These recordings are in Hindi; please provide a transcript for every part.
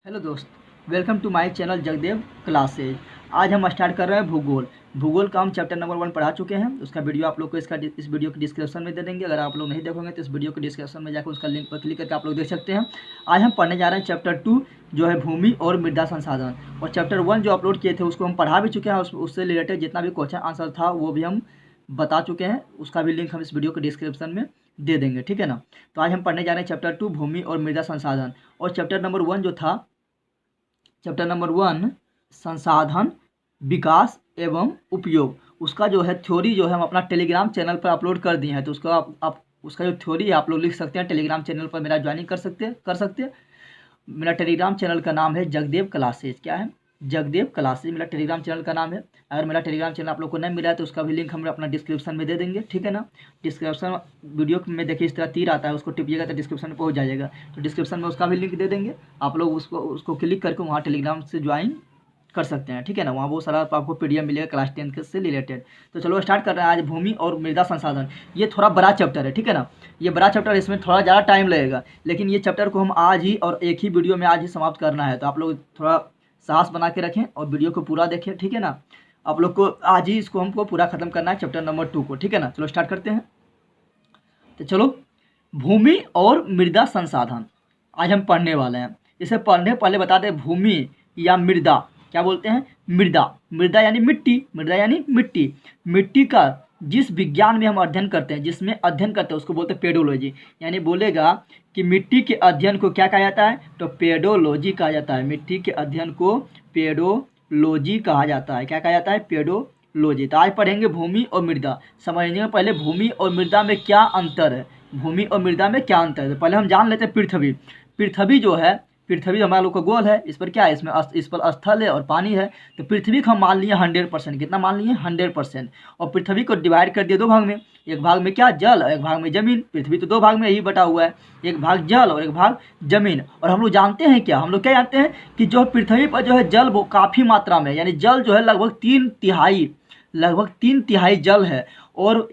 हेलो दोस्त, welcome to my channel Jagdev classes. आज हम स्टार्ट कर रहे हैं भूगोल। भूगोल का हम चैप्टर नंबर 1 पढ़ा चुके हैं। उसका वीडियो आप लोग को इस वीडियो की डिस्क्रिप्शन में दे देंगे। अगर आप लोग नहीं देखोगे तो इस वीडियो के डिस्क्रिप्शन में जाकर उसका लिंक पर क्लिक करके आप लोग देख सकते हैं। आज हम पढ़ने जा रहे हैं चैप्टर 2 जो है भूमि और मृदा संसाधन। और चैप्टर 1 जो अपलोड किए थे उसको हम पढ़ा भी चुके हैं। उससे रिलेटेड जितना भी क्वेश्चन आंसर था वो भी हम बता चुके हैं। उसका भी लिंक हम इस वीडियो के डिस्क्रिप्शन में दे देंगे, ठीक है ना। तो आज हम पढ़ने जा रहे हैं चैप्टर 2 भूमि और मृदा संसाधन। और चैप्टर नंबर 1 जो था, चैप्टर नंबर 1 संसाधन विकास एवं उपयोग, उसका जो है थ्योरी जो है हम अपना टेलीग्राम चैनल पर अपलोड कर दिए हैं। तो उसको आप उसका जो थ्योरी है आप लोग लिख सकते हैं। टेलीग्राम चैनल पर मेरा ज्वाइनिंग कर सकते हैं। मेरा टेलीग्राम चैनल का नाम है जगदेव क्लासेज। क्या है? जगदेव क्लासेज मेरा टेलीग्राम चैनल का नाम है। अगर मेरा टेलीग्राम चैनल आप लोग को नहीं मिला है तो उसका भी लिंक हम अपना डिस्क्रिप्शन में दे देंगे, ठीक है ना। डिस्क्रिप्शन वीडियो में देखिए इस तरह तीर आता है, उसको टिपिएगा तो डिस्क्रिप्शन में पहुंच जाएगा। तो डिस्क्रिप्शन में उसका भी लिंक दे देंगे। आप लोग उसको क्लिक करके वहाँ टेलीग्राम से ज्वाइन कर सकते हैं, ठीक है ना। वहाँ बहुत सारा आपको पीडीएफ मिलेगा क्लास 10 से रिलेटेड। तो चलो स्टार्ट कर रहे हैं आज भूमि और मृदा संसाधन। ये थोड़ा बड़ा चैप्टर है, ठीक है ना। ये बड़ा चैप्टर, इसमें थोड़ा ज़्यादा टाइम लगेगा, लेकिन ये चैप्टर को हम आज ही और एक ही वीडियो में आज ही समाप्त करना है। तो आप लोग थोड़ा साहस बना के रखें और वीडियो को पूरा देखें, ठीक है ना। आप लोग को आज ही इसको हमको पूरा खत्म करना है चैप्टर नंबर 2 को, ठीक है ना। चलो स्टार्ट करते हैं। तो चलो, भूमि और मृदा संसाधन आज हम पढ़ने वाले हैं। इसे पढ़ने पहले बता दें, भूमि या मृदा क्या बोलते हैं? मृदा। मृदा यानी मिट्टी, मृदा यानी मिट्टी। मिट्टी का जिस विज्ञान में हम अध्ययन करते हैं, जिसमें अध्ययन करते हैं उसको बोलते हैं पेडोलॉजी। यानी बोलेगा कि मिट्टी के अध्ययन को क्या कहा जाता है? तो पेडोलॉजी कहा जाता है। मिट्टी के अध्ययन को पेडोलॉजी कहा जाता है। क्या कहा जाता है? पेडोलॉजी। तो आज पढ़ेंगे भूमि और मृदा। समझने पहले भूमि और मृदा में क्या अंतर है। भूमि और मृदा में क्या अंतर है? तो पहले हम जान लेते हैं पृथ्वी। पृथ्वी जो है, पृथ्वी हमारा लोग का गोल है। इस पर क्या है? इस पर स्थल है और पानी है। तो पृथ्वी को हम मान लिए 100%। कितना मान लिए? 100%। और पृथ्वी को डिवाइड कर दिए 2 भाग में। एक भाग में क्या? जल, और एक भाग में जमीन। पृथ्वी तो 2 भाग में ही बटा हुआ है, एक भाग जल और एक भाग जमीन। और हम लोग जानते हैं क्या? हम लोग क्या जानते हैं कि जो पृथ्वी पर जो है जल वो काफ़ी मात्रा में, यानी जल जो है लगभग 3 तिहाई जल है। और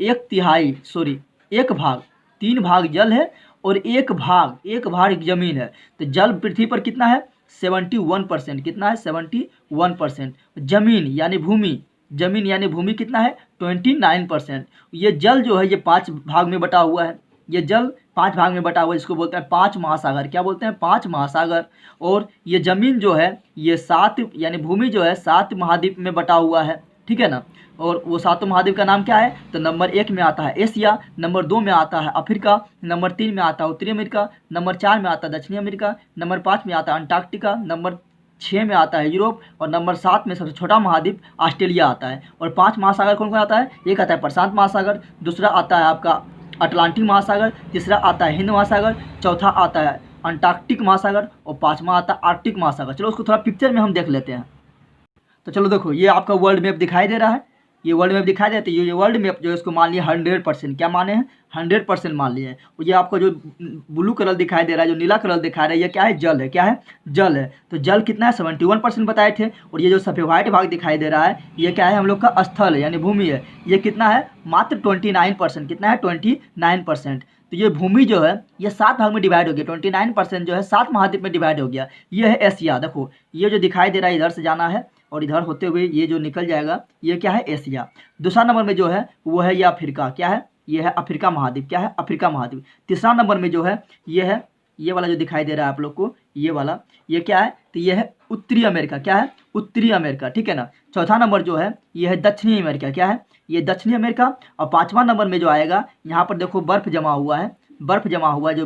3 भाग जल है और एक भाग जमीन है। तो जल पृथ्वी पर कितना है? 71%। कितना है? 71%। जमीन यानी भूमि कितना है? 29%। ये जल जो है ये 5 भाग में बटा हुआ है। ये जल 5 भाग में बटा हुआ है, जिसको बोलते हैं 5 महासागर। क्या बोलते हैं? 5 महासागर। और ये जमीन जो है ये 7, यानी भूमि जो है 7 महाद्वीप में बटा हुआ है, ठीक है ना। और वो 7 महाद्वीप का नाम क्या है? तो नंबर 1 में आता है एशिया, नंबर 2 में आता है अफ्रीका, नंबर 3 में आता है उत्तरी अमेरिका, नंबर 4 में आता है दक्षिणी अमेरिका, नंबर 5 में आता है अंटार्कटिका, नंबर 6 में आता है यूरोप, और नंबर 7 में सबसे छोटा महाद्वीप ऑस्ट्रेलिया आता है। और 5 महासागर कौन कौन आता है? एक आता है प्रशांत महासागर, दूसरा आता है आपका अटलांटिक महासागर, तीसरा आता है हिंद महासागर, चौथा आता है अंटार्कटिक महासागर, और 5वां आता है आर्कटिक महासागर। चलो उसको थोड़ा पिक्चर में हम देख लेते हैं। तो चलो देखो, ये आपका वर्ल्ड मैप दिखाई दे रहा है। ये वर्ल्ड मैप दिखाई देते हैं। ये वर्ल्ड मैप जो है इसको मान लिया 100%। क्या माने हैं? 100% मान लिए हैं। ये आपको जो ब्लू कलर दिखाई दे रहा है, जो नीला कलर दिखाई रहा है, ये क्या है? जल है। क्या है? जल है। तो जल कितना है? 71% बताए थे। और ये जो सफ़ेद व्हाइट भाग दिखाई दे रहा है, ये क्या है? हम लोग का स्थल है, यानी भूमि है। ये कितना है? मात्र 29%। कितना है? 29%। तो ये भूमि जो है ये 7 भाग में डिवाइड हो गया। 29% जो है 7 महाद्वीप में डिवाइड हो गया। ये है एशिया। देखो ये जो दिखाई दे रहा है, इधर से जाना है और इधर होते हुए ये जो निकल जाएगा, ये क्या है? एशिया। दूसरा नंबर में जो है वो है ये अफ्रीका। क्या है? ये है अफ्रीका महाद्वीप। क्या है? अफ्रीका महाद्वीप। तीसरा नंबर में जो है ये है, ये वाला जो दिखाई दे रहा है आप लोग को, ये वाला, ये क्या है? तो ये है उत्तरी अमेरिका। क्या है? उत्तरी अमेरिका, ठीक है ना। चौथा नंबर जो है ये है दक्षिणी अमेरिका। क्या है? ये दक्षिणी अमेरिका। और 5वां नंबर में जो आएगा, यहाँ पर देखो बर्फ़ जमा हुआ है, बर्फ़ जमा हुआ है जो,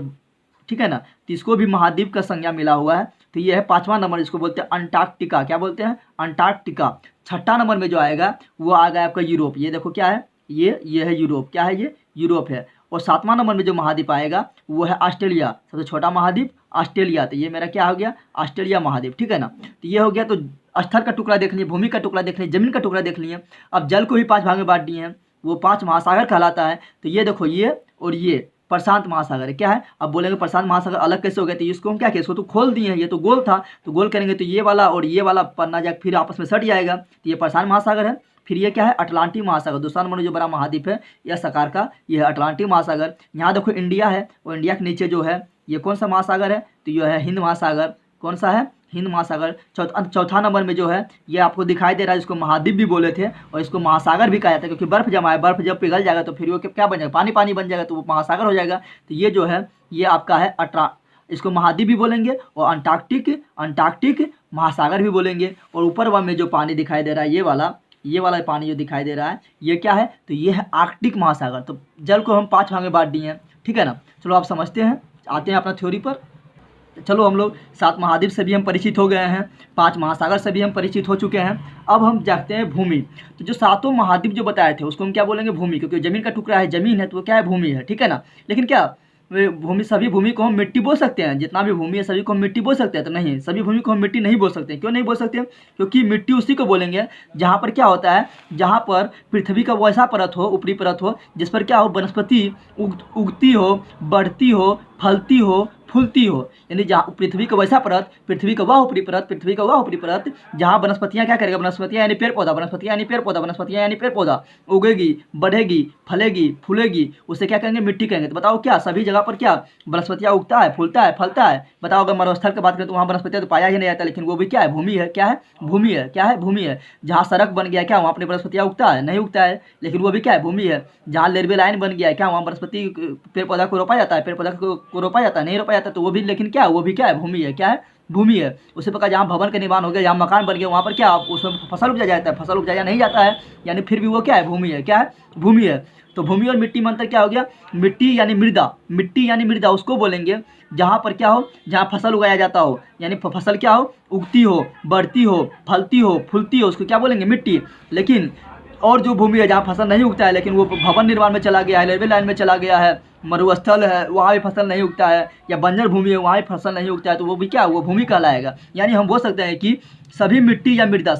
ठीक है ना। तो इसको भी महाद्वीप का संज्ञा मिला हुआ है। तो ये है 5वां नंबर, इसको बोलते हैं अंटार्कटिका। क्या बोलते हैं? अंटार्कटिका। छठा नंबर में जो आएगा वो आ गया आपका यूरोप। ये देखो क्या है? ये है यूरोप। क्या है? ये यूरोप है। और 7वां नंबर में जो महाद्वीप आएगा वो है ऑस्ट्रेलिया, सबसे छोटा महाद्वीप ऑस्ट्रेलिया। तो ये मेरा क्या हो गया? ऑस्ट्रेलिया महाद्वीप, ठीक है ना। तो ये हो गया। तो स्थल का टुकड़ा देख लिए, भूमि का टुकड़ा देख लिए, जमीन का टुकड़ा देख लिए। अब जल को भी 5 भाग में बांट दिए हैं, वो 5 महासागर कहलाता है। तो ये देखो, ये और ये प्रशांत महासागर है। क्या है? अब बोलेंगे प्रशांत महासागर अलग कैसे हो गया? तो इसको हम क्या किए? इसको तो खोल दिए हैं, ये तो गोल था। तो गोल करेंगे तो ये वाला और ये वाला पन्ना जाकर फिर आपस में सट जाएगा। तो ये प्रशांत महासागर है। फिर ये क्या है? अटलांटिक महासागर। दूसरा नंबर जो बड़ा महाद्वीप है यह आकार का, ये है अटलांटिक महासागर। यहाँ देखो इंडिया है, और इंडिया के नीचे जो है ये कौन सा महासागर है? तो यह है हिंद महासागर। कौन सा है? हिंद महासागर। चौथा नंबर में जो है ये आपको दिखाई दे रहा है, जिसको महाद्वीप भी बोले थे और इसको महासागर भी कहा जाता है, क्योंकि बर्फ जमा है, बर्फ जब पिघल जाएगा तो फिर वो क्या बन जाएगा, पानी पानी बन जाएगा, तो वो महासागर हो जाएगा। तो ये जो है ये आपका है इसको महाद्वीप भी बोलेंगे और अंटार्कटिक महासागर भी बोलेंगे। और ऊपर वाले में जो पानी दिखाई दे रहा है ये वाला पानी जो दिखाई दे रहा है ये क्या है, तो ये है आर्कटिक महासागर। तो जल को हम 5 भाग में बांट दिए हैं, ठीक है ना। चलो आप समझते हैं, आते हैं अपना थ्योरी पर। चलो हम लोग 7 महाद्वीप से भी हम परिचित हो गए हैं, 5 महासागर से भी हम परिचित हो चुके हैं। अब हम जाते हैं भूमि। तो जो 7 महाद्वीप जो बताए थे उसको हम क्या बोलेंगे, भूमि, क्योंकि ज़मीन का टुकड़ा है, ज़मीन है तो वो क्या है, भूमि है, ठीक है ना। लेकिन क्या सभी भूमि को हम मिट्टी बोल सकते हैं, जितना भी भूमि है सभी को हम मिट्टी बोल सकते हैं, तो नहीं, सभी भूमि को हम मिट्टी नहीं बोल सकते। क्यों नहीं बोल सकते, क्योंकि मिट्टी उसी को बोलेंगे जहाँ पर क्या होता है, जहाँ पर पृथ्वी का वैसा परत हो, ऊपरी परत हो, जिस पर क्या हो, वनस्पति उगती हो, बढ़ती हो, फलती हो, फूलती हो। यानी जहाँ पृथ्वी का वैसा परत, पृथ्वी का वह ऊपरी परत, जहाँ वनस्पतियाँ क्या करेगा, वनस्पतियाँ यानी पेड़ पौधा, वनस्पतियाँ यानी पेड़ पौधा उगेगी, बढ़ेगी, फलेगी, फूलेगी, उसे क्या कहेंगे, मिट्टी कहेंगे। तो बताओ क्या सभी जगह पर क्या वनस्पतियाँ उगता है, फूलता है, फलता है। बताओ अगर मरुस्थल की बात करें तो वहाँ वनस्पतियाँ तो पाया ही नहीं जाता, लेकिन वो भी क्या है, भूमि है। क्या है, भूमि है। क्या है, भूमि है। जहाँ सड़क बन गया क्या वहाँ पर वनस्पतियाँ उगता है, नहीं उगता है, लेकिन वो भी क्या है, भूमि है। जहाँ रेलवे लाइन बन गया है क्या वहाँ वनस्पति पेड़ पौधा को रोपा जाता है, पेड़ पौधा को रोपा जाता है, नहीं रोपा जाता, तो वो भी, लेकिन क्या वो भी क्या है, भूमि है। क्या है, भूमि है। उसी प्रकार जहाँ भवन का निर्माण हो गया, जहाँ मकान बन गया, वहाँ पर क्या उसमें फसल उपजाया जाता है, फसल उपजाया नहीं जाता है, यानी फिर भी वो क्या है, भूमि है। क्या है, भूमि है। तो भूमि और मिट्टी में अंतर क्या हो गया, मिट्टी यानी मृदा उसको बोलेंगे जहाँ पर क्या हो, जहाँ फसल उगाया जाता हो, यानी फसल क्या हो, उगती हो, बढ़ती हो, फलती हो, फूलती हो, उसको क्या बोलेंगे, मिट्टी। लेकिन और जो भूमि है जहाँ फसल नहीं उगता है, लेकिन वो भवन निर्माण में चला गया है, रेलवे लाइन में चला गया है, मरुस्थल है, वहाँ भी फसल नहीं उगता है, या बंजर भूमि है वहाँ भी फसल नहीं उगता है, तो वो भी क्या, वो भूमि कहलाएगा। यानी हम बोल सकते हैं कि सभी मिट्टी या मृदा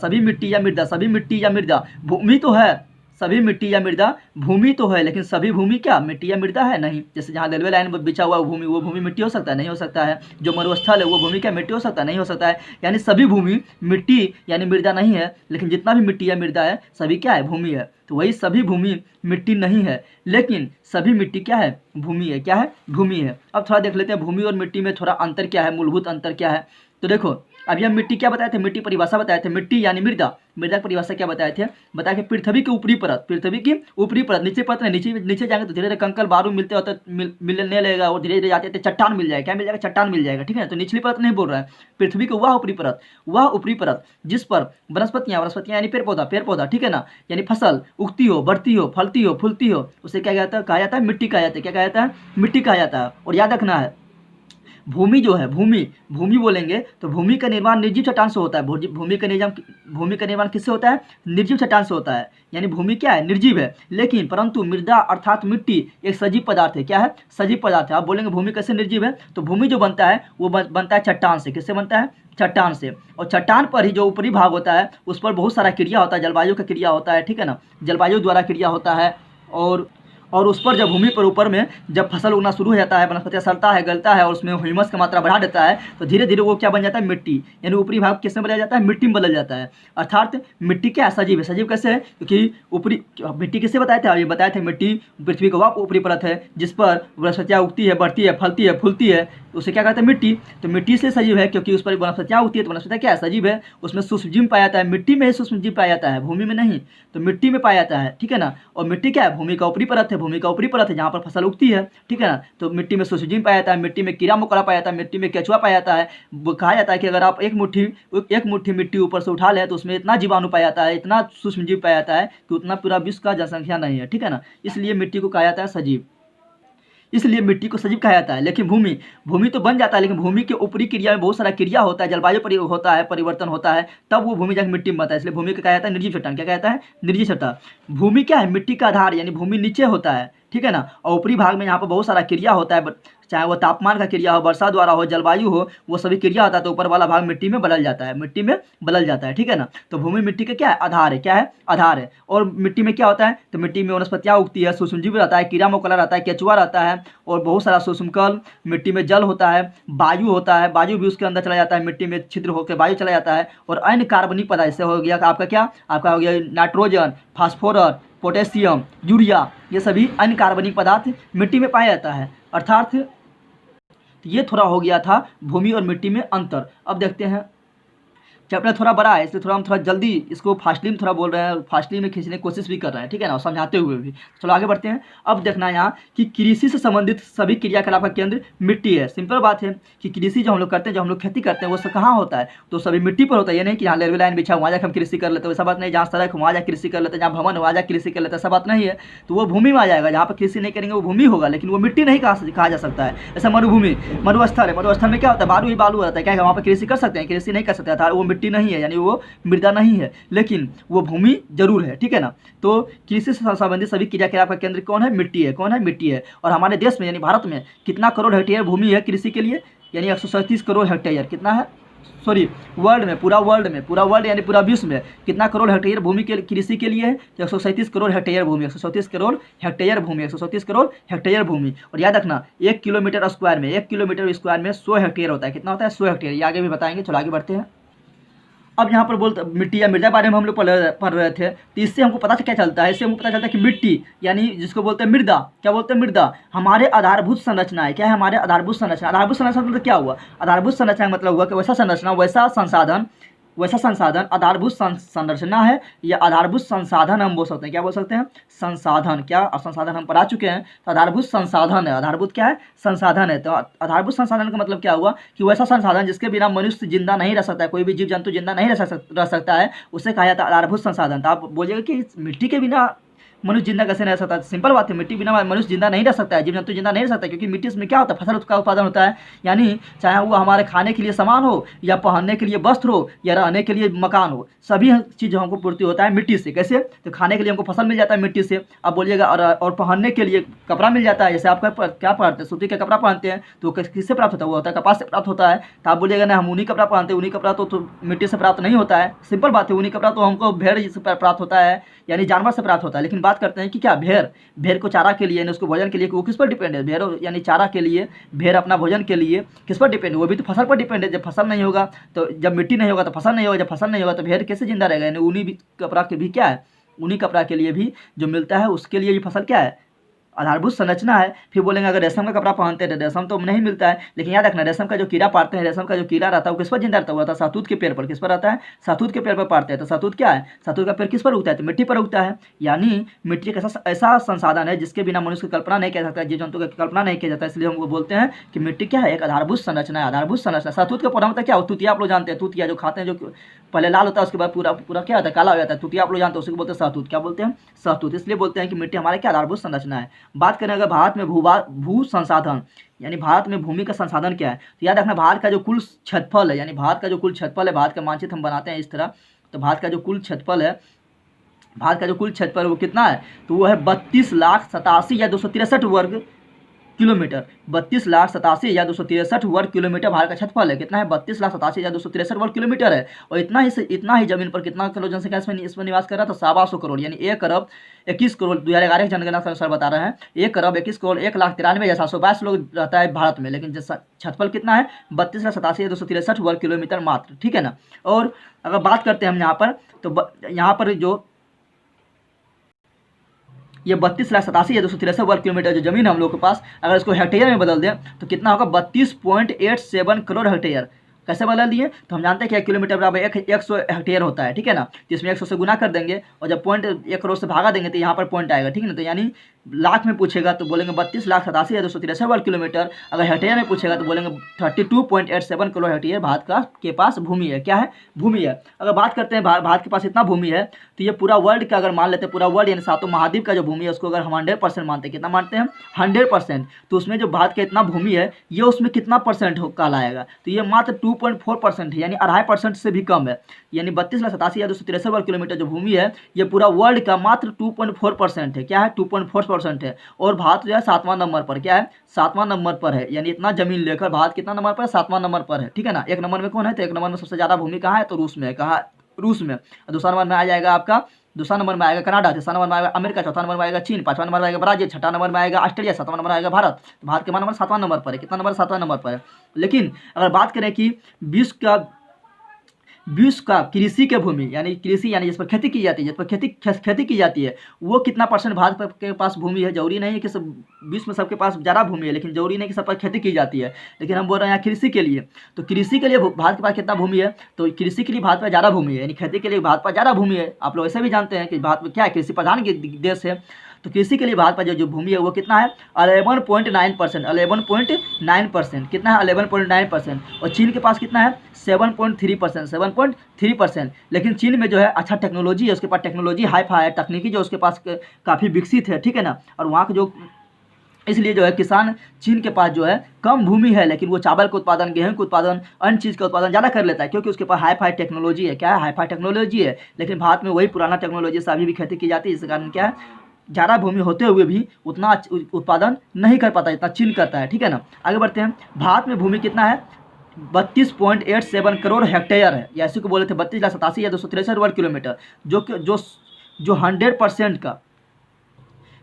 भूमि तो है, सभी मिट्टी या मृदा भूमि तो है, लेकिन सभी भूमि क्या मिट्टी या मृदा है, नहीं। जैसे जहाँ रेलवे लाइन बिछा हुआ भूमि, वो भूमि मिट्टी हो सकता है, नहीं हो सकता है। जो मरुस्थल है वो भूमि क्या मिट्टी हो सकता है, नहीं हो सकता है। यानी सभी भूमि मिट्टी यानी मृदा नहीं है, लेकिन जितना भी मिट्टी या मृदा है सभी क्या है, भूमि है। तो वही सभी भूमि मिट्टी नहीं है, लेकिन सभी मिट्टी क्या है, भूमि है। क्या है, भूमि है। अब थोड़ा देख लेते हैं भूमि और मिट्टी में थोड़ा अंतर क्या है, मूलभूत अंतर क्या है। तो देखो अभी हम मिट्टी क्या बताए थे, मिट्टी परिभाषा बताए थे, मिट्टी यानी मृदा की परिभाषा क्या बताए थे, बताया कि पृथ्वी की ऊपरी परत, नीचे परत नहीं, नीचे जाएंगे तो धीरे धीरे कंकड़ बारू मिलते होते मिलने लगेगा, और धीरे धीरे जाते थे चट्टान मिल जाएगा, क्या मिल जाएगा, चट्टान मिल जाएगा, ठीक है। तो निचली परत नहीं बोल रहा है, पृथ्वी की वह ऊपरी परत जिस पर वनस्पतियाँ यानी पेड़ पौधा, ठीक है ना, यानी फसल उगती हो, बढ़ती हो, फलती हो, फूलती हो, उसे क्या कहा जाता है, मिट्टी कहा जाता है। क्या कहा जाता है, मिट्टी कहा जाता है। और याद रखना है भूमि जो है, भूमि बोलेंगे तो भूमि का निर्माण निर्जीव चट्टान से होता है। भूमि का निर्माण किससे होता है, निर्जीव चट्टान से होता है। यानी भूमि क्या है, निर्जीव है, लेकिन परंतु मृदा अर्थात मिट्टी एक सजीव पदार्थ है। क्या है, सजीव पदार्थ है। आप बोलेंगे भूमि कैसे निर्जीव है, तो भूमि जो बनता है वो बनता है चट्टान से। किससे बनता है, चट्टान से। और चट्टान पर ही जो ऊपरी भाग होता है उस पर बहुत सारा क्रिया होता है, जलवायु का क्रिया होता है, ठीक है ना, जलवायु द्वारा क्रिया होता है। और उस पर जब भूमि पर ऊपर में जब फसल उगना शुरू हो जाता है, वनस्पतियाँ सड़ता है, गलता है और उसमें ह्यूमस की मात्रा बढ़ा देता है, तो धीरे धीरे वो क्या बन जाता है, मिट्टी। यानी ऊपरी भाग किस में बदल जाता है, मिट्टी में बदल जाता है। अर्थात मिट्टी क्या है, सजीव है। सजीव कैसे है, क्योंकि ऊपरी मिट्टी किससे बताए थे, अभी बताए थे मिट्टी पृथ्वी का वह ऊपरी परत है जिस पर वनस्पतियाँ उगती है, बढ़ती है, फलती है, फूलती है, उसे क्या कहते हैं, मिट्टी। तो मिट्टी से सजीव है, क्योंकि उस पर वनस्पतियाँ उगती है, तो वनस्पतियाँ क्या है, सजीव है। उसमें सूक्ष्मजीव पाया जाता है, मिट्टी में ही सूक्ष्मजीव पाया जाता है, भूमि में नहीं, तो मिट्टी में पाया जाता है, ठीक है ना। और मिट्टी क्या है, भूमि का ऊपरी परत है, जहाँ पर फसल उगती है, ठीक है ना। तो मिट्टी में सूक्ष्मजीव पाया जाता है, मिट्टी में कीड़ा मकोड़ा पाया जाता है, मिट्टी में केचुआ पाया जाता है। कहा जाता है कि अगर आप एक मुट्ठी मिट्टी ऊपर से उठा लें तो उसमें इतना जीवाणु पाया जाता है, इतना सूक्ष्मजीव पाया जाता है कि उतना पूरा विश्व का जनसंख्या नहीं है, ठीक है ना। इसलिए मिट्टी को कहा जाता है सजीव, इसलिए मिट्टी को सजीव कहा जाता है। लेकिन भूमि तो बन जाता है, लेकिन भूमि के ऊपरी क्रिया में बहुत सारा क्रिया होता है, जलवायु होता है, परिवर्तन होता है, तब वो भूमि जाकर मिट्टी में बनता है। इसलिए भूमि को कहा जाता है निर्जीव चट्टान। क्या कहता है, निर्जीव चट्टान। भूमि क्या है, मिट्टी का आधार, यानी भूमि नीचे होता है, ठीक है ना। और ऊपरी भाग में यहाँ पर बहुत सारा क्रिया होता है, चाहे वो तापमान का क्रिया हो, वर्षा द्वारा हो, जलवायु हो, वो सभी क्रिया होता है, तो ऊपर वाला भाग मिट्टी में बदल जाता है, ठीक है ना। तो भूमि मिट्टी का क्या है, आधार है। क्या है, आधार है। और मिट्टी में क्या होता है, तो मिट्टी में वनस्पतियाँ उगती है, सूक्ष्मजीव रहता है, कीड़ा मकोड़ा रहता है, केचुआ रहता है, और बहुत सारा सूक्ष्मकल, मिट्टी में जल होता है, वायु होता है, वायु भी उसके अंदर चला जाता है, मिट्टी में छिद्र होकर वायु चला जाता है, और अन्य कार्बनिक पदार्थ जैसे हो गया आपका क्या, आपका हो गया नाइट्रोजन, फास्फोरस, पोटेशियम, यूरिया, ये सभी अन्य कार्बनिक पदार्थ मिट्टी में पाया जाता है। अर्थात ये थोड़ा हो गया था भूमि और मिट्टी में अंतर। अब देखते हैं चैप्टर थोड़ा बड़ा है, इसलिए हम थोड़ा जल्दी इसको फास्टली में थोड़ा बोल रहे हैं, फास्टली में खींचने की कोशिश भी कर रहे हैं, ठीक है ना, और समझाते हुए भी। चलो आगे बढ़ते हैं। अब देखना है यहाँ कि कृषि से संबंधित सभी क्रियाकलाप का केंद्र मिट्टी है। सिंपल बात है कि कृषि जो हम लोग करते हैं, जो हम लोग खेती करते हैं, वो सब कहाँ होता है, तो सभी मिट्टी पर होता है। ये नहीं कि यहाँ रेलवे लाइन बिछा वहाँ जाकर हम कृषि कर लेते हैं, वैसा बात नहीं। जहाँ सड़क वहाँ जा कृषि कर लेते हैं, जहाँ भवन वहाँ जा कृषि कर लेते हैं, ऐसा बात नहीं है। तो वो भूमि में आ जाएगा, जहाँ पर कृषि नहीं करेंगे वो भूमि होगा, लेकिन वो मिट्टी नहीं कहा जा सकता है। ऐसा मरुभूमि, मरुस्थल है, मरुस्थल में क्या होता है, बालू ही बालू रहता है, क्या वहाँ पर कृषि कर सकते हैं, कृषि नहीं कर सकते, अर्थात वो मिट्टी नहीं है, यानी वो मृदा नहीं है, लेकिन वो भूमि जरूर है, ठीक है ना। तो कृषि से संबंधित सभी क्रियाकलाप का केंद्र कौन है, मिट्टी है। कौन है, मिट्टी है। और हमारे देश में यानी भारत में कितना करोड़ हेक्टेयर भूमि है कृषि के लिए, यानी 137 करोड़ हेक्टेयर। कितना है, सॉरी, वर्ल्ड में, पूरा वर्ल्ड यानी पूरा विश्व में कितना करोड़ हेक्टेयर भूमि के कृषि के लिए है, 137 करोड़ हेक्टेयर भूमि, 137 करोड़ हेक्टेयर भूमि, 137 करोड़ हेक्टेयर भूमि। और याद रखना 1 किलोमीटर स्क्वायर में, 1 किलोमीटर स्क्वायर में 100 हेक्टेयर होता है। कितना होता है, 100 हेक्टेयर। ये आगे भी बताएंगे। चलो आगे बढ़ते हैं। अब यहाँ पर बोलते मिट्टी या मृदा बारे में हम लोग पढ़ रहे थे, तो इससे हमको पता क्या चलता है, इससे हमको पता चलता है कि मिट्टी यानी जिसको बोलते हैं मृदा, क्या बोलते हैं, मृदा हमारे आधारभूत संरचना है। क्या है, हमारे आधारभूत संरचना। आधारभूत संरचना मतलब क्या हुआ, आधारभूत संरचना का मतलब हुआ कि वैसा संरचना, वैसा संसाधन आधारभूत संरचना है, या आधारभूत संसाधन हम बोल सकते हैं। क्या बोल सकते हैं, संसाधन। क्या, संसाधन हम पढ़ा चुके हैं, तो आधारभूत संसाधन है। आधारभूत क्या है, संसाधन है। तो आधारभूत संसाधन का मतलब क्या हुआ कि वैसा संसाधन जिसके बिना मनुष्य जिंदा नहीं रह सकता है, कोई भी जीव जंतु जिंदा नहीं रह सकता है, उसे कहा जाता है आधारभूत संसाधन। तो आप बोलिएगा कि मिट्टी के बिना मनुष्य जिंदा कैसे नहीं रह सकता है। सिंपल बात है, मिट्टी बिना मनुष्य जिंदा नहीं रह सकता है, जीव जंतु जिंदा नहीं रह सकता है, क्योंकि मिट्टी में क्या होता है, फसल का उत्पादन होता है। यानी चाहे वो हमारे खाने के लिए सामान हो, या पहनने के लिए वस्त्र हो, या रहने के लिए मकान हो, सभी चीज़ हमको पूर्ति होता है मिट्टी से। कैसे, तो खाने के लिए हमको फसल मिल जाता है मिट्टी से, आप बोलिएगा, और पहनने के लिए कपड़ा मिल जाता है। जैसे आप क्या पहनते हैं, सूती का कपड़ा पहनते हैं, तो किससे प्राप्त होता है, वो होता है कपास से प्राप्त होता है। तो आप बोलिएगा ना हम ऊनी कपड़ा पहनते हैं, ऊनी कपड़ा तो मिट्टी से प्राप्त नहीं होता है। सिंपल बात है, ऊनी कपड़ा तो हमको भेड़ से प्राप्त होता है, यानी जानवर से प्राप्त होता है। लेकिन बात करते हैं कि क्या, भेड़ को चारा के लिए, यानी उसको भोजन के लिए, वो किस पर डिपेंड है, भेड़ यानी चारा के लिए, भेड़ अपना भोजन के लिए किस पर डिपेंड है, वो भी तो फसल पर डिपेंड है। जब फसल नहीं होगा, तो जब मिट्टी नहीं होगा तो फसल नहीं होगा, जब फसल नहीं होगा तो भेड़ कैसे जिंदा रहेगा। यानी ऊनी कपड़ा के भी क्या है, ऊनी कपड़ा के लिए भी जो मिलता है उसके लिए ये फसल क्या है, आधारभूत संरचना है। फिर बोलेंगे अगर रेशम का कपड़ा पहनते हैं तो रेशम तो नहीं मिलता है, लेकिन याद रखना रेशम का जो कीड़ा पाड़ते हैं, रेशम का जो कीड़ा रहता है वो किस पर जिंदा रहता है, शहतूत के पेड़ पर। किस पर रहता है, शहतूत के पेड़ पर पाड़ते हैं। तो शहतूत क्या है, शहतूत का पेड़ किस पर उगता है, तो मिट्टी पर उगता है। यानी मिट्टी एक ऐसा संसाधन है जिसके बिना मनुष्य की कल्पना नहीं किया जाता है, जीव जंतु की कल्पना नहीं किया जाता है। इसलिए हम बोलते हैं कि मिट्टी क्या है, एक आधारभूत संरचना है। आधारभूत संरचना, शहतूत का पौधा मतलब क्या, तुतिया आप लोग जानते हैं, तुतिया जो खाते हैं, जो पहले लाल होता है उसके बाद पूरा पूरा क्या होता है, काला हो जाता है, तुतिया आप लोग जानते हैं, उसको बोलते हैं शहतूत। क्या बोलते हैं, शहतूत। इसलिए बोलते हैं कि मिट्टी हमारे क्या, आधारभूत संरचना है। बात करें अगर भारत में भू संसाधन, यानी भारत में भूमि का संसाधन क्या है, तो याद रखना भारत का जो कुल क्षेत्रफल है, यानी भारत का जो कुल क्षेत्रफल है, भारत का मानचित्र हम बनाते हैं इस तरह, तो भारत का जो कुल क्षेत्रफल है, भारत का जो कुल क्षेत्रफल वो कितना है, तो वो है 32,87,263 वर्ग किलोमीटर। 32,87,263 वर्ग किलोमीटर भारत का क्षेत्रफल है। कितना है, 32,87,263 वर्ग किलोमीटर है। और इतना ही जमीन पर कितना करोड़ जनसंख्या इसमें निवास कर रहा था, 125 करोड़, यानी 1,21,00,00,000 2011 की जनगणना के अनुसार बता रहे हैं, 1,21,01,93,722 लोग रहता है भारत में, लेकिन क्षेत्रफल कितना है, 32,87,263 वर्ग किलोमीटर मात्र, ठीक है ना। और अगर बात करते हैं हम यहाँ पर, तो यहाँ पर जो ये 32,87,263 वर्ग किलोमीटर जो जमीन है हम लोग के पास, अगर इसको हेक्टेयर में बदल दें तो कितना होगा, 32.87 करोड़ हेक्टेयर। कैसे बदल दिए, तो हम जानते हैं कि 1 किलोमीटर बराबर 100 हेक्टेयर होता है, ठीक है ना। तो इसमें 100 से गुना कर देंगे, और जब पॉइंट 1 करोड़ से भागा देंगे तो यहाँ पर पॉइंट आएगा, ठीक है ना। तो यानी लाख में पूछेगा तो बोलेंगे 32,87,263 वर्ग किलोमीटर, अगर हेक्टेयर में पूछेगा तो बोलेंगे 32.87 करोड़ हेक्टेयर भारत का के पास भूमि है। क्या है, भूमि है। अगर बात करते हैं भारत के पास इतना भूमि है, तो ये पूरा वर्ल्ड का अगर मान लेते हैं, पूरा वर्ल्ड यानी 7 महाद्वीप का जो भूमि है उसको अगर हम 100% मानते हैं, कितना मानते हैं, 100%, तो उसमें जो भारत का इतना भूमि है ये उसमें कितना परसेंट कहलाएगा, तो ये मात्र 2.4% है, यानी 2.5% से भी कम है। यानी 32,87,263 वर्ग किलोमीटर जो भूमि है ये पूरा वर्ल्ड का मात्र 2.4% है। क्या है, 2.4% है। और भारत जो है 7वां नंबर पर, क्या है, 7वां नंबर पर है। यानी इतना जमीन लेकर भारत कितना नंबर पर है, 7वां नंबर पर है, ठीक है ना। 1 नंबर में कौन है, तो 1 नंबर में सबसे ज़्यादा भूमि कहाँ है, तो रूस में है। कहाँ, रूस में। दूसरा नंबर में आ जाएगा आपका, दूसरा नंबर में आएगा कनाडा, तीसरा नंबर में आएगा अमेरिका, चौथा नंबर में आएगा चीन, 5वां नंबर में आएगा ब्राजील, 6वां नंबर में आएगा ऑस्ट्रेलिया, 7वां नंबर आएगा भारत। तो भारत के नंबर 7वां नंबर पर है। कितना नंबर, 7वां नंबर पर है। लेकिन अगर बात करें कि विश्व का कृषि के भूमि यानी कृषि यानी जिस पर खेती की जाती है, जिस पर खेती की जाती है, वो कितना परसेंट भारत के पास भूमि है। जरूरी नहीं है कि सब विश्व में सबके पास ज़्यादा भूमि है, लेकिन जरूरी नहीं कि सब पर खेती की जाती है, लेकिन हम बोल रहे हैं यहाँ कृषि के लिए। तो कृषि के लिए भारत के पास कितना भूमि है, तो कृषि के लिए भारत पर ज़्यादा भूमि है, यानी खेती के लिए भारत पर ज़्यादा भूमि है। आप लोग ऐसे भी जानते हैं कि भारत में क्या है, कृषि प्रधान देश है। तो कृषि के लिए भारत पर जो भूमि है वो कितना है, 11.9%। 11.9% कितना है, 11.9%। और चीन के पास कितना है, 7.3%। 7.3%। लेकिन चीन में जो है अच्छा टेक्नोलॉजी है, उसके पास टेक्नोलॉजी हाई फाई है, तकनीकी जो उसके पास काफ़ी विकसित है, ठीक है ना। और वहाँ के जो इसलिए जो है किसान चीन के पास जो है कम भूमि है, लेकिन वो चावल का उत्पादन, गेहूं का उत्पादन, अन्य चीज़ का उत्पादन ज़्यादा कर लेता है, क्योंकि उसके पास हाई फाई टेक्नोलॉजी है। क्या है, हाई फाई टेक्नोलॉजी है। लेकिन भारत में वही पुराना टेक्नोलॉजी से अभी भी खेती की जाती है। इस कारण क्या है, ज़्यादा भूमि होते हुए भी उतना उत्पादन नहीं कर पाता जितना चीन करता है, ठीक है ना। आगे बढ़ते हैं। भारत में भूमि कितना है, 32.87 करोड़ हेक्टेयर है, या इसी को बोले थे 32,87,263 वर्ग किलोमीटर, जो 100% का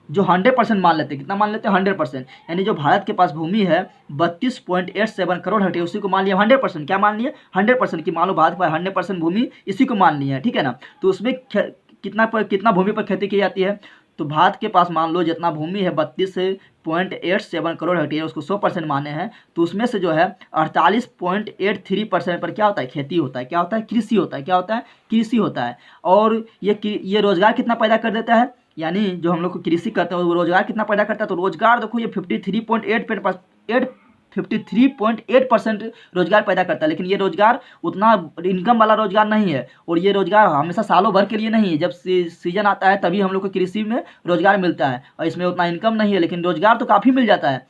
जो 100% मान लेते हैं। कितना मान लेते हैं, 100%। यानी जो भारत के पास भूमि है 32.87 करोड़ हेक्टेयर, उसी को मान लिया 100%। क्या मान लिया, 100% की मान लो भारत के पास 100% भूमि इसी को मान लिया है, ठीक है ना। तो उसमें कितना भूमि पर खेती की जाती है, तो भारत के पास मान लो जितना भूमि है 32.87 करोड़ हेक्टेयर, उसको 100% माने हैं, तो उसमें से जो है 48.83% पर क्या होता है, खेती होता है। क्या होता है, कृषि होता है। क्या होता है, कृषि होता है। और ये रोजगार कितना पैदा कर देता है, यानी जो हम लोग को कृषि करते हैं वो रोजगार कितना पैदा करता है, तो रोजगार देखो ये 53.8% रोजगार पैदा करता है। लेकिन ये रोजगार उतना इनकम वाला रोजगार नहीं है, और ये रोजगार हमेशा सालों भर के लिए नहीं है। जब सीजन आता है तभी हम लोग को कृषि में रोजगार मिलता है, और इसमें उतना इनकम नहीं है, लेकिन रोजगार तो काफ़ी मिल जाता है।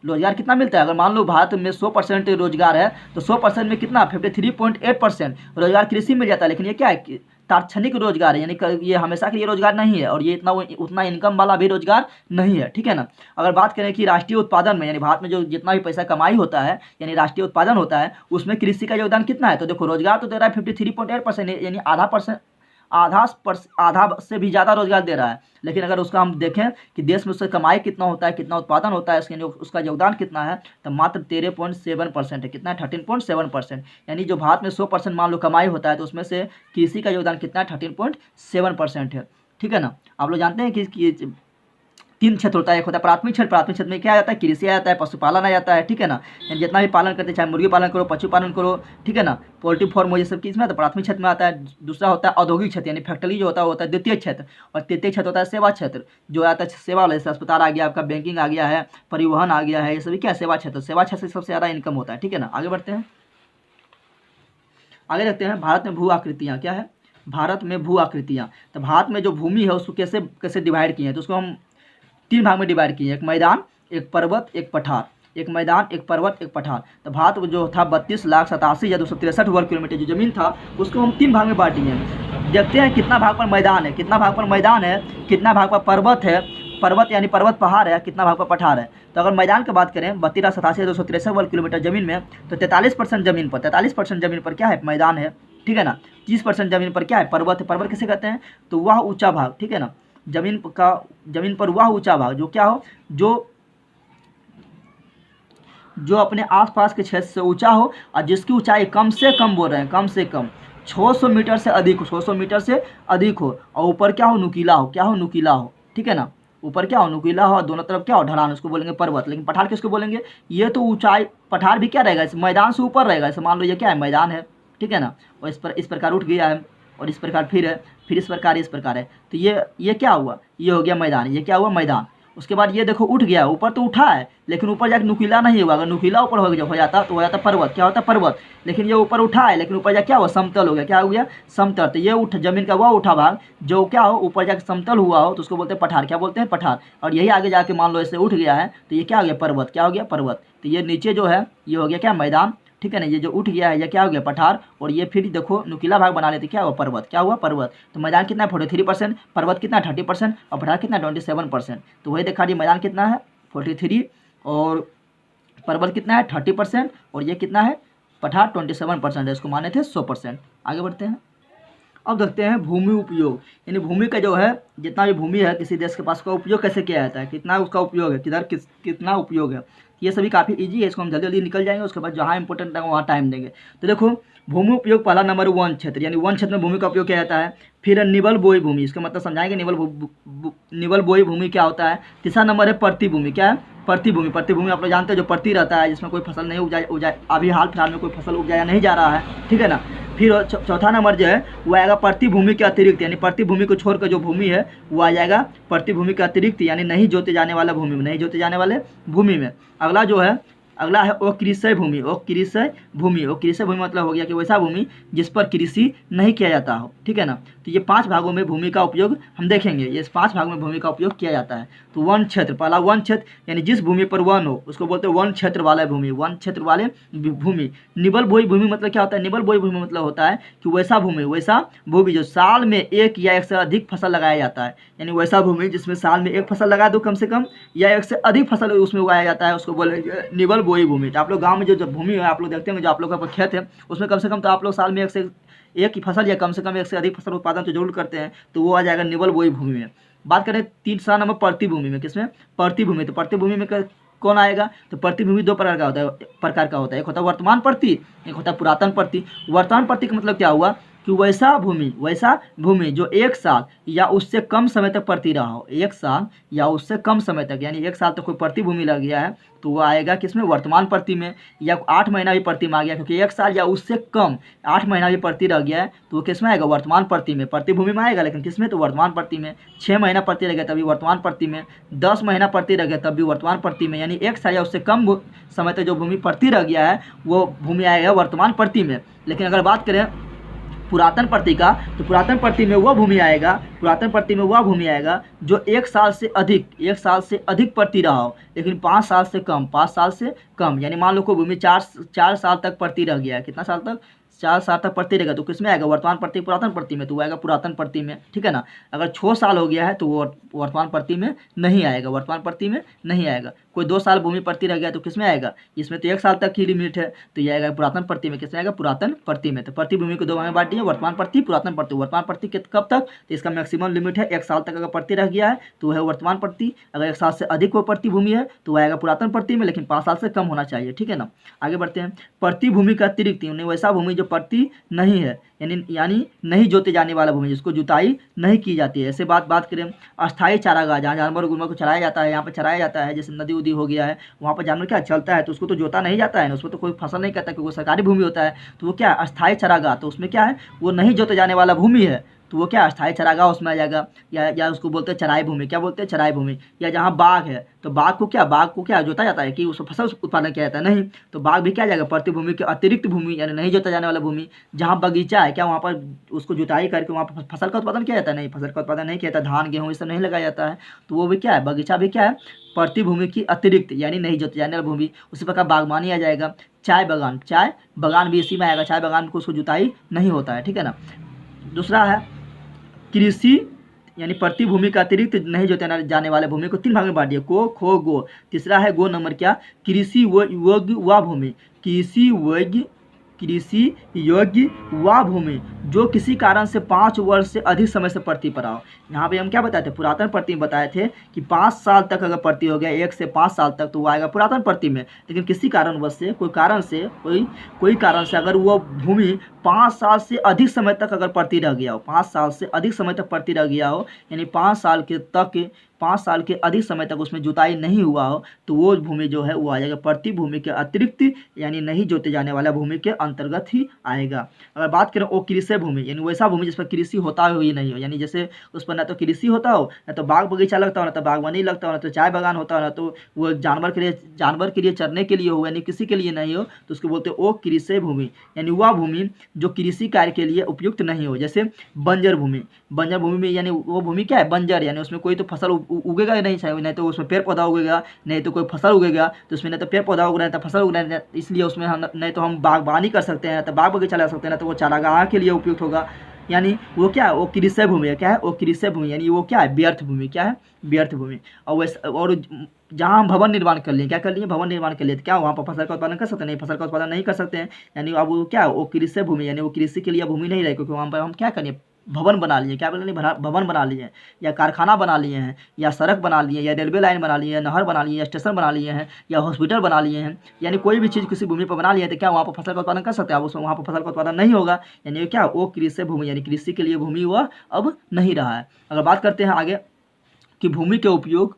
रोजगार कितना मिलता है, अगर मान लो भारत में 100% रोजगार है, तो 100% में कितना, 53.8% रोजगार कृषि मिल जाता है। लेकिन ये क्या है, तात्क्षणिक रोजगार है, यानी ये हमेशा के लिए रोजगार नहीं है, और ये उतना इनकम वाला भी रोजगार नहीं है, ठीक है ना। अगर बात करें कि राष्ट्रीय उत्पादन में, यानी भारत में जो जितना भी पैसा कमाई होता है, यानी राष्ट्रीय उत्पादन होता है, उसमें कृषि का योगदान कितना है, तो देखो रोजगार तो दे रहा है 53.8%, यानी आधा से भी ज़्यादा रोजगार दे रहा है। लेकिन अगर उसका हम देखें कि देश में उससे कमाई कितना होता है, कितना उत्पादन होता है, उसका योगदान कितना है, तो मात्र 13.7% है। कितना है, 13.7%। यानी जो भारत में 100% मान लो कमाई होता है, तो उसमें से कृषि का योगदान कितना है, 13.7% है, ठीक है ना। आप लोग जानते हैं कि 3 क्षेत्र होता है। एक होता है प्राथमिक क्षेत्र। प्राथमिक क्षेत्र में क्या आ जाता है, कृषि आ जाता है, पशुपालन आ जाता है, ठीक है ना। यानी जितना भी पालन करते हैं, चाहे मुर्गी पालन करो, पशुपालन करो, ठीक है ना, पोल्ट्री फार्म, ये सब चीज़ में तो प्राथमिक क्षेत्र में आता है। दूसरा होता है औद्योगिक क्षेत्र, यानी फैक्ट्री जो होता है वो होता है द्वितीय क्षेत्र। और तृतीय क्षेत्र होता है सेवा क्षेत्र, जो आता है सेवा वाला, जैसे अस्पताल आ गया आपका, बैंकिंग आ गया है, परिवहन आ गया है, ये सभी क्या है, सेवा क्षेत्र। सेवा क्षेत्र से सबसे ज़्यादा इनकम होता है, ठीक है ना। आगे बढ़ते हैं, आगे रखते हैं। भारत में भू आकृतियाँ क्या है, भारत में भू आकृतियाँ। तो भारत में जो भूमि है उसको कैसे कैसे डिवाइड किए हैं, तो उसको हम 3 भाग में डिवाइड किए हैं। एक मैदान, एक पर्वत, एक पठार। एक मैदान, एक पर्वत, एक पठार। तो भारत जो था 32,87,263 वर्ग किलोमीटर जो जमीन था, उसको हम 3 भाग में बांट दिए हैं। देखते हैं कितना भाग पर मैदान है, कितना भाग पर मैदान है, कितना भाग पर पर्वत है, पर्वत यानी पर्वत पहाड़ है, कितना भाग पर पठार है। तो अगर मैदान की बात करें 32,87,263 वर्ग किलोमीटर जमीन में, तो 43% जमीन पर क्या है, मैदान है, ठीक है ना। 30% जमीन पर क्या है, पर्वत है। पर्वत किसे कहते हैं, तो वह ऊंचा भाग, ठीक है ना। जमीन पर वह ऊंचा भाग जो क्या हो, जो अपने आसपास के क्षेत्र से ऊंचा हो, और जिसकी ऊंचाई कम से कम बोल रहे हैं, कम से कम 600 मीटर से अधिक हो, 600 मीटर से अधिक हो, और ऊपर क्या हो, नुकीला हो। क्या हो, नुकीला हो, ठीक है ना। ऊपर क्या हो, नुकीला हो, दोनों तरफ क्या हो, ढलान, उसको बोलेंगे पर्वत। लेकिन पठार किसको बोलेंगे, ये तो ऊंचाई, पठार भी क्या रहेगा, इस मैदान से ऊपर रहेगा। इसे मान लो ये क्या है, मैदान है, ठीक है ना। और इस प्रकार उठ गया है, और इस प्रकार फिर है, फिर इस प्रकार है। तो ये क्या हुआ, ये हो गया मैदान। ये क्या हुआ, मैदान। उसके बाद ये देखो उठ गया, ऊपर तो उठा है, लेकिन ऊपर जाकर नुकीला नहीं हुआ। अगर नुकीला ऊपर हो जाता तो हो जाता पर्वत। क्या होता, पर्वत। लेकिन ये ऊपर उठा है, लेकिन ऊपर जाकर क्या हुआ, समतल हो गया। क्या हो गया, समतल। तो ये जमीन का वह उठा भाग जो क्या हो, ऊपर जाकर समतल हुआ हो, तो उसको बोलते हैं पठार। क्या बोलते हैं, पठार। और यही आगे जाके मान लो ऐसे उठ गया है, तो ये क्या हो गया, पर्वत। क्या हो गया, पर्वत। तो ये नीचे जो है ये हो गया क्या, मैदान, ठीक है ना। ये जो उठ गया है ये क्या हो गया, पठार। और ये फिर देखो नुकीला भाग बना लेते, क्या हुआ, पर्वत। क्या हुआ, पर्वत। तो मैदान कितना है, 43%, पर्वत कितना, 30%, और पठार कितना, 27%। तो वही देखा जी, मैदान कितना है, 43, और पर्वत कितना है, 30%, और ये कितना है, पठार 27% है। इसको माने थे 100%। आगे बढ़ते हैं। अब देखते हैं भूमि उपयोग, यानी भूमि का जो है जितना भी भूमि है किसी देश के पास, का उपयोग कैसे किया जाता है, कितना उसका उपयोग है, कितना उपयोग है, ये सभी काफ़ी इजी है, इसको हम जल्दी जल्दी निकल जाएंगे। उसके बाद जहाँ इंपॉर्टेंट है वहाँ टाइम देंगे। तो देखो भूमि उपयोग पहला नंबर वन क्षेत्र, यानी वन क्षेत्र में भूमि का उपयोग किया जाता है। फिर निवल बोई भूमि, इसका मतलब समझाएंगे निवल बोई भूमि क्या होता है। तीसरा नंबर है प्रतिभूमि, क्या है प्रतिभूमि। प्रतिभूमि आप लोग जानते हैं जो प्रति रहता है, जिसमें कोई फसल नहीं उपजाए अभी हाल फिलहाल में कोई फसल उपजाया नहीं जा रहा है, ठीक है ना। फिर चौथा नंबर जो है वो आएगा प्रतिभूमि के अतिरिक्त, यानी प्रतिभूमि को छोड़कर जो भूमि है वो आ जाएगा प्रतिभूमि के अतिरिक्त, यानी नहीं जोते जाने वाला भूमि में, नहीं जोते जाने वाले भूमि में। अगला है अकृषि भूमि। अकृषि भूमि मतलब हो गया कि वैसा भूमि जिस पर कृषि नहीं किया जाता हो, ठीक है ना। तो ये 5 भागों में भूमि का उपयोग हम देखेंगे, ये 5 भागों में भूमि का उपयोग किया जाता है। तो वन क्षेत्र, पहला वन क्षेत्र, यानी जिस भूमि पर वन हो उसको बोलते हैं वन क्षेत्र वाला भूमि, वन क्षेत्र वाले भूमि। निवल बोई भूमि मतलब क्या होता है, निवल बोई भूमि मतलब होता है कि वैसा भूमि जो साल में एक या एक से अधिक फसल लगाया जाता है, यानी वैसा भूमि जिसमें साल में एक फसल लगा दो कम से कम, या एक से अधिक फसल उसमें उगाया जाता है, उसको बोलेंगे निवल बोई भूमि। तो आप लोग गाँव में जो भूमि है आप लोग देखते हैं, जो आप लोग का खेत है उसमें कम से कम तो आप लोग साल में एक ही फसल या कम से कम एक से अधिक फसल उत्पादन तो जरूर करते हैं, तो वो आ जाएगा निवल बोई भूमि में। बात करें तीसरा नंबर प्रतिभूमि में, किसमें प्रतिभूमि। तो प्रतिभूमि में कौन आएगा, तो प्रतिभूमि 2 प्रकार का होता है, एक होता है वर्तमान प्रति, एक होता है पुरातन प्रति। वर्तमान प्रति का मतलब क्या हुआ कि वैसा भूमि जो 1 साल या उससे कम समय तक पड़ती रहा हो, 1 साल या उससे कम समय तक, यानी 1 साल तक कोई प्रतिभूमि लग गया है तो वो आएगा किसमें, वर्तमान प्रति में। या 8 महीना भी प्रति में आ गया, क्योंकि 1 साल या उससे कम 8 महीना भी प्रति रह गया है तो वो किसमें आएगा, वर्तमान प्रति में। प्रतिभूमि में आएगा लेकिन किसमें, तो वर्तमान प्रति में। 6 महीना प्रति रह गया तभी वर्तमान प्रति में, 10 महीना प्रति रह गया तब भी वर्तमान प्रति में, यानी 1 साल या उससे कम समय तक जो भूमि प्रति रह गया है वो भूमि आएगा वर्तमान प्रति में। लेकिन अगर बात करें पुरातन प्रति का, तो पुरातन प्रति में वह भूमि आएगा जो 1 साल से अधिक प्रति रहा हो, लेकिन 5 साल से कम, यानी मान लो कोई भूमि 4 साल तक प्रति रह गया है, कितना साल तक, 4 साल तक प्रति रहेगा, तो किसमें आएगा, वर्तमान प्रति पुरातन प्रति में, तो वो आएगा पुरातन प्रति में, ठीक है ना। अगर 6 साल हो गया है तो वो वर्तमान प्रति में नहीं आएगा, वर्तमान प्रति में नहीं आएगा। कोई 2 साल भूमि प्रति रह गया तो किसमें आएगा, इसमें तो 1 साल तक की लिमिट है, तो ये आएगा पुरातन प्रति में, किसमें आएगा, पुरातन प्रति में। तो प्रतिभूमि को 2 भाग में बांट दिया, वर्तमान प्रति, पुरातन प्रति। वर्तमान प्रति कब तक, तो इसका मैक्सिमम लिमिट है 1 साल तक, अगर प्रति रह गया है तो वह है वर्तमान प्रति। अगर 1 साल से अधिक वो प्रतिभूमि है तो वह आएगा पुरातन प्रति में, लेकिन 5 साल से कम होना चाहिए, ठीक है ना। आगे बढ़ते हैं। प्रतिभूमि का अतिरिक्त, वैसा भूमि जो प्रति नहीं है, यानी नहीं जोते जाने वाला भूमि, जिसको जुताई नहीं की जाती है। ऐसे बात करें अस्थायी चारागाह, जहाँ जानवर को चराया जाता है, यहाँ पर चराया जाता है, जैसे नदी उदी हो गया है, वहाँ पर जानवर क्या चलता है तो उसको तो जोता नहीं जाता है ना, उसमें तो कोई फसल नहीं करता क्योंकि वो सरकारी भूमि होता है, तो वो क्या है अस्थायी चारागाह, तो उसमें क्या है वो नहीं जोते जाने वाला भूमि है, तो वो क्या अस्थायी चारागाह उसमें आ जाएगा। या उसको बोलते हैं चराई भूमि, क्या बोलते हैं, चराई भूमि। या जहाँ बाग है तो बाग को क्या जोता जाता है कि उसको फसल उत्पादन किया जाता है, नहीं, तो बाग भी क्या जाएगा प्रतिभूमि के अतिरिक्त भूमि, यानी नहीं जोता जाने वाला भूमि। जहाँ बगीचा है क्या वहाँ पर उसको जुताई करके वहाँ पर फसल का उत्पादन किया जाता है, नहीं, फसल का उत्पादन नहीं किया जाता, धान गेहूँ ये सब नहीं लगाया जाता है, तो वो भी क्या है, बगीचा भी क्या है प्रतिभूमि की अतिरिक्त, यानी नहीं जोते जाने वाला भूमि। उसी प्रकार बागवानी आ जाएगा। चाय बगान भी इसी में आएगा, चाय बगान को उसको जुताई नहीं होता है, ठीक है ना। दूसरा है कृषि, यानी प्रतिभूमि का अतिरिक्त नहीं जोते जाने वाले भूमि को 3 भाग में बांट दिया, को, खो, गो। तीसरा है गो नंबर क्या, कृषि योग्य व भूमि, कृषि योग्य व भूमि जो किसी कारण से 5 वर्ष से अधिक समय से प्रति पर आओ। यहाँ पे हम क्या बताए थे, पुरातन प्रति में बताए थे कि 5 साल तक अगर प्रति हो गया, 1 से 5 साल तक, तो वो आएगा पुरातन प्रति में। लेकिन किसी कारणवश से कोई कारण से अगर वो भूमि 5 साल से अधिक समय तक अगर प्रति रह गया हो, 5 साल से अधिक समय तक प्रति रह गया हो, यानी 5 साल के अधिक समय तक उसमें जुताई नहीं हुआ हो, तो वो भूमि जो है वो आ जाएगा प्रतिभूमि के अतिरिक्त, यानी नहीं जोते जाने वाला भूमि के अंतर्गत ही आएगा। अगर बात करें वो कृषि भूमि, यानी वैसा भूमि जिस पर कृषि होता हो ही नहीं हो, यानी जैसे उस पर ना तो कृषि होता हो, ना तो बाग बगीचा लगता हो, ना तो बागवानी लगता हो, ना तो चाय बागान होता हो, ना तो वो जानवर के लिए चरने के लिए हो, यानी किसी के लिए नहीं हो, तो उसको बोलते हैं वो कृषि भूमि, यानी वह भूमि जो कृषि कार्य के लिए उपयुक्त नहीं हो। जैसे बंजर भूमि में, यानी वो भूमि क्या है, बंजर, यानी उसमें कोई तो फसल उगेगा ही नहीं, चाहिए नहीं तो उसमें पेड़ पौधा उगेगा, नहीं तो कोई फसल उगेगा, तो उसमें नहीं तो पेड़ पौधा उग रहा है, तो फसल उग रहा है, इसलिए उसमें हम नहीं तो हम बागवानी कर सकते हैं, तो बाग बगीचा लगा सकते हैं, ना तो वो चारागाह के लिए उपयुक्त होगा, यानी वो क्या है, वो कृषि भूमि है। क्या है, वो कृषि भूमि, यानी वो क्या है, व्यर्थ भूमि। क्या है, व्यर्थ भूमि। और जहाँ हम भवन निर्माण कर लिए, क्या कर लिए, भवन निर्माण कर लिए, तो क्या वहाँ पर फसल का उत्पादन कर सकते हैं, नहीं, फसल का उत्पादन नहीं कर सकते हैं, यानी अब वो क्या है, वो कृषि भूमि, यानी वो कृषि के लिए भूमि नहीं रहे, क्योंकि वहाँ पर हम क्या करें, भवन बना लिए, क्या बोले, भवन बना लिए हैं, या कारखाना बना लिए हैं, या सड़क बना लिए, या रेलवे लाइन बना लिए, या नहर बना लिए, या स्टेशन बना लिए हैं, या हॉस्पिटल बना लिए हैं, यानी कोई भी चीज़ किसी भूमि पर बना लिए तो क्या वहाँ पर फसल का उत्पादन कर सकते हैं? अब उसमें वहाँ पर फसल का उत्पादन नहीं होगा, यानी क्या, वो कृषि भूमि, यानी कृषि के लिए भूमि वह अब नहीं रहा है। अगर बात करते हैं आगे कि भूमि के उपयोग,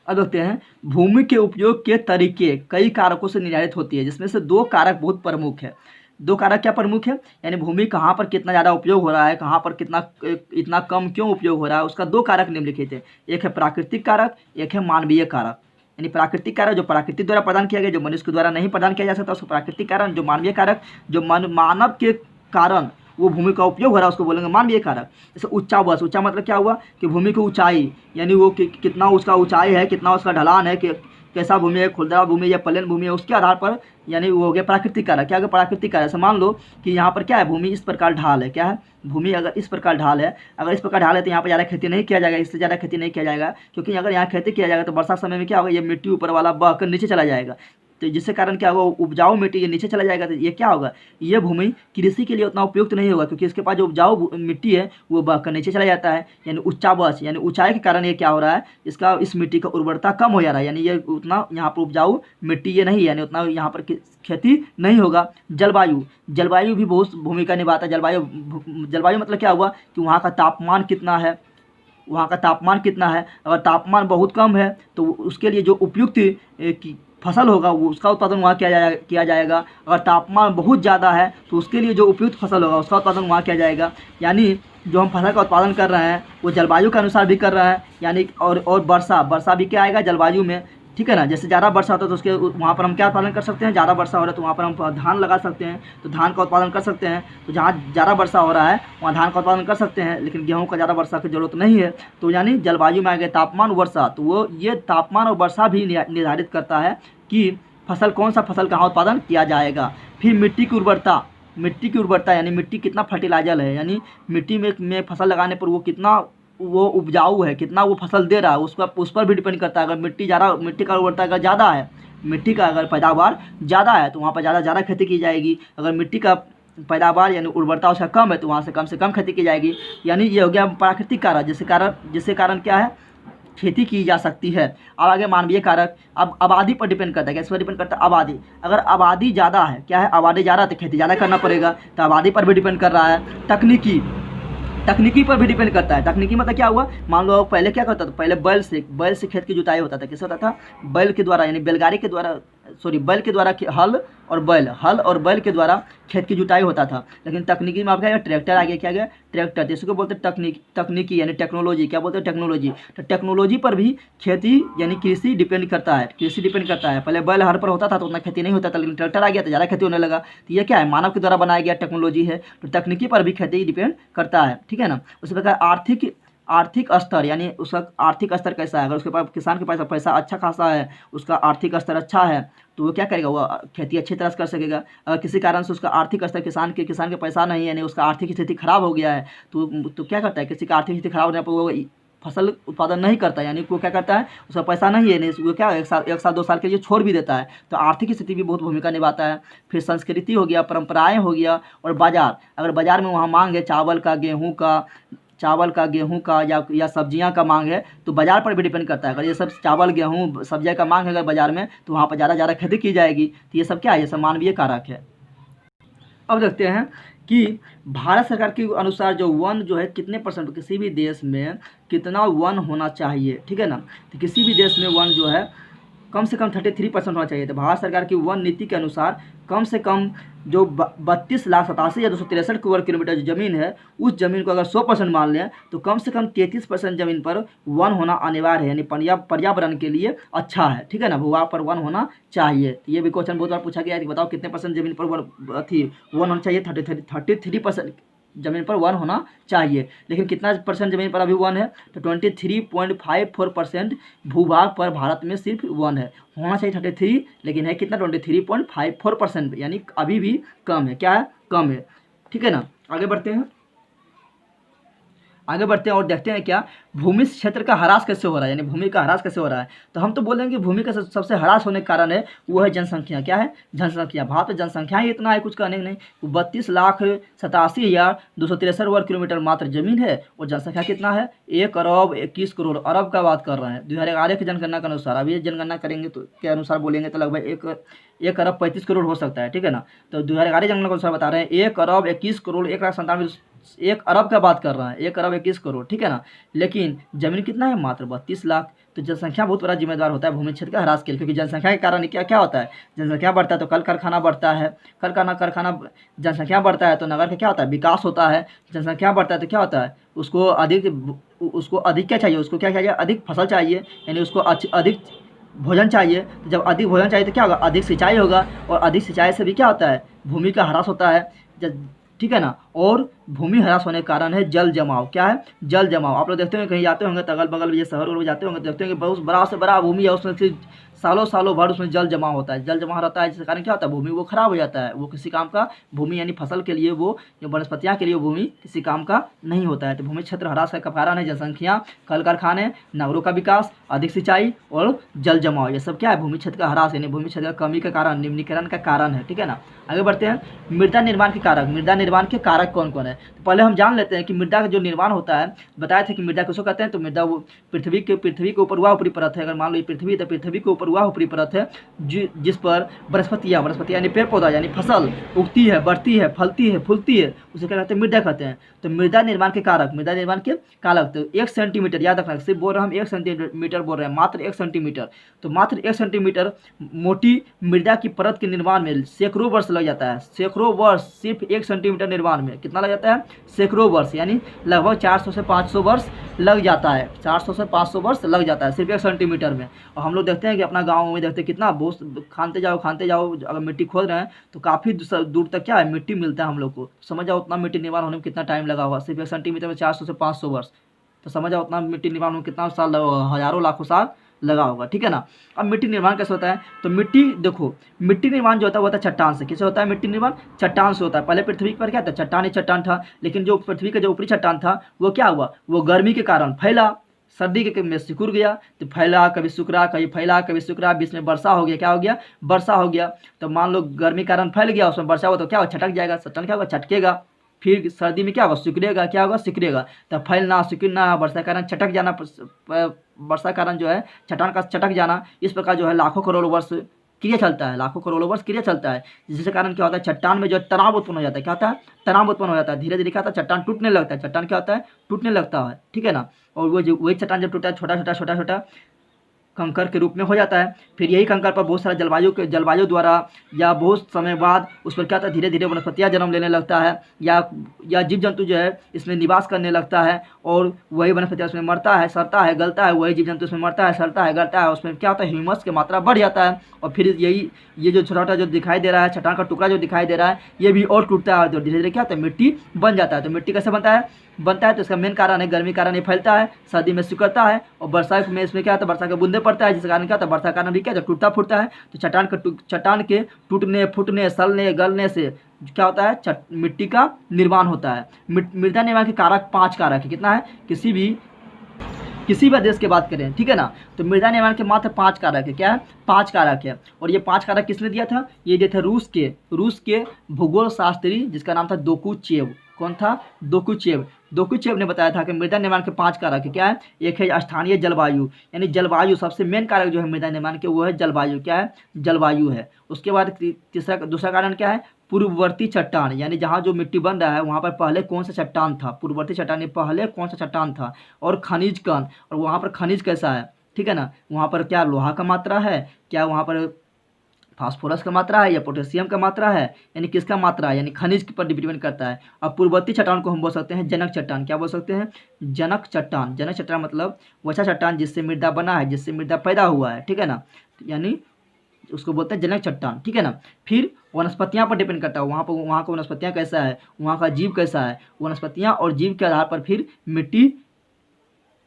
अब देखते हैं भूमि के उपयोग के तरीके कई कारकों से निर्धारित होती है, जिसमें से दो कारक बहुत प्रमुख है। दो कारक क्या प्रमुख है, यानी भूमि कहाँ पर कितना ज़्यादा उपयोग हो रहा है, कहाँ पर कितना इतना कम क्यों उपयोग हो रहा है, उसका दो कारक निम्नलिखित है। एक है प्राकृतिक कारक, एक है मानवीय कारक। यानी प्राकृतिक कारक जो प्रकृति द्वारा प्रदान किया गया, जो मनुष्य के द्वारा नहीं प्रदान किया जा सकता, उसको प्राकृतिक कारक। जो मानवीय कारक, जो मानव के कारण वो भूमि का उपयोग हो रहा है, उसको बोलेंगे मानवीय कारक। जैसे ऊंचा बस, ऊंचा मतलब क्या हुआ कि भूमि की ऊंचाई, यानी वो कितना उसका ऊंचाई है, कितना उसका ढलान है, कि कैसा भूमि है, खुरदरा भूमि या प्लेन भूमि है, उसके आधार पर, यानी वो हो गया प्राकृतिक कारक। क्या हो गया प्राकृतिक कारक? मान लो कि यहाँ पर क्या है, भूमि इस प्रकार ढाल है, क्या है, भूमि अगर इस प्रकार ढाल है, अगर इस प्रकार ढाल है तो यहाँ पर ज़्यादा खेती नहीं किया जाएगा, इससे ज़्यादा खेती नहीं किया जाएगा, क्योंकि अगर यहाँ खेती किया जाएगा तो वर्षा समय में क्या होगा, ये मिट्टी ऊपर वाला बह कर नीचे चला जाएगा, तो जिससे कारण क्या होगा, उपजाऊ मिट्टी ये नीचे चला जाएगा, तो ये क्या होगा, ये भूमि कृषि के लिए उतना उपयुक्त नहीं होगा, क्योंकि इसके पास जो उपजाऊ मिट्टी है वो बहकर नीचे चला जाता है। यानी उच्चा बस, यानी ऊंचाई के कारण ये क्या हो रहा है, इसका इस मिट्टी का उर्वरता कम हो जा रहा है, यानी ये उतना यहाँ पर उपजाऊ मिट्टी ये नहीं है, यानी उतना यहाँ पर खेती नहीं होगा। जलवायु, जलवायु भी बहुत भूमिका निभाता है। जलवायु मतलब क्या हुआ कि वहाँ का तापमान कितना है, वहाँ का तापमान कितना है। अगर तापमान बहुत कम है तो उसके लिए जो उपयुक्त फसल होगा वो उसका उत्पादन वहाँ किया जाएगा। अगर तापमान बहुत ज़्यादा है तो उसके लिए जो उपयुक्त फसल होगा उसका उत्पादन वहाँ किया जाएगा। यानी जो हम फसल का उत्पादन कर रहे हैं वो जलवायु के अनुसार भी कर रहे हैं, यानी और वर्षा भी क्या आएगा जलवायु में, ठीक है ना। जैसे ज़्यादा वर्षा होता है तो उसके वहाँ पर हम क्या उत्पादन कर सकते हैं, ज़्यादा वर्षा हो रहा है तो वहाँ पर हम धान लगा सकते हैं, तो धान का उत्पादन कर सकते हैं। तो जहाँ ज़्यादा वर्षा हो रहा है वहाँ धान का उत्पादन कर सकते हैं, लेकिन गेहूँ का ज़्यादा वर्षा की जरूरत नहीं है। तो यानी जलवायु में आ गया तापमान, वर्षा, तो वो ये तापमान और वर्षा भी निर्धारित करता है कि फसल कौन सा फसल कहाँ उत्पादन किया जाएगा। फिर मिट्टी की उर्वरता, यानी मिट्टी कितना फर्टिलाइजर है, यानी मिट्टी में फसल लगाने पर वो कितना वो उपजाऊ है, कितना वो फसल दे रहा है, उस पर भी डिपेंड करता है। अगर मिट्टी का उर्वरता अगर ज़्यादा है, मिट्टी का अगर पैदावार ज़्यादा है तो वहाँ पर ज़्यादा खेती की जाएगी। अगर मिट्टी का पैदावार यानी उर्वरता उसका कम है तो वहाँ से कम खेती की जाएगी। यानी ये हो गया प्राकृतिक कारक, जिससे कारण क्या है, खेती की जा सकती है। अब आगे मानवीय कारक, अब आबादी पर डिपेंड करता है। कैसे पर डिपेंड करता है, आबादी, अगर आबादी ज़्यादा है, क्या है, आबादी ज़्यादा है तो खेती ज़्यादा करना पड़ेगा, तो आबादी पर भी डिपेंड कर रहा है। तकनीकी पर भी डिपेंड करता है। तकनीकी मतलब क्या हुआ, मान लो पहले क्या करता था, पहले बैल से खेत की जुताई होता था। कैसे होता था, बैल के द्वारा, यानी बैल के द्वारा हल और बैल के द्वारा खेत की जुताई होता था। लेकिन तकनीकी में आप क्या, ट्रैक्टर आ गया, क्या गया, ट्रैक्टर, जिसको को बोलते हैं तकनीकी यानी टेक्नोलॉजी, क्या बोलते हैं, टेक्नोलॉजी। तो टेक्नोलॉजी पर भी खेती यानी कृषि डिपेंड करता है। पहले बैल हर पर होता था तो उतना खेती नहीं होता था, लेकिन ट्रैक्टर आ गया तो ज़्यादा खेती होने लगा। तो ये क्या है, मानव के द्वारा बनाया गया टेक्नोलॉजी है। तो तकनीकी पर भी खेती डिपेंड करता है, ठीक है ना। उसी प्रकार आर्थिक स्तर, यानी उसका आर्थिक स्तर कैसा है। अगर उसके पास, किसान के पास पैसा अच्छा खासा है, उसका आर्थिक स्तर अच्छा है, तो वो क्या करेगा, वो खेती अच्छी तरह से कर सकेगा। अगर किसी कारण से उसका आर्थिक स्तर, किसान के पैसा नहीं है, यानी उसका आर्थिक स्थिति खराब हो गया है, तो क्या करता है, किसी का आर्थिक स्थिति खराब होने पर वो फसल उत्पादन नहीं करता, यानी वो क्या करता है, उसका पैसा नहीं है, नहीं वो क्या एक साल 2 साल के लिए छोड़ भी देता है। तो आर्थिक स्थिति भी बहुत भूमिका निभाता है। फिर संस्कृति हो गया, परंपराएं हो गया, और बाजार, अगर बाजार में वहाँ मांग है चावल का, गेहूं का या सब्जियां का मांग है, तो बाज़ार पर भी डिपेंड करता है। अगर ये सब चावल, गेहूं, सब्जियां का मांग है अगर बाज़ार में, तो वहाँ पर ज़्यादा खेती की जाएगी। तो ये सब क्या है, ये सब मानवीय कारक है। अब देखते हैं कि भारत सरकार के अनुसार जो वन जो है कितने परसेंट, किसी भी देश में कितना वन होना चाहिए, ठीक है ना। तो किसी भी देश में वन जो है कम से कम 33% होना चाहिए। तो भारत सरकार की वन नीति के अनुसार कम से कम जो 32,87,263 वर्ग किलोमीटर जो ज़मीन है, उस ज़मीन को अगर 100% मान लें तो कम से कम 33% ज़मीन पर वन होना अनिवार्य है, यानी पर्यावरण के लिए अच्छा है, ठीक है ना। भूभाग पर वन होना चाहिए। तो ये भी क्वेश्चन बहुत बार पूछा गया है कि बताओ कितने परसेंट ज़मीन पर वन होना चाहिए। 33% ज़मीन पर वन होना चाहिए। लेकिन कितना परसेंट ज़मीन पर अभी वन है, तो 23.54% भूभाग पर भारत में सिर्फ वन है। होना चाहिए 33, लेकिन है कितना, 23.54%, यानी अभी भी कम है। क्या है, कम है, ठीक है ना। आगे बढ़ते हैं। आगे बढ़ते हैं और देखते हैं क्या भूमि क्षेत्र का ह्रास कैसे हो रहा है, यानी भूमि का ह्रास कैसे हो रहा है। तो हम तो बोलेंगे भूमि का सबसे ह्रास होने का कारण है वो है जनसंख्या। क्या है? जनसंख्या। भारत में जनसंख्या ही इतना है, कुछ कहने नहीं। 32,87,263 वर्ग किलोमीटर मात्र जमीन है और जनसंख्या कितना है? 1,21,00,00,000। अरब का बात कर रहे हैं 2011 की जनगणना के अनुसार। अब ये जनगणना करेंगे तो के अनुसार बोलेंगे तो लगभग 1,35,00,00,000 हो सकता है, ठीक है ना। तो 2011 जनगणना के अनुसार बता रहे हैं 1,21,00,00,000, 1,97,000, 1 अरब का बात कर रहा है, 1,21,00,00,000, ठीक है ना। लेकिन जमीन कितना है? मात्र 32 लाख। तो जनसंख्या बहुत बड़ा जिम्मेदार होता है भूमि क्षेत्र का ह्रास के लिए, क्योंकि जनसंख्या के कारण क्या क्या होता है? जनसंख्या बढ़ता है तो कल कारखाना बढ़ता है, कारखाना जनसंख्या बढ़ता है तो नगर का क्या होता है? विकास होता है। जनसंख्या बढ़ता है तो क्या होता है? उसको अधिक क्या चाहिए? उसको क्या चाहिए? अधिक फसल चाहिए, यानी उसको अधिक भोजन चाहिए। तो जब अधिक भोजन चाहिए तो क्या होगा? अधिक सिंचाई होगा, और अधिक सिंचाई से भी क्या होता है? भूमि का ह्रास होता है, ठीक है ना। और भूमि ह्रास होने के कारण है जल जमाव। क्या है? जल जमाव। आप लोग देखते होंगे कहीं जाते होंगे तो अगल बगल ये शहर में जाते होंगे, देखते होंगे बहुत बड़ा से बड़ा भूमि है, उसमें से सालों सालों भर उसमें जल जमा होता है। जल जमा रहता है जिसके कारण क्या होता है? भूमि वो खराब हो जाता है, वो किसी काम का भूमि यानी फसल के लिए, वो जो वनस्पतियाँ के लिए भूमि किसी काम का नहीं होता है। तो भूमि क्षेत्र ह्रास का कारण है जनसंख्या, कल कारखाने, नगरों का विकास, अधिक सिंचाई और जल जमाव। ये सब क्या है? भूमि क्षेत्र का ह्रास यानी भूमि क्षेत्र का कमी का कारण, निम्नीकरण का कारण है, ठीक है ना। आगे बढ़ते हैं। मृदा निर्माण के कारक। मृदा निर्माण के कारक कौन कौन है? तो पहले हम जान लेते हैं कि मृदा का जो निर्माण होता है, बताया था कि मृदा किसको कहते हैं। तो मृदा वो पृथ्वी के ऊपर वह ऊपरी परत है। अगर मान लो ये पृथ्वी, तो पृथ्वी के ऊपर वह ऊपरी परत है जिस पर वनस्पतियाँ यानी पेड़ पौधा यानी फसल उगती है, बढ़ती है, फलती है, फूलती है, उसे क्या कहते हैं? मृदा कहते हैं। तो मृदा निर्माण के कारक, मृदा निर्माण के कारक, तो 1 सेंटीमीटर, याद रखना, सिर्फ बोल रहे हैं हम 1 सेंटीमीटर बोल रहे हैं, मात्र 1 सेंटीमीटर। तो मात्र 1 सेंटीमीटर मोटी मृदा की परत के निर्माण में सैकड़ों वर्ष लग जाता है। सैकड़ों वर्ष सिर्फ 1 सेंटीमीटर निर्माण में कितना लग जाता है? सैकड़ों वर्ष, यानी लगभग 400 से 500 वर्ष लग जाता है। 400 से 500 वर्ष लग जाता है सिर्फ 1 सेंटीमीटर में। और हम लोग देखते हैं कि अपना गाँव में देखते हैं कितना बहुत खानते जाओ, अगर मिट्टी खोद रहे हैं तो काफ़ी दूर तक क्या है? मिट्टी मिलता है हम लोग को। समझ जाओ उतना मिट्टी निर्माण होने में कितना टाइम लगा होगा, सिर्फ 1 सेंटीमीटर में 400 से 500 वर्ष। तो समझ जाओ उतना मिट्टी निर्माण में कितना साल लगा होगा, हज़ारों लाखों साल लगा होगा, ठीक है ना। अब मिट्टी निर्माण कैसे होता है? तो मिट्टी देखो, मिट्टी निर्माण जो होता है वो होता है चट्टान से। किससे होता है मिट्टी निर्माण? चट्टान से होता है। पहले पृथ्वी पर क्या था? चट्टान ही चट्टान था, लेकिन जो पृथ्वी का जो ऊपरी चट्टान था वो क्या हुआ? वो गर्मी के कारण फैला, सर्दी के में सिकुड़ गया, तो फैला, कभी सिकुड़ा, कभी फैला, कभी सिकुड़ा, बीच में वर्षा हो गया। क्या हो गया? वर्षा हो गया। तो मान लो गर्मी के कारण फैल गया, उसमें वर्षा हुआ तो क्या होगा? छटक जाएगा। चट्टान क्या होगा? छटकेगा। फिर सर्दी में क्या होगा? सिकुड़ेगा। क्या होगा? सिकुड़ेगा। तो फैलना, सिकुड़ना, वर्षा के कारण छटक जाना, वर्षा के कारण जो है चट्टान का छटक जाना, इस प्रकार जो है लाखों करोड़ों वर्ष क्रिया चलता है, लाखों करोड़ों वर्ष क्रिया चलता है, जिसके कारण क्या होता है? चट्टान में जो तनाव उत्पन्न हो जाता है। क्या होता है? तनाव उत्पन्न हो जाता है। धीरे धीरे क्या होता है? चट्टान टूटने लगता है। चट्टान क्या होता है? टूटने लगता है, ठीक है ना। और वही चट्टान जब टूटा है, छोटा छोटा कंकर के रूप में हो जाता है। फिर यही कंकर पर बहुत सारा जलवायु द्वारा या बहुत समय बाद उस पर क्या होता है? धीरे धीरे वनस्पतियाँ जन्म लेने लगता है, या जीव जंतु जो है इसमें निवास करने लगता है, और वही वनस्पतियाँ उसमें मरता है, सड़ता है, गलता है। वही जीव जंतु उसमें मरता है, सड़ता है, गलता है। उसमें क्या होता है? ह्यूमस की मात्रा बढ़ जाता है, और फिर ये जो छोटा जो दिखाई दे रहा है, चट्टान का टुकड़ा जो दिखाई दे रहा है, ये भी और टूटता है, और धीरे धीरे क्या होता है? मिट्टी बन जाता है। तो मिट्टी कैसे बनता है? तो इसका मेन कारण है गर्मी कारण ये फैलता है, सर्दी में सिकुड़ता है, और बरसात में इसमें क्या होता है? वर्षा के बूंदे पड़ता है, जिसके कारण क्या होता है? वर्षा कारण भी क्या, जब टूटता फूटता है तो चट्टान के टूटने, फूटने, सड़ने, गलने से क्या होता है? मिट्टी का निर्माण होता है। मृदा निर्माण के कारक 5 कारक है। कितना है? किसी भी देश की बात करें, ठीक है ना, तो मृदा निर्माण के मात्र 5 कारक है। क्या है? 5 कारक है। और ये 5 कारक किसने दिया था? ये दिया था रूस के भूगोल शास्त्री, जिसका नाम था दोकुचेव। कौन था? दोकुचेव ने बताया था कि मृदा निर्माण के 5 कारक है। क्या है? एक है स्थानीय जलवायु, यानी जलवायु सबसे मेन कारक जो है मृदा निर्माण के, वो है जलवायु। क्या है? जलवायु है। उसके बाद दूसरा कारण क्या है? पूर्ववर्ती चट्टान, यानी जहाँ जो मिट्टी बन रहा है वहाँ पर पहले कौन सा चट्टान था? पूर्ववर्ती चट्टान पहले कौन सा चट्टान था? और खनिज कण, और वहाँ पर खनिज कैसा है, ठीक है ना। वहाँ पर क्या लोहा का मात्रा है, क्या वहाँ पर फास्फोरस का मात्रा है, या पोटेशियम का मात्रा है, यानी किसका मात्रा है? यानी खनिज पर डिपेंड करता है। अब पूर्ववर्ती चट्टान को हम बोल सकते हैं जनक चट्टान। क्या बोल सकते हैं? जनक चट्टान। जनक चट्टान मतलब वैसा चट्टान जिससे मृदा बना है, जिससे मृदा पैदा हुआ है, ठीक है ना, यानी उसको बोलते हैं जनक चट्टान, ठीक है ना। फिर वनस्पतियाँ पर डिपेंड करता है, वहाँ का वनस्पतियाँ कैसा है, वहाँ का जीव कैसा है, वनस्पतियाँ और जीव के आधार पर फिर मिट्टी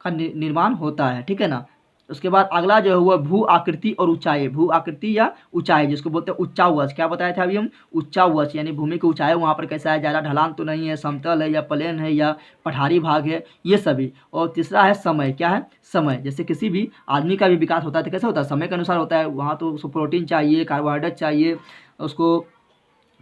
का निर्माण होता है, ठीक है ना। उसके बाद अगला जो है वो भू आकृति और ऊंचाई, भू आकृति या ऊंचाई जिसको बोलते हैं उच्चावच। क्या बताया था अभी हम? उच्चावच यानी भूमि की ऊंचाई वहाँ पर कैसा है, ज़्यादा ढलान तो नहीं है, समतल है या प्लेन है या पठारी भाग है, ये सभी। और तीसरा है समय। क्या है? समय। जैसे किसी भी आदमी का भी विकास होता है तो कैसे होता है? समय के अनुसार होता है। वहाँ तो उसको प्रोटीन चाहिए, कार्बोहाइड्रेट चाहिए, उसको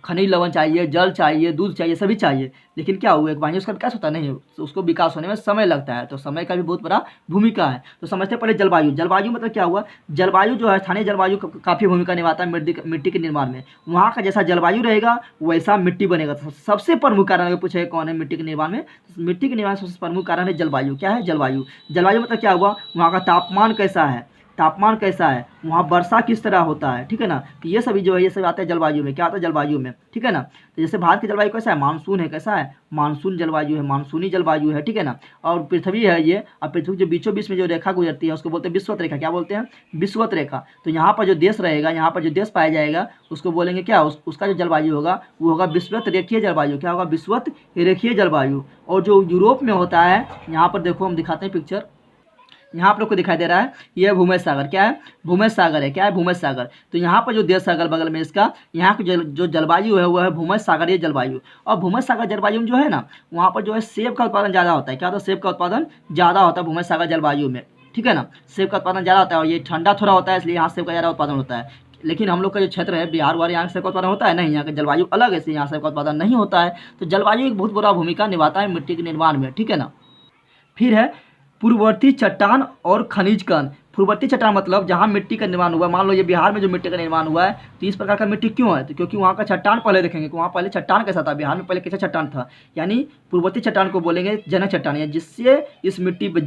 खनिज लवण चाहिए, जल चाहिए, दूध चाहिए, सभी चाहिए। लेकिन क्या हुआ, एक बार उसका विकास होता नहीं, उसको विकास होने में समय लगता है। तो समय का भी बहुत बड़ा भूमिका है। तो समझते हैं पहले जलवायु। जलवायु मतलब क्या हुआ? जलवायु जो है, स्थानीय जलवायु काफ़ी भूमिका निभाता है मिट्टी के निर्माण में। वहाँ का जैसा जलवायु रहेगा वैसा मिट्टी बनेगा। तो सबसे प्रमुख कारण अगर पूछे कौन है मिट्टी के निर्माण में, मिट्टी के निर्माण सबसे प्रमुख कारण है जलवायु। क्या है? जलवायु। जलवायु मतलब क्या हुआ? वहाँ का तापमान कैसा है, तापमान कैसा है, वहाँ वर्षा किस तरह होता है, ठीक है ना। तो ये सभी जो है ये सब आता है जलवायु में। क्या आता है? जलवायु में, ठीक है ना। तो जैसे भारत की जलवायु कैसा है? मानसून है। कैसा है? मानसून जलवायु है, मानसूनी जलवायु है, ठीक है ना। और पृथ्वी है ये, और पृथ्वी जो बीचों बीच में जो रेखा गुजरती है उसको बोलते हैं विषुवत रेखा। क्या बोलते हैं? विषुवत रेखा। तो यहाँ पर जो देश रहेगा, यहाँ पर जो देश पाया जाएगा उसको बोलेंगे क्या? उसका जो जलवायु होगा वो होगा विषुवत रेखीय जलवायु। क्या होगा? विषुवत रेखीय जलवायु। और जो यूरोप में होता है, यहाँ पर देखो हम दिखाते हैं पिक्चर, यहाँ आप लोग को दिखाई दे रहा है ये भूमध्य सागर। क्या है? भूमध्य सागर है। क्या है? भूमध्य सागर। तो यहाँ पर जो देश है अगल बगल में इसका, यहाँ की जो जलवायु है वो है भूमध्य सागरीय जलवायु। और भूमध्य सागर जलवायु में जो है ना, वहाँ पर जो है सेब का उत्पादन ज़्यादा होता है। क्या होता है? सेब का उत्पादन ज़्यादा होता है भूमध्य सागर जलवायु में, ठीक है ना। सेब का उत्पादन ज़्यादा होता है और ये ठंडा थोड़ा होता है, इसलिए यहाँ सेब का ज़्यादा उत्पादन होता है। लेकिन हम लोग का जो क्षेत्र है बिहार वाले, यहाँ सेब का उत्पादन होता है नहीं, यहाँ का जलवायु अलग है, इसलिए यहाँ सेब का उत्पादन नहीं होता है। तो जलवायु एक बहुत बड़ा भूमिका निभाता है मिट्टी के निर्माण में, ठीक है ना। फिर है पूर्ववर्ती चट्टान और खनिज कण। पूर्ववर्ती चट्टान मतलब जहाँ मिट्टी का निर्माण हुआ। मान लो ये बिहार में जो मिट्टी का निर्माण हुआ है तो इस प्रकार का मिट्टी क्यों है? तो क्योंकि वहाँ का चट्टान पहले देखेंगे कि वहाँ पहले चट्टान कैसा था, बिहार में पहले कैसा चट्टान था। यानी पूर्ववर्ती चट्टान को बोलेंगे जनक चट्टान, या जिससे इस मिट्टी पर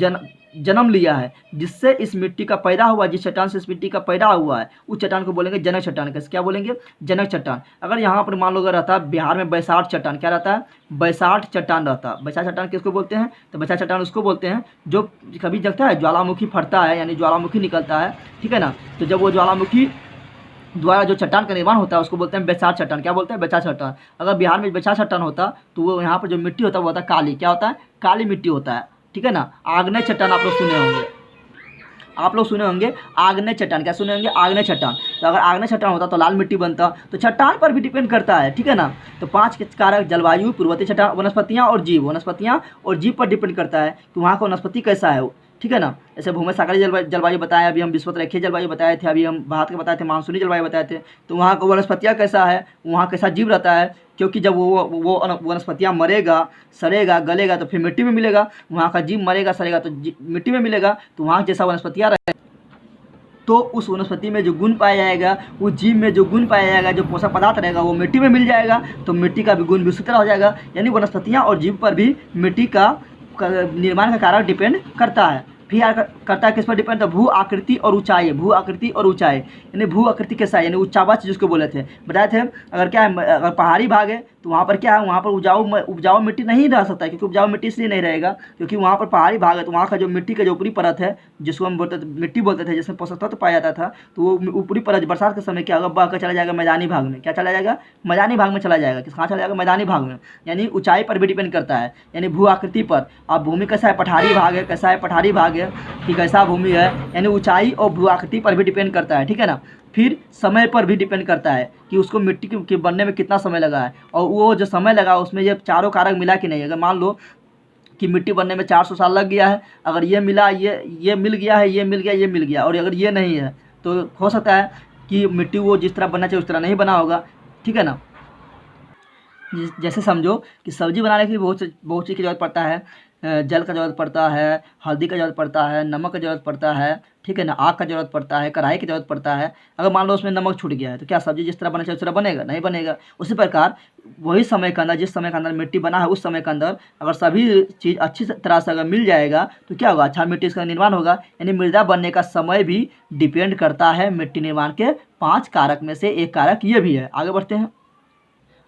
जन्म लिया है, जिससे इस मिट्टी का पैदा हुआ, जिस चट्टान से इस मिट्टी का पैदा हुआ है उस चट्टान को बोलेंगे जनक चट्टान। कैसे? क्या बोलेंगे? जनक चट्टान। अगर यहाँ पर मान लो अगर रहता बिहार में बैसाठ चट्टान, क्या रहता है? बैसाठ चट्टान रहता। बैसाठ चट्टान किसको बोलते हैं? तो बैसाठ चट्टान उसको बोलते हैं जो कभी जगता है ज्वालामुखी फटता है, यानी ज्वालामुखी निकलता है, ठीक है ना। तो जब वो ज्वालामुखी द्वारा जो चट्टान का निर्माण होता है उसको बोलते हैं बैसाठ चट्टान। क्या बोलते हैं? बैसाठ चट्टान। अगर बिहार में बैसाठ चट्टान होता तो वो यहाँ पर जो मिट्टी होता है वो होता है काली। क्या होता है? काली मिट्टी होता है, ठीक है ना। आग्नेय चट्टान आप लोग सुने होंगे, आप लोग सुने होंगे आग्नेय चट्टान। क्या सुने होंगे? आग्नेय चट्टान। तो अगर आग्नेय चट्टान होता तो लाल मिट्टी बनता। तो चट्टान पर भी डिपेंड करता है, ठीक है ना। तो 5 कारक जलवायु, पूर्ववर्ती चट्टान, वनस्पतियाँ और जीव। वनस्पतियाँ और जीव पर डिपेंड करता है कि वहाँ का वनस्पति कैसा है, ठीक है ना। जैसे भूमध्य सागरीय जलवायु बताया, अभी हम विषुवत रेखीय जलवायु बताए थे, अभी हम भारत के बताए थे मानसूनी जलवायु बताए थे। तो वहाँ का वनस्पतियाँ कैसा है, वहाँ कैसा जीव रहता है, क्योंकि जब वो वनस्पतियाँ मरेगा, सड़ेगा, गलेगा तो फिर मिट्टी में मिलेगा। वहाँ का जीव मरेगा, सड़ेगा तो मिट्टी में मिलेगा। तो वहाँ जैसा वनस्पतियाँ रहे तो उस वनस्पति में जो गुण पाया जाएगा, उस जीव में जो गुण पाया जाएगा, जो पोषक पदार्थ रहेगा वो मिट्टी में मिल जाएगा। तो मिट्टी का भी गुण भी उसी तरह हो जाएगा। यानी वनस्पतियाँ और जीव पर भी मिट्टी का निर्माण का कारक डिपेंड करता है। फिर करता है किस पर डिपेंड? तो भू आकृति और ऊंचाई। भू आकृति और ऊंचाई यानी भू आकृति कैसा है, यानी उच्चावच जिसको बोले थे, बताए थे। अगर क्या है, अगर पहाड़ी भाग है तो वहाँ पर क्या है, वहाँ पर उपजाऊ मिट्टी नहीं रह सकता है। क्योंकि उपजाऊ मिट्टी इसलिए नहीं रहेगा क्योंकि वहाँ पर पहाड़ी भाग है। तो वहाँ का जो मिट्टी का जो ऊपरी परत है, जिसको हम मिट्टी बोलते थे, जिसमें पोषक तत्व पाया जाता था, तो वो ऊपरी परत बरसात के समय क्या होगा, बह कर चला जाएगा मैदानी भाग में। क्या चला जाएगा? मैदानी भाग में चला जाएगा। कहाँ चला जाएगा? मैदानी भाग में। यानी ऊंचाई पर भी डिपेंड करता है, यानी भू आकृति पर। अब भूमि कैसा है? पठारी भाग है। कैसा है? पठारी भाग है कि कैसा भूमि है, यानी ऊंचाई और भू आकृति पर भी डिपेंड करता है, ठीक है ना। फिर समय पर भी डिपेंड करता है कि उसको मिट्टी के बनने में कितना समय लगा है, और वो जो समय लगा उसमें ये चारों कारक मिला कि नहीं। अगर मान लो कि मिट्टी बनने में 400 साल लग गया है, अगर ये मिला, ये मिल गया है, ये मिल गया, ये मिल गया, और अगर ये नहीं है तो हो सकता है कि मिट्टी वो जिस तरह बनना चाहिए उस तरह नहीं बना होगा, ठीक है ना। जैसे समझो कि सब्जी बनाने के लिए बहुत चीज़ की ज़रूरत पड़ता है। जल का ज़रूरत पड़ता है, हल्दी का ज़रूरत पड़ता है, नमक का ज़रूरत पड़ता है, ठीक है ना। आग का ज़रूरत पड़ता है, कढ़ाई की ज़रूरत पड़ता है। अगर मान लो उसमें नमक छूट गया है तो क्या सब्जी जिस तरह बनना चाहिए उस तरह बनेगा? नहीं बनेगा। उसी प्रकार वही समय के अंदर, जिस समय के अंदर मिट्टी बना है उस समय के अंदर अगर सभी चीज़ अच्छी तरह से अगर मिल जाएगा तो क्या होगा? अच्छा मिट्टी इसका निर्माण होगा। यानी मृदा बनने का समय भी डिपेंड करता है मिट्टी निर्माण के 5 कारक में से एक कारक ये भी है। आगे बढ़ते हैं।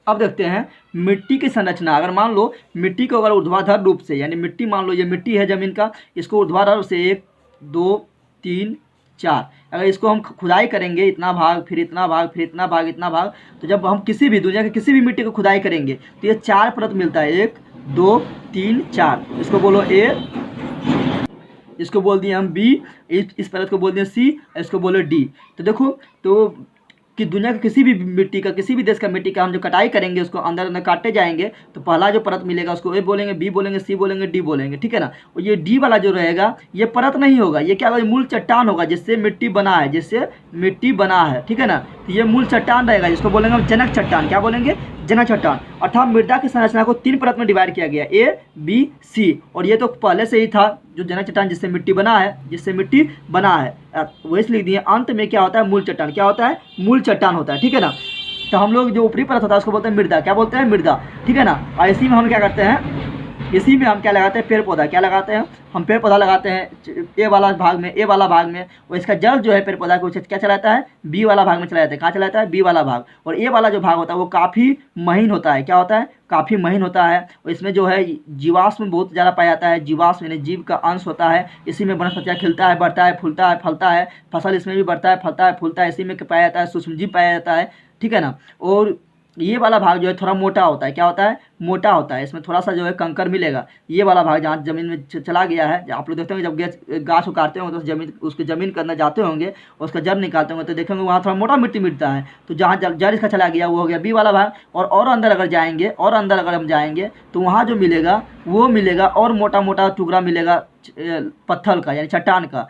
अब देखते हैं मिट्टी की संरचना। अगर मान लो मिट्टी को अगर ऊर्ध्वाधर रूप से, यानी मिट्टी, मान लो ये मिट्टी है ज़मीन का, इसको ऊर्ध्वाधर से 1 2 3 4, अगर इसको हम खुदाई करेंगे, इतना भाग, फिर इतना भाग, फिर इतना भाग, इतना भाग, तो जब हम किसी भी दुनिया के किसी भी मिट्टी को खुदाई करेंगे तो ये 4 परत मिलता है। 1 2 3 4, इसको बोलो ए, इसको बोल दिए हम बी, इस परत को बोल दिए सी, इसको बोले डी। तो देखो तो कि दुनिया के किसी भी मिट्टी का, किसी भी देश का मिट्टी का हम जो कटाई करेंगे, उसको अंदर अंदर काटते जाएंगे, तो पहला जो परत मिलेगा उसको ए बोलेंगे, बी बोलेंगे, सी बोलेंगे, डी बोलेंगे, ठीक है ना। और ये डी वाला जो रहेगा ये परत नहीं होगा, ये क्या होगा, मूल चट्टान होगा जिससे मिट्टी बना है, जिससे मिट्टी बना है, ठीक है ना। तो ये मूल चट्टान रहेगा, जिसको बोलेंगे हम जनक चट्टान। क्या बोलेंगे, जनक चट्टान। अर्थात मृदा की संरचना को 3 परत में डिवाइड किया गया, ए बी सी। और ये तो पहले से ही था, जो जनक चट्टान जिससे मिट्टी बना है, जिससे मिट्टी बना है, वो इसलिए लिख दिए। अंत में क्या होता है, मूल चट्टान। क्या होता है, मूल चट्टान होता है, ठीक है ना। तो हम लोग जो ऊपरी परत होता है उसको बोलते हैं मृदा। क्या बोलते हैं, मृदा, ठीक है ना। और इसी में हम क्या करते हैं, इसी में हम क्या लगाते हैं, पेड़ पौधा। क्या लगाते हैं, हम पेड़ पौधा लगाते हैं ए वाला भाग में, ए वाला भाग में। और इसका जड़ जो है पेड़ पौधा को क्या चलाता है, बी वाला भाग में चला जाता है। कहाँ चलाता है, बी वाला भाग। और ए वाला जो भाग होता है वो काफ़ी महीन होता है। क्या होता है, काफ़ी महीन होता है। और इसमें जो है जीवाश्म बहुत ज़्यादा पाया जाता है। जीवाश्म यानी जीव का अंश होता है। इसी में वनस्पतियाँ खिलता है, बढ़ता है, फूलता है, फलता है। फसल इसमें भी बढ़ता है, फलता है, फूलता है। इसी में पाया जाता है सूक्ष्मजीव पाया जाता है, ठीक है ना। और ये वाला भाग जो है थोड़ा मोटा होता है। क्या होता है, मोटा होता है। इसमें थोड़ा सा जो है कंकर मिलेगा। ये वाला भाग जहाँ ज़मीन में चला गया है, आप लोग देखते होंगे जब गाछ उकाड़ते होंगे तो ज़मीन, उसके ज़मीन के अंदर जाते होंगे, उसका जड़ निकालते होंगे तो देखेंगे वहाँ थोड़ा मोटा मिट्टी मिलता है। तो जहाँ जड़ इसका चला गया वो हो गया बी वाला भाग। और अंदर अगर जाएंगे, और अंदर अगर हम जाएंगे तो वहाँ जो मिलेगा वो मिलेगा और मोटा मोटा टुकड़ा मिलेगा पत्थर का, यानी चट्टान का।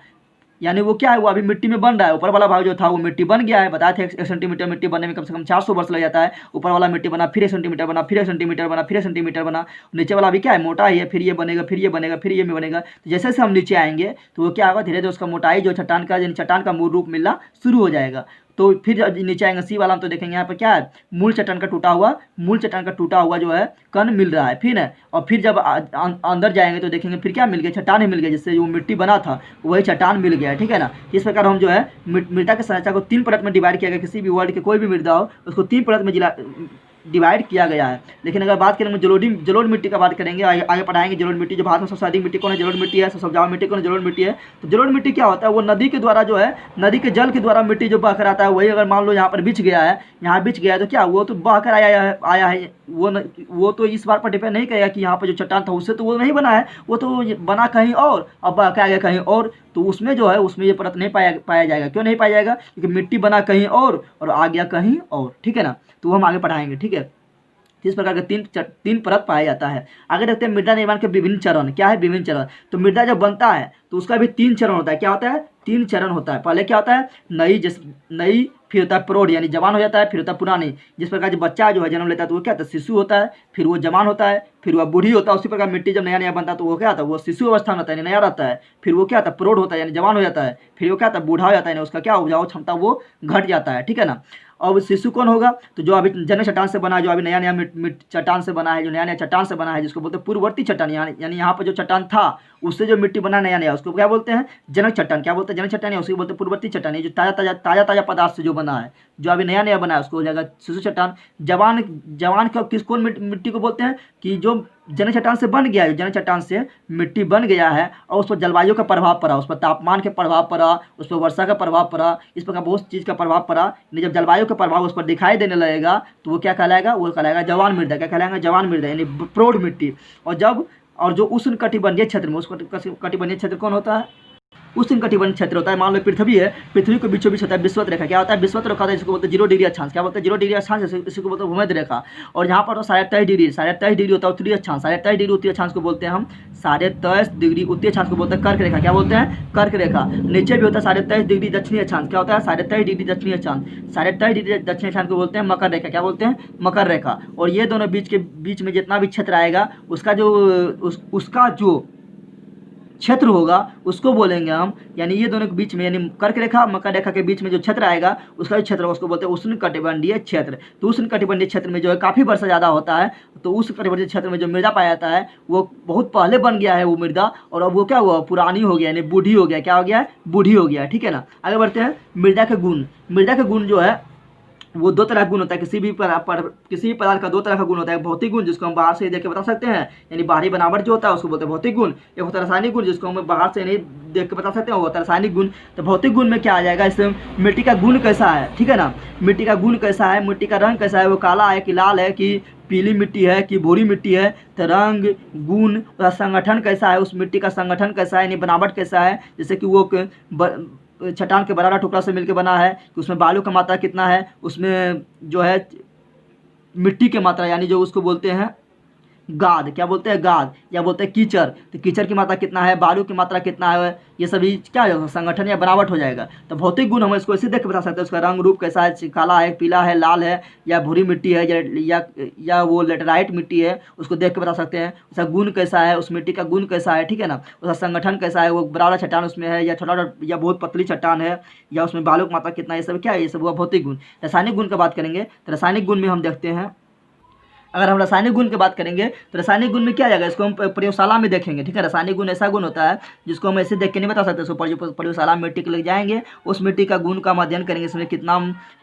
यानी वो क्या है, वो अभी मिट्टी में बन रहा है। ऊपर वाला भाग जो था वो मिट्टी बन गया है। बताए थे 1 सेंटीमीटर मिट्टी बनने में कम से कम 400 वर्ष लग जाता है। ऊपर वाला मिट्टी बना, फिर 1 सेंटीमीटर बना, फिर 1 सेंटीमीटर बना, फिर 1 सेंटीमीटर बना। नीचे वाला अभी क्या है, मोटा ही है। फिर ये बनेगा, फिर ये बनेगा, फिर ये भी बनेगा। तो जैसे जैसे हम नीचे आएंगे तो वो क्या होगा, धीरे धीरे उसका मोटाई जो चट्टान का, यानी चट्टान का मूल रूप मिलना शुरू हो जाएगा। तो फिर जब नीचे आएंगे सी वाला हम तो देखेंगे यहाँ पर क्या है, मूल चट्टान का टूटा हुआ, मूल चट्टान का टूटा हुआ जो है कण मिल रहा है, फिर है। और फिर जब अंदर जाएंगे तो देखेंगे फिर क्या मिल गया, चट्टान ही मिल गया, जिससे जो मिट्टी बना था वही चट्टान मिल गया, ठीक है ना। इस प्रकार हम जो है मृदा की संरचना को 3 परत में डिवाइड किया गया। किसी भी वर्ल्ड के कोई भी मृदा हो उसको 3 परत में डिवाइड किया गया है। लेकिन अगर बात करेंगे जलोढ़ मिट्टी का बात करेंगे, आगे पढ़ाएंगे। जलोढ़ मिट्टी जो भारत में सबसे अधिक मिट्टी कौन है, जलोढ़ मिट्टी है। सबसे उपजाऊ मिट्टी कौन है, जलोढ़ मिट्टी है। तो जलोढ़ मिट्टी क्या होता है, वो नदी के द्वारा जो है, नदी के जल के द्वारा मिट्टी जो बहकर आता है, वही अगर मान लो यहाँ पर बिछ गया है, यहाँ बिछ गया है तो क्या, वो तो बहकर आया है। वो तो इस बार पर डिपेंड नहीं करेगा कि यहाँ पर जो चट्टान था उससे तो वो नहीं बना है, वो तो बना कहीं और, अब बह के आ गया कहीं और। तो उसमें जो है, उसमें ये परत नहीं पाया जाएगा। क्यों नहीं पाया जाएगा, क्योंकि मिट्टी बना कहीं और आ गया कहीं और, ठीक है ना। तो वो हम आगे पढ़ाएंगे, ठीक है। इस प्रकार के तीन परत पाया जाता है। आगे देखते हैं मृदा निर्माण के विभिन्न चरण। क्या है, विभिन्न चरण। तो मृदा जब बनता है तो उसका भी 3 चरण होता है। क्या होता है, 3 चरण होता है। पहले क्या होता है, नई, फिर होता है प्रौढ़ यानी जवान हो जाता है, फिर होता है पुरानी। जिस प्रकार जो बच्चा जो है जन्म लेता है तो वो क्या होता है, शिशु होता है, फिर वो जवान होता है, फिर वह बूढ़ी होता है। उसी प्रकार मिट्टी जब नया नया बनता है तो वो क्या होता है, वो शिशु अवस्था में होता है, नया रहता है। फिर वो क्या होता है, प्रौढ़ होता है यानी जवान हो जाता है। फिर वो क्या होता है, बूढ़ा हो जाता है, उसका क्या उपजाऊ क्षमता वो घट जाता है, ठीक है ना। अब शिशु कौन होगा, तो जो अभी जनक चट्टान से बना है, जो अभी नया नया चट्टान से बना है, जो नया नया चट्टान से बना है, जिसको बोलते हैं पूर्ववर्ती चट्टान, यानी यहाँ पर जो चट्टान था उससे जो मिट्टी बना नया नया, उसको क्या बोलते हैं, जनक चट्टान। क्या बोलते हैं, जनक चट्टान, उसको बोलते हैं पूर्ववर्ती चट्टान। ये जो ताज़ा पदार्थ से जो बना है, जो अभी नया नया बना है, उसको हो जाएगा शिशु चट्टान। जवान का कौन मिट्टी को बोलते हैं, कि जो जनक चट्टान से बन गया है, जनक चट्टान से मिट्टी बन गया है और उस पर जलवायु का प्रभाव पड़ा, उस पर तापमान के प्रभाव पड़ा, उस पर वर्षा का प्रभाव पड़ा, इस प्रकार बहुत चीज़ का प्रभाव पड़ा। जब जलवायु का प्रभाव उस पर दिखाई देने लगेगा तो वो क्या कहलाएगा, वो कहलाएगा जवान मृदा। क्या कहलाएगा, जवान मृदा यानी प्रौढ़ मिट्टी। और जो उष्ण कटिबंधीय क्षेत्र में, उस कटिबंधीय क्षेत्र कौन होता है, उष्ण कटिबंधीय क्षेत्र होता है। मान लो पृथ्वी है, पृथ्वी के बीचों बीच होता है विषुवत रेखा। क्या होता है, विषुवत रेखा होता है, इसको बोलते हैं 0 डिग्री अक्षांश। क्या बोलते हैं, 0 डिग्री अक्षांश, इसको बोलते हैं भूमध्य रेखा। और यहाँ पर तो 23.5 डिग्री होता है उत्तरी अक्षांश। 23.5 डिग्री उत्तरी अक्षांश को बोलते हैं हम 23.5 डिग्री उत्तरी अक्षांश को बोलते हैं कर्क रेखा। क्या बोलते हैं, कर्क रेखा। नीचे भी होता है 23.5 डिग्री दक्षिणी अक्षांश। क्या होता है, 23.5 डिग्री दक्षिणी अक्षांश। 23.5 डिग्री दक्षिणी अक्षांश को बोलते हैं मकर रेखा। क्या बोलते हैं, मकर रेखा। और ये दोनों बीच में जितना भी क्षेत्र आएगा उसका जो क्षेत्र होगा उसको बोलेंगे हम, यानी ये दोनों के बीच में, यानी कर्क रेखा मकर रेखा के बीच में जो क्षेत्र आएगा उसका जो क्षेत्र होगा उसको बोलते हैं उष्ण कटिबंधीय क्षेत्र। तो उष्ण कटिबंधीय क्षेत्र में जो है काफ़ी वर्षा ज़्यादा होता है। तो उस कटिबंधीय क्षेत्र में जो मृदा पाया जाता है वो बहुत पहले बन गया है वो मृदा, और अब वो क्या हुआ, पुरानी हो गया, यानी बूढ़ी हो गया। क्या हो गया है, बूढ़ी हो गया, ठीक है ना। आगे बढ़ते हैं, मृदा के गुण। मृदा के गुण जो है वो दो तरह का गुण होता है, किसी भी पदार्थ का दो तरह का गुण होता है। भौतिक गुण जिसको हम बाहर से देख के बता सकते हैं, यानी बाहरी बनावट जो होता है उसको बोलते हैं भौतिक गुण। एक होता है रासायनिक गुण जिसको हम बाहर से नहीं देख के बता सकते हैं, वो होता है रासायनिक गुण। तो भौतिक गुण में क्या आ जाएगा, इसमें मिट्टी का गुण कैसा है, ठीक है ना, मिट्टी का गुण कैसा है, मिट्टी का रंग कैसा है, वो काला है कि लाल है कि पीली मिट्टी है कि भूरी मिट्टी है। तो रंग, गुण, उसका संगठन कैसा है, उस मिट्टी का संगठन कैसा है, यानी बनावट कैसा है, जैसे कि वो चट्टान के बड़ा टुकड़ा से मिलकर बना है, कि उसमें बालू का मात्रा कितना है, उसमें जो है मिट्टी की मात्रा यानी जो उसको बोलते हैं गाद, क्या बोलते हैं गाद, या बोलते हैं कीचड़। तो कीचड़ की मात्रा कितना है, बालू की मात्रा कितना है, ये सभी क्या है, संगठन या बनावट हो जाएगा। तो भौतिक गुण हम इसको ऐसे देख के बता सकते हैं, उसका रंग रूप कैसा है, काला है, पीला है, लाल है, या भूरी मिट्टी है, या वो लेटराइट मिट्टी है, उसको देख के बता सकते हैं। उसका गुण कैसा है, उस मिट्टी का गुण कैसा है, ठीक है ना, उसका संगठन कैसा है, वो बड़ा बड़ा चट्टान उसमें है या छोटा या बहुत पतली चट्टान है, या उसमें बालू की मात्रा कितना है, ये सब क्या है, ये सब हुआ भौतिक गुण। रासायनिक गुण की बात करेंगे तो रासायनिक गुण में हम देखते हैं, अगर हम रासायनिक गुण की बात करेंगे तो रासायनिक गुण में क्या जाएगा, इसको हम प्रयोगशाला में देखेंगे, ठीक है। रासायनिक गुण ऐसा गुण होता है जिसको हम ऐसे देख के नहीं बता सकते, उसको प्रयोगशाला में मिट्टी के ले जाएंगे, उस मिट्टी का गुण का अध्ययन करेंगे, इसमें कितना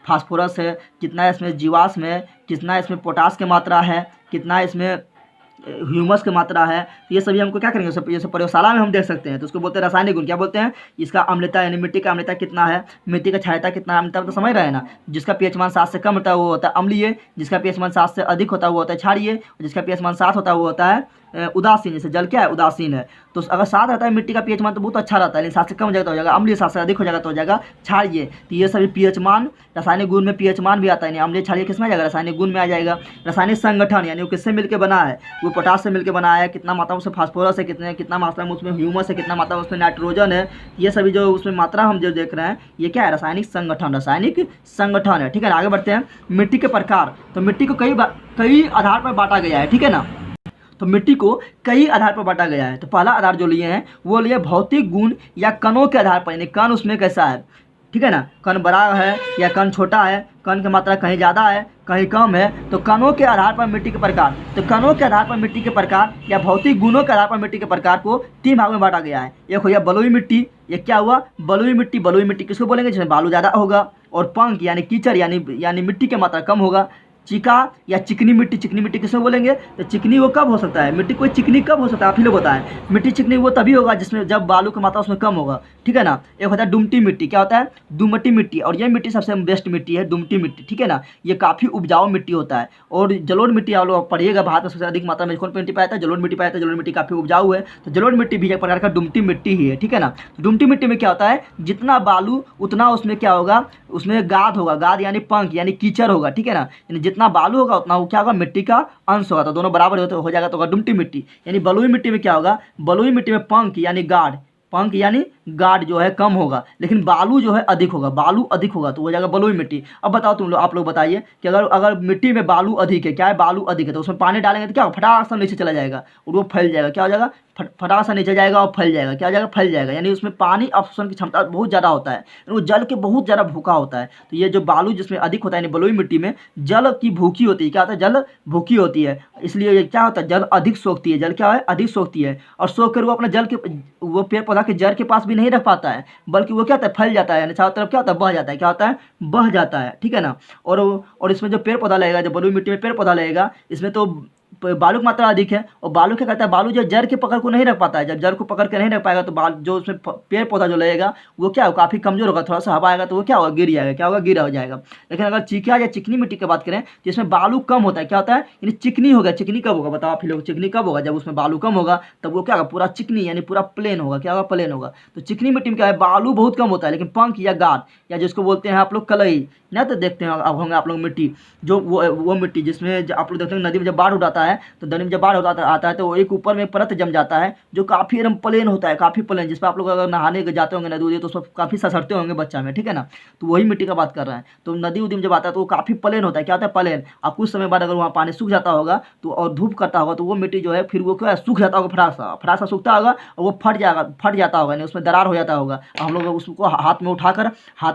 फास्फोरस है, कितना इसमें जीवाश्म है, कितना इसमें पोटास की मात्रा है, कितना इसमें ह्यूमस की मात्रा है। तो ये सभी हमको क्या करेंगे, जैसे प्रयोगशाला में हम देख सकते हैं। तो उसको बोलते हैं रासायनिक गुण। क्या बोलते हैं, इसका अम्लता यानी मिट्टी का अम्लता कितना है, मिट्टी का क्षारीयता कितना है, अम्लता तो समझ रहे हैं ना, जिसका पीएच मान 7 से कम होता है वो होता है अम्लीय, जिसका पीएच मान 7 से अधिक होता है वो होता है क्षारीय, और जिसका पीएच मान 7 होता है वो होता है उदासीन। जैसे जल क्या है, उदासीन है। तो अगर 7 रहता है मिट्टी का पीएच मान तो बहुत अच्छा रहता है, लेकिन 7 से कम हो जाएगा तो हो जाएगा अम्लीय, 7 से अधिक हो जाएगा तो हो जाएगा क्षारीय। तो ये सभी पीएच मान, रासायनिक गुण में पीएच मान भी आता है, यानी अम्लीय क्षारीय किसमें आ जाएगा, रासायनिक गुण में आ जाएगा। रासायनिक संगठन यानी वो किससे मिलकर बना है, वो पोटास से मिलकर बना है, कितना मात्रा में उसमें फास्फोरस है, कितना मात्रा में उसमें ह्यूमस है, कितना मात्रा में उसमें नाइट्रोजन है, ये सभी जो उसमें मात्रा हम जो देख रहे हैं ये क्या है, रासायनिक संगठन, रासायनिक संगठन है, ठीक है ना। आगे बढ़ते हैं, मिट्टी के प्रकार। तो मिट्टी को कई आधार पर बांटा गया है, ठीक है ना। तो मिट्टी को कई आधार पर बांटा गया है। तो पहला आधार जो लिए हैं वो लिए भौतिक गुण या कणों के आधार पर, यानी कण उसमें कैसा है, ठीक है ना, कण बड़ा है या कण छोटा है, कण की मात्रा कहीं ज़्यादा है कहीं कम है। तो कणों के आधार पर मिट्टी के प्रकार, तो कणों के आधार पर मिट्टी के प्रकार या भौतिक गुणों के आधार पर मिट्टी के प्रकार को 3 भागों में बांटा गया है। एक हो गया बलुई मिट्टी, ये क्या हुआ, बलुई मिट्टी। बलुई मिट्टी किसको बोलेंगे, जिसमें बालू ज़्यादा होगा, और पंख यानी कीचड़ यानी मिट्टी की मात्रा कम होगा। चिका या चिकनी मिट्टी, चिकनी मिट्टी किसमें बोलेंगे, तो चिकनी वो कब हो सकता है, मिट्टी कोई चिकनी कब हो सकता है, आप ही लोग बताएं। मिट्टी चिकनी वो तभी होगा जिसमें जब बालू की मात्रा उसमें कम होगा, ठीक है ना। एक होता है दुमटी मिट्टी, क्या होता है, दुमटी मिट्टी, और ये मिट्टी सबसे बेस्ट मिट्टी है, दुमटी मिट्टी, ठीक है ना। ये काफ़ी उपजाऊ मिट्टी होता है। और जलोढ़ मिट्टी आप लोग पढ़िएगा, भारत में सबसे अधिक मात्रा में कौन मिट्टी पाया था, जलोढ़ मिट्टी पाया था। जलोढ़ मिट्टी काफ़ी उपजाऊ है, तो जलोढ़ मिट्टी भी एक प्रकार का दुमटी मिट्टी ही है, ठीक है ना। दुमटी मिट्टी में क्या होता है, जितना बालू उतना उसमें क्या होगा, उसमें गाद होगा, गाद यानी पंख यानी कीचड़ होगा, ठीक है ना। यानी जितना बालू होगा उतना वो क्या होगा, मिट्टी का अंश होगा, तो दोनों बराबर हो जाएगा, तो होगा दुमटी मिट्टी। यानी बलुई मिट्टी में क्या होगा, बलुई मिट्टी में पंख यानी गाढ़ जो है कम होगा, लेकिन बालू जो है अधिक होगा, बालू अधिक होगा तो हो जाएगा बलुई मिट्टी। अब बताओ आप लोग बताइए कि अगर मिट्टी में बालू अधिक है, क्या है, बालू अधिक है, तो उसमें पानी डालेंगे तो क्या फटाक से नीचे चला जाएगा और वो फैल जाएगा, क्या हो जाएगा, फटाक से नीचे जाएगा और फैल जाएगा, क्या हो जाएगा, फैल जाएगा। यानी उसमें पानी अवशोषण की क्षमता बहुत ज़्यादा होता है, वो जल के बहुत ज़्यादा भूखा होता है। तो ये जो बालू जिसमें अधिक होता है, यानी बलुई मिट्टी में जल की भूखी होती है, क्या होता है, जल भूखी होती है, इसलिए ये क्या होता है, जल अधिक सोखती है, जल क्या है, अधिक सोखती है, और सोख कर वो अपने जल के वो पेड़ पौधा के जड़ के पास भी नहीं रख पाता है, बल्कि वो क्या होता है, फैल जाता है, यानी चारों तरफ क्या होता है, बह जाता है, क्या होता है, बह जाता है, ठीक है ना। और इसमें जो पेड़ पौधा लगेगा, जो बलुई मिट्टी में पेड़ पौधा लगेगा, इसमें तो बालू की मात्रा अधिक है, और बालू क्या करता है, बालू जो जड़ के पकड़ को नहीं रख पाता है, जब जड़ को पकड़ के नहीं रख पाएगा तो जो उसमें पेड़ पौधा जो लगेगा वो क्या होगा, काफ़ी कमजोर होगा, थोड़ा सा हवा आएगा तो वो क्या होगा, गिर जाएगा, क्या होगा, गिरा हो जाएगा। लेकिन अगर चिकिया या चिकनी मिट्टी की बात करें तो इसमें बालू कम होता है, क्या होता है, यानी चिकनी होगा। चिकनी कब होगा, बताओ आप लोग, चिकनी कब होगा, जब उसमें बालू कम होगा, तब वो क्या होगा, पूरा चिकनी यानी पूरा प्लेन होगा, क्या होगा, प्लेन होगा। तो चिकनी मिट्टी में क्या है, बालू बहुत कम होता है, लेकिन पंख या गाद या जिसको बोलते हैं आप लोग कलई ना, तो देखते हैं अब होंगे आप लोग मिट्टी, जो वो मिट्टी जिसमें आप लोग देखते हैं नदी में जब बाढ़ उठाता है, तो नदी में जब बाढ़ आता है तो वो एक ऊपर में परत जम जाता है जो काफ़ी एकदम प्लेन होता है, काफ़ी प्लेन, जिस पर आप लोग अगर नहाने जाते होंगे नदी उदी तो उसमें काफ़ी ससरते होंगे बच्चा में, ठीक है ना। तो वही मिट्टी का बात कर रहे हैं। तो नदी उदी में जब आता है तो वो काफ़ी प्लेन होता है, क्या होता है, प्लेन। अब कुछ समय बाद अगर वहाँ पानी सूख जाता होगा तो और धूप करता होगा तो वो मिट्टी जो है फिर वो क्या सूख जाता होगा, फटाक सा सूखता होगा और वो फट जाता होगा, यानी उसमें दरार हो जाता होगा। हम लोग उसको हाथ में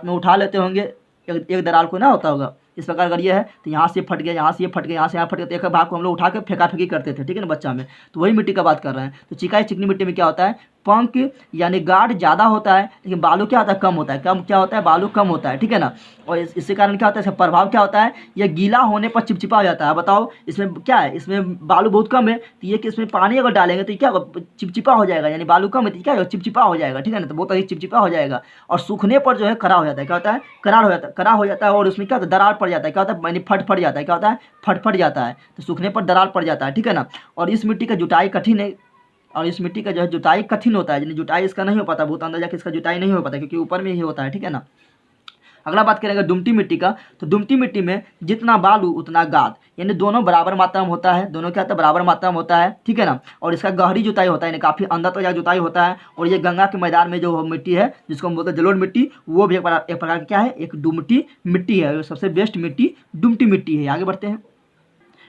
उठा लेते होंगे, एक दरार को ना होता होगा इस प्रकार। अगर ये है तो यहाँ से फट गया, यहाँ से ये फट गया, यहाँ से यहाँ फट गया, तो एक भाग को हम लोग उठा के फेंका फेंकी करते थे, ठीक है ना, बच्चा में। तो वही मिट्टी का बात कर रहे हैं। तो चिकाई चिकनी मिट्टी में क्या होता है, पंख यानी गाढ़ ज़्यादा होता है, लेकिन बालू क्या होता है, कम होता है। कम क्या होता है, बालू कम होता है, ठीक है ना। और इसी कारण क्या होता है, इसका प्रभाव क्या होता है, यह गीला होने पर चिपचिपा हो जाता है। बताओ इसमें क्या है, इसमें बालू बहुत कम है, तो ये कि इसमें पानी अगर डालेंगे तो क्या होगा, चिपचिपा हो जाएगा, यानी बालू कम है तो क्या होगा, चिपचिपा हो जाएगा, ठीक है ना। तो बहुत अधिक चिपचिपा हो जाएगा और सूखने पर जो है कड़ा हो जाता है। क्या होता है, करार हो जाता है, कड़ा हो जाता है। और उसमें क्या होता है, दरार पड़ जाता है। क्या होता है, यानी फट जाता है। क्या होता है, फट जाता है। तो सूखने पर दरार पड़ जाता है, ठीक है ना। और इस मिट्टी का जुताई कठिन है, और इस मिट्टी का जो है जुताई कठिन होता है, यानी जुताई इसका नहीं हो पाता, बहुत अंदर जाके इसका जुताई नहीं हो पाता, क्योंकि ऊपर में ही होता है, ठीक है ना। अगला बात करेंगे दुमटी मिट्टी का, तो दुमटी मिट्टी में जितना बालू उतना गाद, यानी दोनों बराबर मात्रा में होता है। दोनों क्या होता है, बराबर मात्रा में होता है, ठीक है ना। और इसका गहरी जुताई होता है, यानी काफ़ी अंदर तक जुताई होता है। और ये गंगा के मैदान में जो मिट्टी है, जिसको हम बोलते हैं जलोढ़ मिट्टी, वो भी एक प्रकार की क्या है, एक दुमटी मिट्टी है। सबसे बेस्ट मिट्टी दुमटी मिट्टी है। आगे बढ़ते हैं,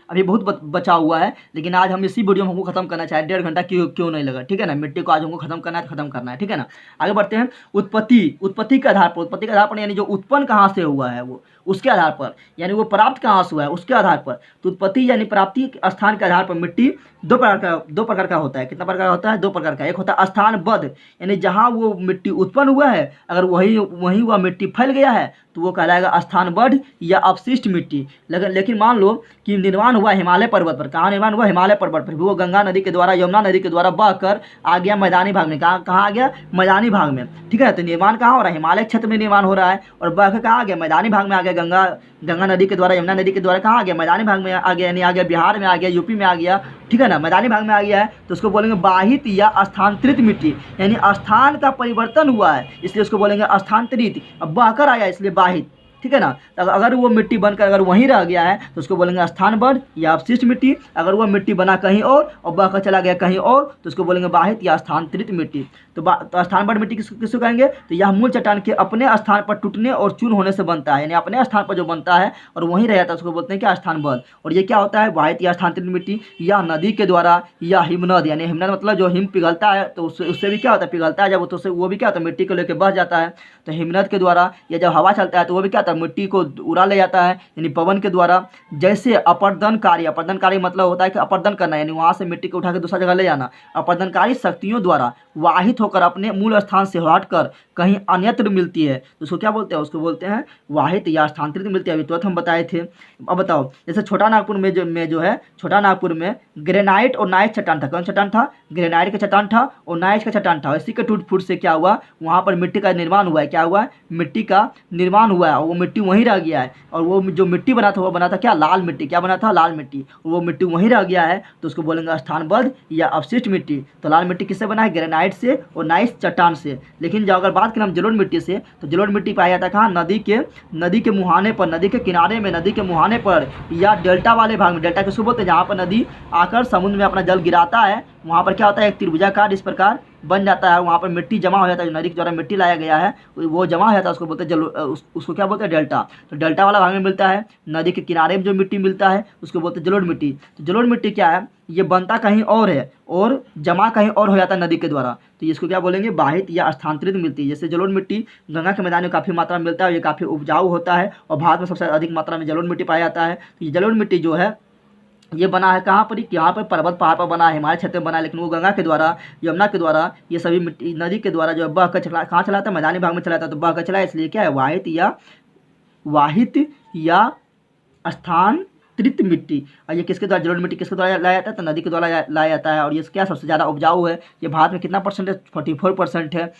अभी बहुत बचा हुआ है, लेकिन आज हम इसी वीडियो में हमको खत्म करना चाहिए। 1.5 घंटा क्यों नहीं लगा, ठीक है ना। मिट्टी को आज हमको खत्म करना है तो खत्म करना है, ठीक है ना। आगे बढ़ते हैं, उत्पत्ति के आधार पर, यानी जो उत्पन्न कहाँ से हुआ है वो, उसके आधार पर, यानी वो प्राप्त कहाँ से हुआ है उसके आधार पर। तो उत्पत्ति यानी प्राप्ति स्थान के आधार पर मिट्टी दो प्रकार का होता है। कितना प्रकार का होता है, 2 प्रकार का। एक होता है स्थानबद्ध, यानी जहाँ वो मिट्टी उत्पन्न हुआ है, अगर वही वह मिट्टी फैल गया है तो वो कहलाएगा स्थानबद्ध या अवशिष्ट मिट्टी। लेकिन मान लो कि निर्माण हुआ हिमालय पर्वत पर। कहाँ निर्माण हुआ, हिमालय पर्वत पर। वो गंगा नदी के द्वारा, यमुना नदी के द्वारा बहकर आ गया मैदानी भाग में। कहाँ आ गया, मैदानी भाग में, ठीक है। तो निर्माण कहाँ हो रहा है, हिमालय क्षेत्र में निर्माण हो रहा है, और बहकर कहाँ आ गया, मैदानी भाग में आ गया। गंगा नदी के द्वारा, यमुना नदी के द्वारा कहाँ आ गया, मैदानी भाग में आ गया, यानी आ गया बिहार में, आ गया यूपी में, आ गया, ठीक है ना, मैदानी भाग में आ गया है। तो उसको बोलेंगे बाहित या स्थानांतरित मिट्टी, यानी स्थान का परिवर्तन हुआ है इसलिए उसको बोलेंगे स्थानांतरित। अब बहकर आया इसलिए बाहित, ठीक है ना। तो अगर वो मिट्टी बनकर अगर वहीं रह गया है तो उसको बोलेंगे स्थानबद्ध या अवशिष्ट मिट्टी। अगर वो मिट्टी बना कहीं और बहकर चला गया कहीं और तो उसको बोलेंगे बाहित या स्थानांतरित मिट्टी। तो स्थानबद्ध मिट्टी किसको कहेंगे, तो यह मूल चट्टान के अपने स्थान पर टूटने और चूर्ण होने से बनता है, यानी अपने स्थान पर जो बनता है और वहीं रह जाता है उसको बोलते हैं क्या, स्थानबद्ध। और ये क्या होता है, बाहित या स्थानांतरित मिट्टी, या नदी के द्वारा या हिमनद, यानी हिमनद मतलब जो हिम पिघलता है तो उससे भी क्या होता है, पिघलता है जब तो उससे वो भी क्या होता है, मिट्टी को लेकर बह जाता है। तो हिमनद के द्वारा या जब हवा चलता है तो वो भी क्या होता है, मिट्टी को उड़ा ले जाता है, यानी पवन के द्वारा। जैसे अपर्दनकारी मतलब होता है कि अपर्दन करना, यानी वहाँ से मिट्टी को उठा के दूसरा जगह ले जाना। अपर्दनकारी शक्तियों द्वारा वाहित होकर अपने मूल स्थान से हटकर कहीं अन्यत्र मिलती है तो उसको क्या बोलते हैं, उसको बोलते हैं वाहित या स्थानांतरित मिलती है। अभी तुरंत हम बताए थे। अब बताओ, जैसे छोटा नागपुर में जो है छोटा नागपुर में ग्रेनाइट और नाइस चट्टान था। कौन चट्टान था, ग्रेनाइट का चट्टान था और नाइस का चट्टान था। इसी के टूट फूट से क्या हुआ, वहाँ पर मिट्टी का निर्माण हुआ है। क्या हुआ है, मिट्टी का निर्माण हुआ है और वो मिट्टी वहीं रह गया है। और वो जो मिट्टी बना था वो बना था क्या, लाल मिट्टी। क्या बना था, लाल मिट्टी। वो मिट्टी वहीं रह गया है तो उसको बोलेंगे स्थानबद्ध या अवशिष्ट मिट्टी। तो लाल मिट्टी किससे बना है, ग्रेनाइट से और नाइस चट्टान से। लेकिन जब अगर बात करें हम जलोढ़ मिट्टी से, तो जलोढ़ मिट्टी पाया जाता है कहाँ, नदी के मुहाने पर, नदी के किनारे में, नदी के मुहाने पर या डेल्टा वाले भाग में। डेल्टा किसको बोलते हैं, जहाँ पर नदी आकर समुद्र में अपना जल गिराता है, वहाँ पर क्या होता है, एक त्रिभुजाकार इस प्रकार बन जाता है। वहाँ पर मिट्टी जमा हो जाता है, जो नदी के द्वारा मिट्टी लाया गया है वो जमा हो जाता है, उसको बोलते हैं उसको क्या बोलते हैं, डेल्टा। तो डेल्टा वाला भाग में मिलता है, नदी के किनारे में जो मिट्टी मिलता है उसको बोलते हैं जलोढ़ मिट्टी। तो जलोढ़ मिट्टी क्या है, ये बनता कहीं और है और जमा कहीं और हो जाता है नदी के द्वारा, तो इसको क्या बोलेंगे, बाहित या स्थानांतरित मिलती है। जैसे जलोढ़ मिट्टी गंगा के मैदान में काफ़ी मात्रा में मिलता है, ये काफ़ी उपजाऊ होता है और भारत में सबसे अधिक मात्रा में जलोढ़ मिट्टी पाया जाता है। तो ये जलोढ़ मिट्टी जो है ये बना है कहाँ पर, यहाँ पर पर्वत पहाड़ पर बना है, हिमालय क्षेत्र में बना है। लेकिन वो गंगा के द्वारा, यमुना के द्वारा, ये सभी मिट्टी नदी के द्वारा जो है बह कर चला, कहाँ चलाता है, मैदानी भाग में चलाता है। तो बह कर चला इसलिए क्या है, वाहित या स्थानांतरित मिट्टी। और ये किसके द्वारा, जलोढ़ मिट्टी किसके द्वारा लाया जाता है, तो नदी के द्वारा लाया जाता है। और ये क्या सबसे ज़्यादा उपजाऊ है, ये भारत में कितना परसेंट है, 44% है।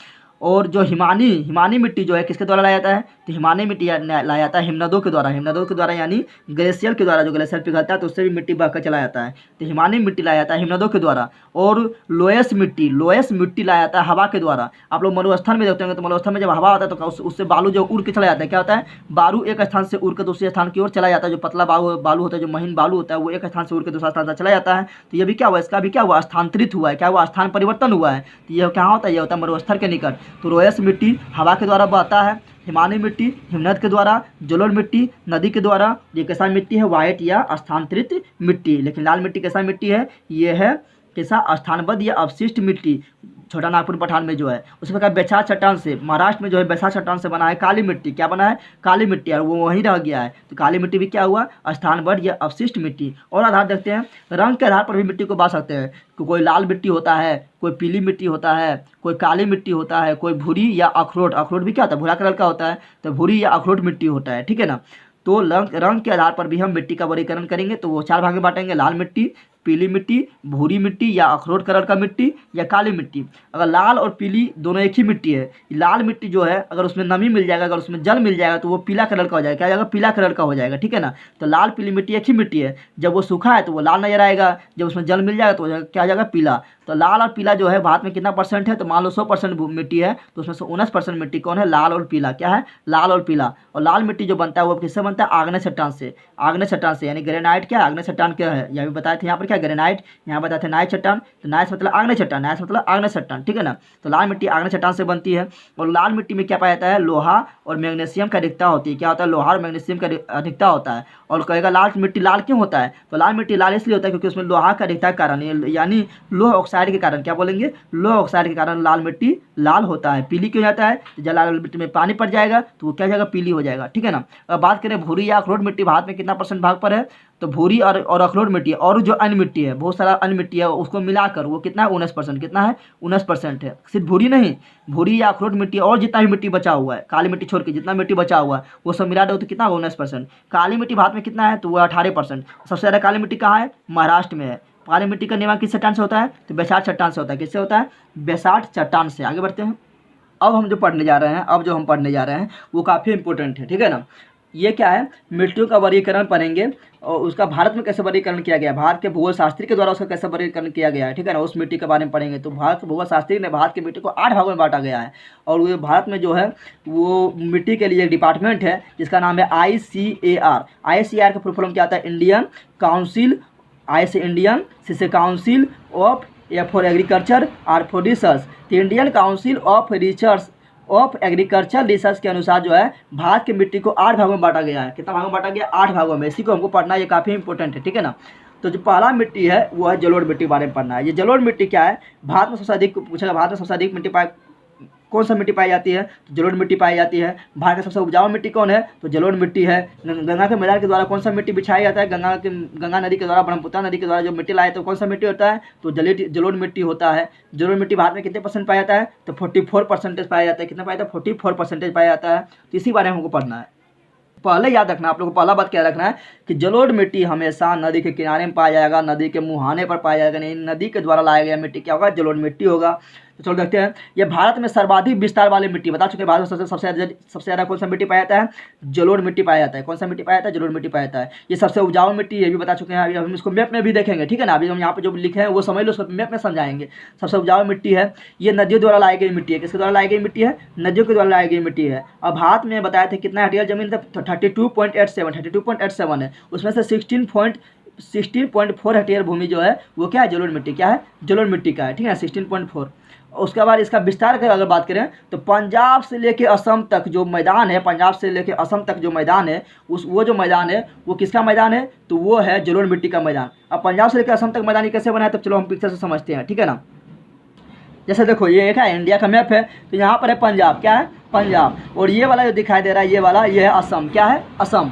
और जो हिमानी मिट्टी जो है किसके द्वारा लाया जाता है, तो हिमानी मिट्टी लाया जाता है हिमनदों के द्वारा यानी ग्लेशियर के द्वारा। जो ग्लेशियर पिघलता है तो उससे भी मिट्टी बहकर चला जाता है, तो हिमानी मिट्टी लाया जाता है हिमनदों के द्वारा। और लोएस मिट्टी लाया जाता है हवा के द्वारा। आप लोग मरुस्थल में देखते होंगे, तो मरुस्थल में जब हवा आता है तो उससे बालू जो उड़ के चला जाता है। क्या होता है, बालू एक स्थान से उड़ कर दूसरे स्थान की ओर चला जाता है। जो पतला बालू होता है, जो महीन बालू होता है, वो एक स्थान से उड़ के दूसरा स्थान चला जाता है। तो ये भी क्या हुआ, इसका भी क्या हुआ, स्थानांतरित हुआ है। क्या हुआ, स्थान परिवर्तन हुआ है। तो ये क्या होता है, ये होता है मरुस्थल के निकट। तो लोएस मिट्टी हवा के द्वारा बहता है, हिमानी मिट्टी हिमनद के द्वारा, जलोढ़ मिट्टी नदी के द्वारा। ये कैसा मिट्टी है, वाइट या स्थानांतरित मिट्टी। लेकिन लाल मिट्टी कैसा मिट्टी है, ये है कैसा, स्थानबद्ध या अवशिष्ट मिट्टी। छोटा नागपुर पठान में जो है। उसी प्रकार बैसाख चट्टान से, महाराष्ट्र में जो है बैसाख चट्टान से बना है काली मिट्टी। क्या बना है? काली मिट्टी, और वो वहीं रह गया है। तो काली मिट्टी भी क्या हुआ? स्थानबद्ध या अवशिष्ट मिट्टी। और आधार देखते हैं, रंग के आधार पर भी मिट्टी को बांट सकते हैं कि कोई लाल मिट्टी होता है, कोई पीली मिट्टी होता है, कोई काली मिट्टी होता है, कोई भूरी या अखरोट, अखरोट भी क्या होता है? भूरा कलर का होता है, तो भूरी या अखरोट मिट्टी होता है। ठीक है ना। तो रंग के आधार पर भी हम मिट्टी का वर्गीकरण करेंगे। तो वो 4 भाग में बांटेंगे, लाल मिट्टी, पीली मिट्टी, भूरी मिट्टी या अखरोट कलर का मिट्टी, या काली मिट्टी। अगर लाल और पीली दोनों एक ही मिट्टी है, लाल मिट्टी जो है अगर उसमें नमी मिल जाएगा, अगर उसमें जल मिल जाएगा, तो वो पीला कलर का हो जाएगा। क्या हो जाएगा? पीला कलर का हो जाएगा। ठीक है ना। तो लाल पीली मिट्टी एक ही मिट्टी है, जब वो सूखा है तो वो लाल नजर आएगा, जब उसमें जल मिल जाएगा तो क्या हो जाएगा? पीला। तो लाल और पीला जो है भारत में कितना परसेंट है? तो मान लो 100% मिट्टी है, तो उसमें से 19% मिट्टी कौन है? लाल और पीला। क्या है? लाल और पीला। और लाल मिट्टी जो बनता है वो किससे बनता है? आग्नेय चट्टान से। आग्नेय चट्टान से, यानी ग्रेनाइट क्या है? आग्नेय चट्टान क्या है? यह भी बताए थे यहाँ पर, क्या ग्रेनाइट, यहाँ बताते हैं नाइट चट्टान। तो नाइट मतलब आग्नेय चट्टान, नाइट मतलब आग्नेय चट्टान। ठीक है ना। तो लाल मिट्टी आग्नेय चट्टान से बनती है। और लाल मिट्टी में क्या पाया जाता है? लोहा और मैग्नीशियम का अधिकता होती है। क्या होता है? लोहा और मैग्नीशियम का अधिकता होता है। और कहेगा लाल मिट्टी लाल क्यों होता है? तो लाल मिट्टी लाल इसलिए होता है क्योंकि उसमें लोहा का अधिकता के कारण, यानी लोह ऑक्साइड के कारण, क्या बोलेंगे? लोह ऑक्साइड के कारण लाल मिट्टी लाल होता है। पीली क्यों जाता है? तो जब लाल मिट्टी में पानी पड़ जाएगा तो वो क्या हो जाएगा? पीली हो जाएगा। ठीक है ना। अब बात करें भूरी या अखरोट मिट्टी भारत में कितना % भाग पर है? तो भूरी और अखरोट मिट्टी और जो अन्य मिट्टी है, बहुत सारा अन्य मिट्टी है, उसको मिलाकर वो कितना है? 19%। कितना है? 19% है। सिर्फ भूरी नहीं, भूरी या अखरोट मिट्टी और जितना भी मिट्टी बचा हुआ है, काली मिट्टी छोड़ के जितना मिट्टी बचा हुआ है वो सब मिला दो तो कितना? 19%। काली मिट्टी भारत में कितना है? तो वो 18%। सबसे ज़्यादा काली मिट्टी कहाँ है? महाराष्ट्र में है। काली मिट्टी का निर्माण किस चट्टान से होता है? तो बैसाठ चट्टान से होता है। किससे होता है? बैसाठ चट्टान से। आगे बढ़ते हैं। अब हम जो पढ़ने जा रहे हैं वो काफ़ी इंपॉर्टेंट है। ठीक है ना। ये क्या है? मिट्टियों का वर्गीकरण पढ़ेंगे और उसका भारत में कैसे वर्गीकरण किया गया है, भारत के भूगोल शास्त्री के द्वारा उसका कैसे वर्गीकरण किया गया है। ठीक है ना। उस मिट्टी के बारे में पढ़ेंगे। तो भारत के भूगोल शास्त्री ने भारत की मिट्टी को 8 भागों में बांटा गया है। और वो भारत में जो है वो मिट्टी के लिए एक डिपार्टमेंट है जिसका नाम है ICAR। ICAR का फुल फॉर्म क्या आता है? इंडियन काउंसिल, आई से इंडियन, सी से council of, A for agriculture, R for research. तो Indian council of agriculture research के अनुसार जो है भारत की मिट्टी को 8 भागों में बांटा गया है। कितना भागों में बांटा गया? 8 भागों में। इसी को हमको पढ़ना, ये काफ़ी इंपॉर्टेंट है। ठीक है ना। तो जो पहला मिट्टी है वो है जलोढ़ मिट्टी के बारे में पढ़ना है। ये जलोढ़ मिट्टी क्या है? भारत में सबसे अधिक पूछेगा, भारत में सबसे अधिक मिट्टी कौन सा मिट्टी पाई जाती है? तो जलोढ़ मिट्टी पाई जाती है। भारत का सबसे उपजाऊ मिट्टी कौन है? तो जलोढ़ मिट्टी है। गंगा के मैदान के द्वारा कौन सा मिट्टी बिछाया जाता है? गंगा नदी के द्वारा, ब्रह्मपुत्र नदी के द्वारा जो मिट्टी लाए तो कौन सा मिट्टी होता है? तो जलोढ़ मिट्टी होता है। जलोढ़ मिट्टी भारत में कितने % पाया जाता है? तो 44% पाया जाता है। कितना पाया जाता है? 44% पाया जाता है। तो इसी बारे में हमको पढ़ना है। पहले याद रखना, आप लोगों को पहला बात क्या रखना है कि जलोढ़ मिट्टी हमेशा नदी के किनारे में पाया जाएगा, नदी के मुहाने पर पाया जाएगा। नहीं, नदी के द्वारा लाया गया मिट्टी क्या होगा? जलोढ़ मिट्टी होगा। तो चलो देखते हैं। ये भारत में सर्वाधिक विस्तार वाली मिट्टी, बता चुके हैं भारत में सबसे ज़्यादा कौन सा मिट्टी पाया जाता है? जलोढ़ मिट्टी पाया जाता है। कौन सा मिट्टी पाया जाता है? जलोढ़ मिट्टी पाया जाता है। ये सबसे उपजाऊ मिट्टी, ये भी बता चुके हैं। अभी हम इसको मैप में भी देखेंगे। ठीक है ना। अभी हम यहाँ पे जो लिखे हैं वो समझ लो, उसको मैप में समझाएंगे। सबसे उपजाऊ मिट्टी है। ये नदियों द्वारा लाई गई मिट्टी है। किसके द्वारा लाई गई मिट्टी है? नदियों के द्वारा लाई गई मिट्टी है। अब भारत में बताया था कितना हेक्टेयर जमीन था? तो 32.87 है। उसमें से 16.4 हेक्टेयर भूमि जो है वो क्या है? जलोढ़ मिट्टी। क्या है? जलोढ़ मिट्टी का है। ठीक है। 16.4। उसके बाद इसका विस्तार की अगर बात करें तो पंजाब से लेके असम तक जो मैदान है, पंजाब से लेके असम तक जो मैदान है, वो जो मैदान है वो किसका मैदान है? तो वो है जलोढ़ मिट्टी का मैदान। अब पंजाब से लेकर असम तक मैदान कैसे बना है? तो चलो हम पिक्चर से समझते हैं। ठीक है ना। जैसे देखो ये एक है इंडिया का मैप है, तो यहाँ पर है पंजाब। क्या है? पंजाब। और ये वाला जो दिखाई दे रहा है, ये वाला, ये है असम। क्या है? असम।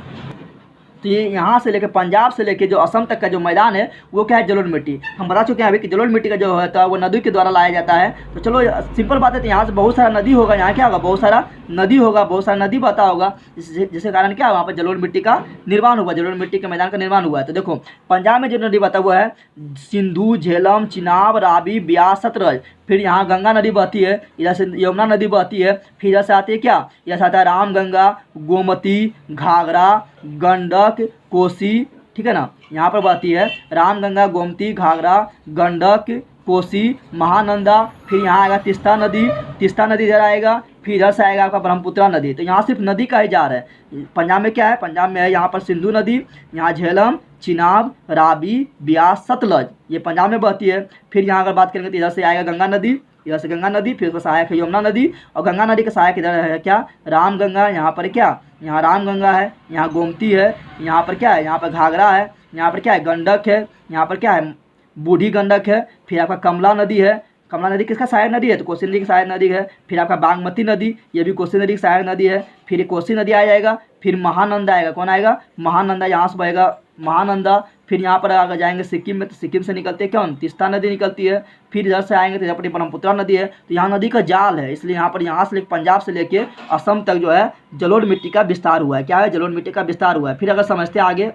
तो ये यहाँ से लेकर पंजाब से लेकर जो असम तक का जो मैदान है वो क्या है? जलोढ़ मिट्टी। हम बता चुके हैं अभी कि जलोढ़ मिट्टी का जो होता है वो नदी के द्वारा लाया जाता है। तो चलो सिंपल बात है, तो यहाँ से बहुत सारा नदी होगा, यहाँ क्या होगा? बहुत सारा नदी होगा, बहुत सारा नदी बहता होगा, जिसके कारण क्या वहाँ पर जलोढ़ मिट्टी का निर्माण हुआ, जलोढ़ मिट्टी के मैदान का निर्माण हुआ है। तो देखो पंजाब में जो नदी बहता हुआ है सिंधु, झेलम, चिनाब, रावी, ब्यास, सतलज। फिर यहाँ गंगा नदी बहती है, इधर से यमुना नदी बहती है। फिर इधर से आती है क्या? इधर से आता है रामगंगा, गोमती, घाघरा, गंडक, कोसी। ठीक है ना। यहाँ पर बहती है रामगंगा, गोमती, घाघरा, गंडक, कोसी, महानंदा। फिर यहाँ आएगा तीस्ता नदी, तीस्ता नदी इधर आएगा। फिर इधर से आएगा आपका ब्रह्मपुत्र नदी। तो यहाँ सिर्फ नदी का ही जा रहा है। पंजाब में क्या है? पंजाब में है यहाँ पर सिंधु नदी, यहाँ झेलम, चिनाब, रावी, ब्यास, सतलज, ये पंजाब में बहती है। फिर यहाँ अगर बात करेंगे तो इधर से आएगा गंगा नदी, इधर से गंगा नदी, फिर उसका सहायक है यमुना नदी। और गंगा नदी का सहायक इधर है क्या? रामगंगा। यहाँ पर क्या? यहाँ रामगंगा है, यहाँ गोमती है, यहाँ पर क्या है? यहाँ पर घाघरा है, यहाँ पर क्या है? गंडक है, यहाँ पर क्या है? बूढ़ी गंडक है। फिर आपका कमला नदी है, कमला नदी किसका सहायक नदी है, तो कोसी नदी की सहायक नदी है। फिर आपका बागमती नदी, ये भी कोसी नदी की सहायक नदी है। फिर कोसी नदी आ जाएगा, फिर महानंदा आएगा, कौन आएगा, महानंदा, यहाँ से बहेगा महानंदा। फिर यहाँ पर अगर जाएंगे सिक्किम में, तो सिक्किम से निकलती है कौन, तीस्ता नदी निकलती है। फिर इधर से आएंगे तो यहाँ पर ब्रह्मपुत्रा नदी है। तो यहाँ नदी का जाल है, इसलिए यहाँ से पंजाब से लेके असम तक जो है जलोढ़ मिट्टी का विस्तार हुआ है। क्या है, जलोढ़ मिट्टी का विस्तार हुआ है। फिर अगर समझते हैं आगे,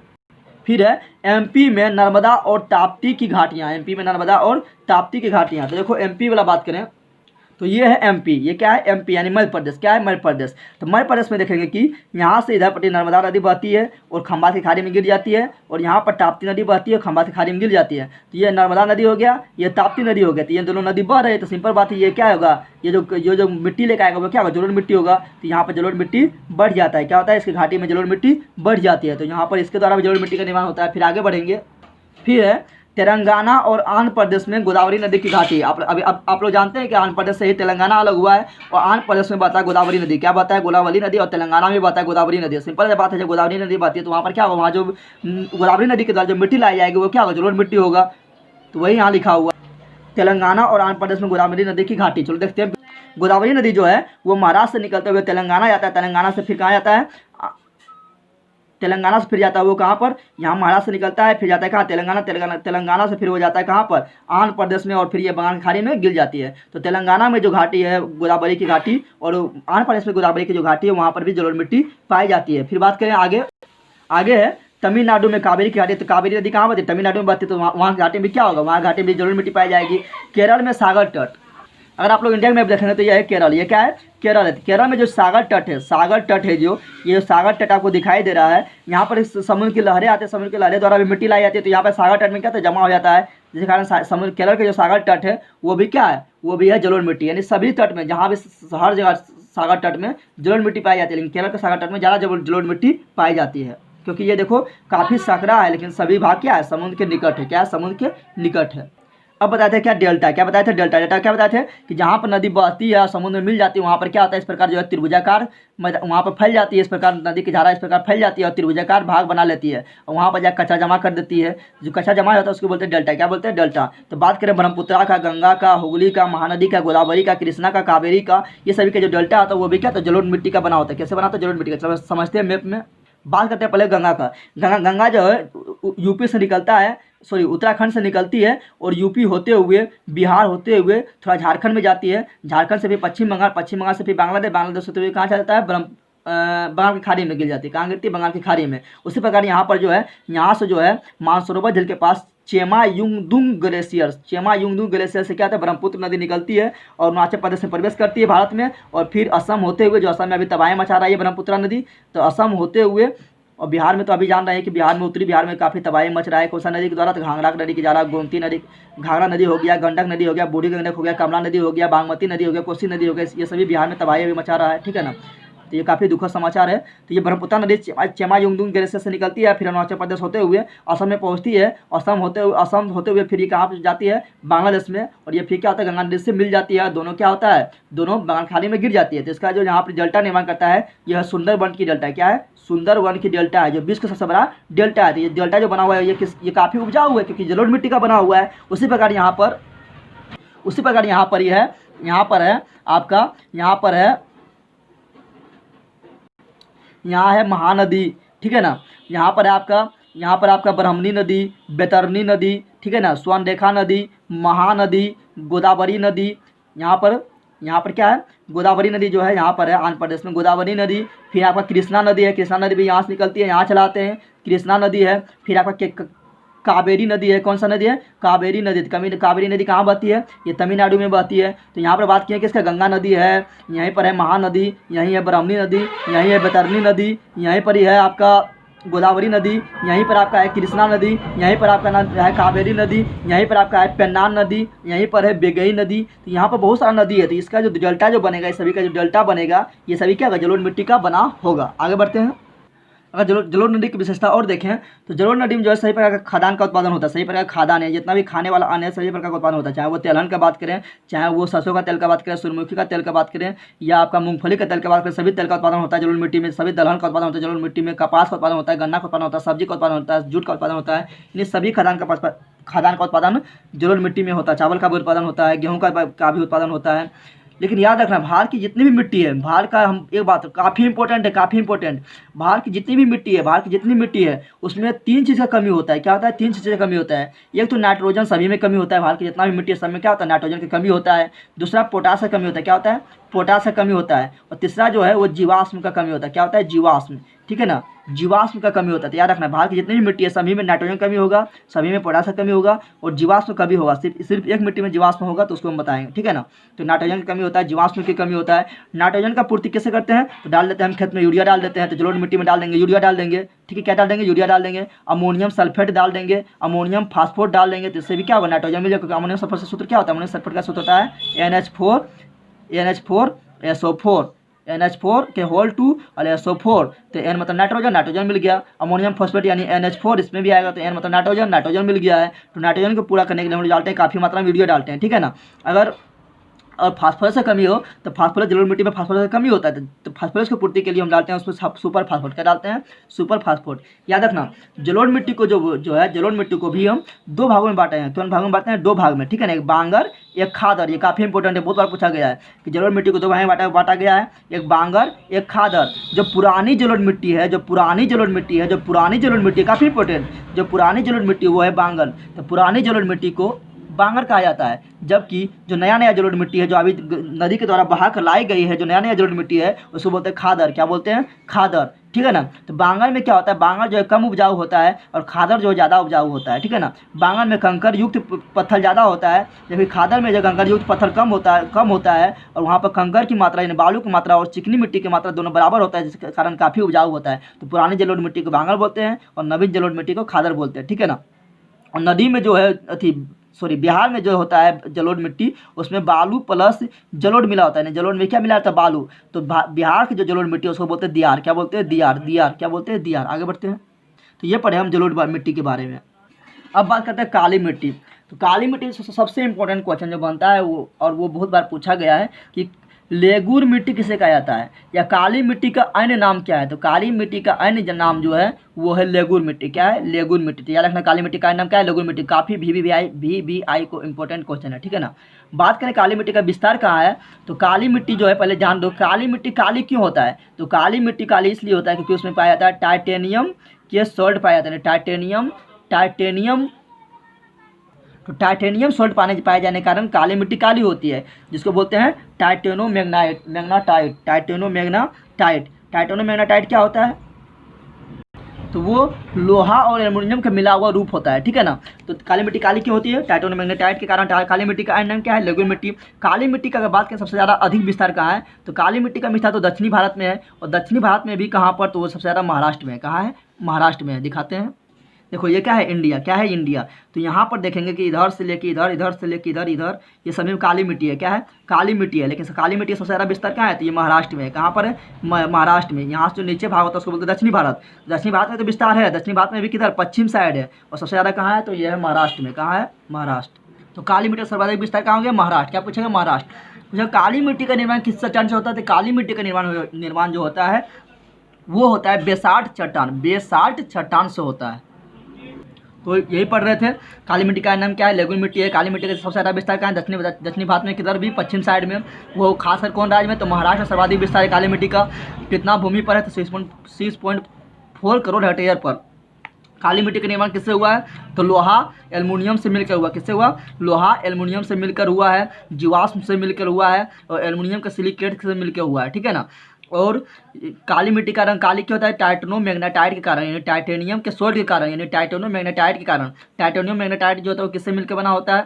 फिर है एमपी में नर्मदा और ताप्ती की घाटियाँ, एमपी में नर्मदा और ताप्ती की घाटियाँ। तो देखो एमपी वाला बात करें तो ये है एमपी, ये क्या है, एमपी यानी मध्य प्रदेश। क्या है, मध्य प्रदेश। तो मध्य प्रदेश में देखेंगे कि यहाँ से इधर पट्टी नर्मदा नदी बहती है और खंबात की खाड़ी में गिर जाती है, और यहाँ पर ताप्ती नदी बहती है और खंबात की खाड़ी में गिर जाती है। तो ये नर्मदा नदी हो गया, ये ताप्ती नदी हो गया। तो ये दोनों नदी बह रहे हैं, तो सिंपल बात है, ये क्या होगा, ये जो मिट्टी लेकर आएगा वो क्या होगा, जलोढ़ मिट्टी होगा। तो यहाँ पर जलोढ़ मिट्टी बढ़ जाता है, क्या होता है, इसकी घाटी में जलोढ़ मिट्टी बढ़ जाती है। तो यहाँ पर इसके द्वारा भी जलोढ़ मिट्टी का निर्माण होता है। फिर आगे बढ़ेंगे, फिर है तेलंगाना और आंध्र प्रदेश में गोदावरी नदी की घाटी। आप लोग जानते हैं कि आंध्र प्रदेश से ही तेलंगाना अलग हुआ है, और आंध्र प्रदेश में बहता है गोदावरी नदी। क्या बहता है, गोदावरी नदी, और तेलंगाना में बहता है गोदावरी नदी। सिंपल सी बात है, जब गोदावरी नदी बहती है तो वहाँ पर क्या होगा, वहाँ जो गोदावरी नदी के द्वारा जो मिट्टी लाई जाएगी वो क्या होगा, जलोढ़ मिट्टी होगा। तो वही यहाँ लिखा हुआ, तेलंगाना और आंध्र प्रदेश में गोदावरी नदी की घाटी। चलो देखते हैं, गोदावरी नदी जो है वो महाराष्ट्र से निकलते हुए तेलंगाना जाता है, तेलंगाना से फिर कहाँ जाता है, तेलंगाना से फिर जाता है वो कहाँ पर, यहाँ महाराष्ट्र से निकलता है, फिर जाता है कहाँ, तेलंगाना से फिर वो जाता है कहाँ पर, आंध्र प्रदेश में, और फिर ये बंगाल की खाड़ी में गिर जाती है। तो तेलंगाना में जो घाटी है गोदावरी की घाटी, और आंध्र प्रदेश में गोदावरी की जो घाटी है वहाँ पर भी जलोढ़ मिट्टी पाई जाती है। फिर बात करें आगे है तमिलनाडु में कावेरी की घाटी। तो कावेरी नदी कहाँ बहती है, तमिलनाडु में बहती है। तो वहाँ घाटी में क्या होगा, वहाँ घाटी में जलोढ़ मिट्टी पाई जाएगी। केरल में सागर तट, अगर आप लोग इंडिया में मैप देखेंगे तो यह है केरल। ये क्या है, केरल है। केरल में जो सागर तट है, जो ये सागर तट आपको दिखाई दे रहा है, यहाँ पर इस समुद्र की लहरें आती है, समुद्र की लहरें द्वारा भी मिट्टी लाई जाती है। तो यहाँ पर सागर तट में क्या जमा हो जाता है, जिस कारण समुद्र केरल के जो सागर तट है वो भी क्या है, वो भी है जलोढ़ मिट्टी। यानी सभी तट में, जहाँ भी हर जगह सागर तट में जलोढ़ मिट्टी पाई जाती है, लेकिन केरल के सागर तट में ज़्यादा जलोढ़ मिट्टी पाई जाती है, क्योंकि ये देखो काफ़ी सकरा है, लेकिन सभी भाग क्या है, समुद्र के निकट है। क्या है, समुद्र के निकट है। अब बताए थे क्या डेल्टा, क्या बताए थे, डेल्टा क्या बताए थे कि जहाँ पर नदी बहती है समुद्र में मिल जाती है, वहाँ पर क्या होता है, इस प्रकार जो है त्रिभुजाकार वहाँ पर फैल जाती है। इस प्रकार नदी की धारा इस प्रकार फैल जाती है और त्रिभुजाकार भाग बना लेती है, और वहाँ पर जाकर कचरा जमा कर देती है। जो कचरा जमा होता है उसको बोलते हैं डेल्टा। क्या बोलते हैं, डेल्टा। तो बात करें ब्रह्मपुत्रा का, गंगा का, हुगली का, महानदी का, गोदावरी का, कृष्णा का, कावेरी का, ये सभी का जो डेल्टा होता है वो भी क्या, तो जलोढ़ मिट्टी का बना होता है। कैसे बनाता है, जलोढ़ मिट्टी का, चलो समझते हैं मैप में। बात करते हैं पहले गंगा का। गंगा जो है यूपी से निकलता है, उत्तराखंड से निकलती है, और यूपी होते हुए, बिहार होते हुए थोड़ा झारखंड में जाती है, झारखंड से फिर पश्चिम बंगाल से फिर बांग्लादेश होते हुए कहाँ चलता है, बंगाल की खाड़ी में गिर जाती है। कहाँ गिरती है, बंगाल की खाड़ी में। उसी प्रकार यहाँ पर जो है, यहाँ से जो है मानसरोवर झील के पास चेमायुंगदुंग ग्लेशियर से क्या होता है, ब्रह्मपुत्र नदी निकलती है और अरुणाचल प्रदेश में प्रवेश करती है भारत में, और फिर असम होते हुए, जो असम में अभी तबाही मचा रही है ब्रह्मपुत्र नदी, तो असम होते हुए, और बिहार में तो अभी जान रहे हैं कि बिहार में, उत्तरी बिहार में काफ़ी तबाही मच रहा है। कौन सा नदी के द्वारा, तो घाघरा नदी के द्वारा। गोमती नदी, घाघरा नदी हो गया, गंडक नदी हो गया, बूढ़ी गंडक हो गया, कमला नदी हो गया, बागमती नदी हो गया, कोसी नदी हो गया, ये सभी बिहार में तबाही अभी मचा रहा है, ठीक है ना। तो ये काफ़ी दुखद समाचार है। तो ये ब्रह्मपुत्र नदी चेमायुंगदुंग ग्लेशियर से निकलती है, फिर अरुणाचल प्रदेश होते हुए असम में पहुंचती है, असम होते हुए फिर ये कहाँ पर जाती है, बांग्लादेश में, और ये फिर क्या होता है, गंगा नदी से मिल जाती है। दोनों क्या होता है, दोनों बंगाल खाड़ी में गिर जाती है। तो इसका जो यहाँ पर डेल्टा निर्माण करता है, यह सुंदरवन की डेल्टा है। क्या है, सुंदरवन की डेल्टा है, जो विश्व का सबसे बड़ा डेल्टा है। तो ये डेल्टा जो बना हुआ है ये काफ़ी उपजाऊ है, क्योंकि जलोढ़ मिट्टी का बना हुआ है। उसी प्रकार यहाँ पर यह है, यहाँ है महानदी, ठीक है ना। यहाँ पर आपका ब्रह्मणी नदी, बैतरणी नदी, ठीक है ना, स्वर्णरेखा नदी, महानदी, गोदावरी नदी। यहाँ पर क्या है, गोदावरी नदी जो है यहाँ पर है आंध्र प्रदेश में, गोदावरी नदी। फिर आपका कृष्णा नदी है, कृष्णा नदी भी यहाँ से निकलती है, यहाँ चलाते हैं, कृष्णा नदी है। फिर आपका कावेरी नदी है। कौन सा नदी है, कावेरी नदी। कावेरी नदी कहाँ बहती है, ये तमिलनाडु में बहती है। तो यहाँ पर बात की है कि इसका गंगा नदी है, यहीं पर है महानदी, यहीं है ब्रह्मणी नदी, यहीं है बैतरणी नदी, यहीं पर ही है आपका गोदावरी नदी, यहीं पर आपका है कृष्णा नदी, यहीं पर आपका है कावेरी नदी, यहीं पर आपका है पेन्नार नदी, यहीं पर है बेगई नदी। तो यहाँ पर बहुत सारा नदी है। तो इसका जो डेल्टा जो बनेगा, इस सभी का जो डेल्टा बनेगा, ये सभी क्या होगा, जलोढ़ मिट्टी का बना होगा। आगे बढ़ते हैं। अगर जलोढ़ नदी की विशेषता और देखें तो जलोढ़ नदी में जो है सही प्रकार का खादान का उत्पादन होता है, सही प्रकार का खादान है, जितना भी खाने वाला अन्न है सही प्रकार का उत्पादन होता है, चाहे वो तिलहन का बात करें, चाहे वो सरसों का तेल का बात करें, सूर्यमुखी का तेल का बात करें, या आपका मूंगफली का तेल का बात करें, सभी तेल का उत्पादन होता है जलोढ़ मिट्टी में, सभी दलहन का उत्पादन होता है जलोढ़ मिट्टी में, कपास का उत्पादन होता है, गन्ना का उत्पादन होता है, सब्जी का उत्पादन होता है, जूट का उत्पादन होता है, इन सभी खादान का उत्पादन जलोढ़ मिट्टी में होता है। चावल का भी उत्पादन होता है, गेहूँ का भी उत्पादन होता है। लेकिन याद रखना, भारत की जितनी भी मिट्टी है, भारत का हम एक बात काफ़ी इंपॉर्टेंट है, काफ़ी इंपॉर्टेंट, भारत की जितनी भी मिट्टी है, भारत की जितनी मिट्टी है उसमें 3 चीज़ का कमी होता है। क्या होता है? 3 चीज़ का कमी होता है। एक तो नाइट्रोजन, सभी में कमी होता है, भारत की जितना भी मिट्टी है सब में क्या होता है? नाइट्रोजन की कमी होता है। दूसरा पोटास का कमी होता है। क्या होता है? पोटास का कमी होता है। और तीसरा जो है वो जीवाश्म का कमी होता है। क्या होता है? जीवाश्म। ठीक है ना, जीवाश्म का कमी होता है। तो याद रखना, भारत की जितनी भी मिट्टी है सभी में नाइट्रोजन कमी होगा, सभी में पोटास का कमी होगा और जीवाश्म कमी होगा। सिर्फ एक मिट्टी में जीवाश्म होगा तो उसको हम बताएंगे। ठीक है ना, तो नाइट्रोजन की कमी होता है, जीवाश्म की कमी होता है। नाइट्रोजन का पूर्ति कैसे करते हैं? तो डाल देते हैं हम खेत में, यूरिया डाल देते हैं, तो जलोढ़ मिट्टी में डाल देंगे, यूरिया डाल देंगे। ठीक है, क्या डाल देंगे? यूरिया डाल देंगे। अमोनियम सल्फेट डाल देंगे, अमोनियम फास्फोरेट डाल देंगे, तो इससे भी क्या होगा? नाइट्रोजन मिल जाएगा, क्योंकि अमोनियम सल्फर का सूत्र क्या होता है? अमोनियम सल्फर का सूत्र होता है NH4 के होल 2 और SO4, तो N मतलब नाइट्रोजन मिल गया। अमोनियम फॉस्फेट यानी NH4 इसमें भी आएगा, तो N मतलब नाइट्रोजन मिल गया है। तो नाइट्रोजन को पूरा करने के लिए हम डालते हैं काफ़ी मात्रा में यूरिया डालते हैं। ठीक है ना, अगर और फास्फोरस से कमी हो तो फास्फोरस, जलोढ़ मिट्टी में फास्फोरस की कमी होता है, तो फास्फोरस की पूर्ति के लिए हम डालते हैं उसमें सुपर फास्फोरेट। क्या डालते हैं? सुपर फास्फोरेट। याद रखना, जलोढ़ मिट्टी को जो है जलोढ़ मिट्टी को भी हम 2 भागों में बांटे हैं। कौन भागों में बांटते हैं? 2 भाग में। ठीक है ना, एक बांगर, एक खादर। ये काफ़ी इंपॉर्टेंट है, बहुत बार पूछा गया है कि जलोढ़ मिट्टी को 2 भागों में बांटा गया है, एक बांगर, एक खादर। जो पुरानी जलोढ़ मिट्टी है, काफ़ी इंपॉर्टेंट, जो पुरानी जलोढ़ मिट्टी वो है बांगर, तो पुरानी जलोढ़ मिट्टी को बांगर कहा जाता है। जबकि जो नया जलोढ़ मिट्टी है, जो अभी नदी के द्वारा बहा कर लाई गई है, जो नया जलोढ़ मिट्टी है उसको बोलते हैं खादर। क्या बोलते हैं? खादर। ठीक है ना, तो बांगर में क्या होता है? बांगर जो है कम उपजाऊ होता है और खादर जो है ज़्यादा उपजाऊ होता है। ठीक है ना, बांगर में कंकर युक्त पत्थर ज़्यादा होता है, जबकि खादर में जो कंकर युक्त पत्थर कम होता है और वहाँ पर कंकर की मात्रा यानी बालू की मात्रा और चिकनी मिट्टी की मात्रा दोनों बराबर होता है, जिसके कारण काफ़ी उपजाऊ होता है। तो पुरानी जलोढ़ मिट्टी को बांगर बोलते हैं और नवीन जलोढ़ मिट्टी को खादर बोलते हैं। ठीक है ना, और नदी में जो है बिहार में जो होता है जलोढ़ मिट्टी, उसमें बालू प्लस जलोढ़ मिला होता है। जलोढ़ में क्या मिला होता है? बालू। तो बिहार की जो जलोढ़ मिट्टी है उसको बोलते हैं दियार। क्या बोलते हैं? दियार। क्या बोलते हैं? दियार। आगे बढ़ते हैं, तो ये पढ़े हम जलोढ़ मिट्टी के बारे में। अब बात करते हैं काली मिट्टी। तो काली मिट्टी सबसे इंपॉर्टेंट क्वेश्चन जो बनता है वो बहुत बार पूछा गया है कि लेगूर मिट्टी किसे कहा जाता है, या काली मिट्टी का अन्य नाम क्या है? तो काली मिट्टी का अन्य नाम जो है वो है लेगूर मिट्टी। क्या है? लेगूर मिट्टी। तो याद रखना, काली मिट्टी का अन्य नाम क्या है? लेगूर मिट्टी। काफ़ी VBI को इंपॉर्टेंट क्वेश्चन है। ठीक है ना, बात करें काली मिट्टी का विस्तार कहाँ है, तो काली मिट्टी जो है, पहले जान दो काली मिट्टी काली क्यों होता है। तो काली मिट्टी काली इसलिए होता है क्योंकि उसमें पाया जाता है टाइटेनियम के सॉल्ट पाया जाता है। टाइटेनियम सॉल्ट पाए जाने के कारण काली मिट्टी काली होती है, जिसको बोलते हैं टाइटेनोमैग्नेटाइट। क्या होता है? तो वो लोहा और एल्युमिनियम का मिला हुआ रूप होता है। ठीक है ना, तो काली मिट्टी काली क्यों होती है? टाइटेनोमैग्नेटाइट के कारण। काली मिट्टी का अन्य नाम क्या है? लेगूर मिट्टी। काली मिट्टी का अगर बात करें सबसे ज़्यादा अधिक विस्तार कहाँ है, तो काली मिट्टी का विस्तार तो दक्षिणी भारत में है, और दक्षिणी भारत में भी कहाँ पर? तो वो सबसे ज़्यादा महाराष्ट्र में है। कहाँ है? महाराष्ट्र में है। दिखाते हैं, देखो ये क्या है? इंडिया। क्या है? इंडिया। तो यहाँ पर देखेंगे कि इधर से लेके इधर, इधर से लेके इधर, ये सभी में काली मिट्टी है। क्या है? काली मिट्टी है। लेकिन काली मिट्टी सबसे ज़्यादा विस्तार कहाँ है? तो ये महाराष्ट्र में है। कहाँ पर है? महाराष्ट्र में। यहाँ से जो नीचे भाग होता है उसको बोलते हैं दक्षिणी भारत। दक्षिणी भारत में तो विस्तार है, दक्षिणी भारत में भी किधर? पश्चिम साइड है, और सबसे ज़्यादा कहाँ है? तो ये है महाराष्ट्र में। कहाँ है? महाराष्ट्र। तो काली मिट्टी का सर्वाधिक विस्तार कहाँ हो गया? महाराष्ट्र। क्या पूछेगा? महाराष्ट्र। जब काली मिट्टी का निर्माण किस चट्टान से होता है? तो काली मिट्टी का निर्माण जो होता है वो होता है बेसाल्ट चट्टान से होता है। तो यही पढ़ रहे थे। काली मिट्टी का नाम क्या है? लेगूर मिट्टी है। काली मिट्टी का सबसे ज़्यादा विस्तार कहाँ है? दक्षिणी भारत में, किधर भी? पश्चिम साइड में। वो खासकर कौन राज्य में? तो महाराष्ट्र में सर्वाधिक विस्तार है काली मिट्टी का। कितना भूमि पर है? तो 6.4 करोड़ हेक्टेयर पर। काली मिट्टी का निर्माण किससे हुआ है? तो लोहा एल्युमिनियम से मिलकर हुआ। किससे हुआ? लोहा एल्युमिनियम से मिलकर हुआ है, जीवाश्म से मिलकर हुआ है, और एल्युमिनियम का सिलिकेट से मिलकर हुआ है। ठीक है ना, और काली मिट्टी का रंग काली क्यों होता है? टाइटेनोमैग्नेटाइट के कारण, यानी टाइटेनियम के सोल्ट के कारण, यानी टाइटेनोमैग्नेटाइट के कारण। टाइटेनोमैग्नेटाइट जो होता है वो किससे मिलकर बना होता है?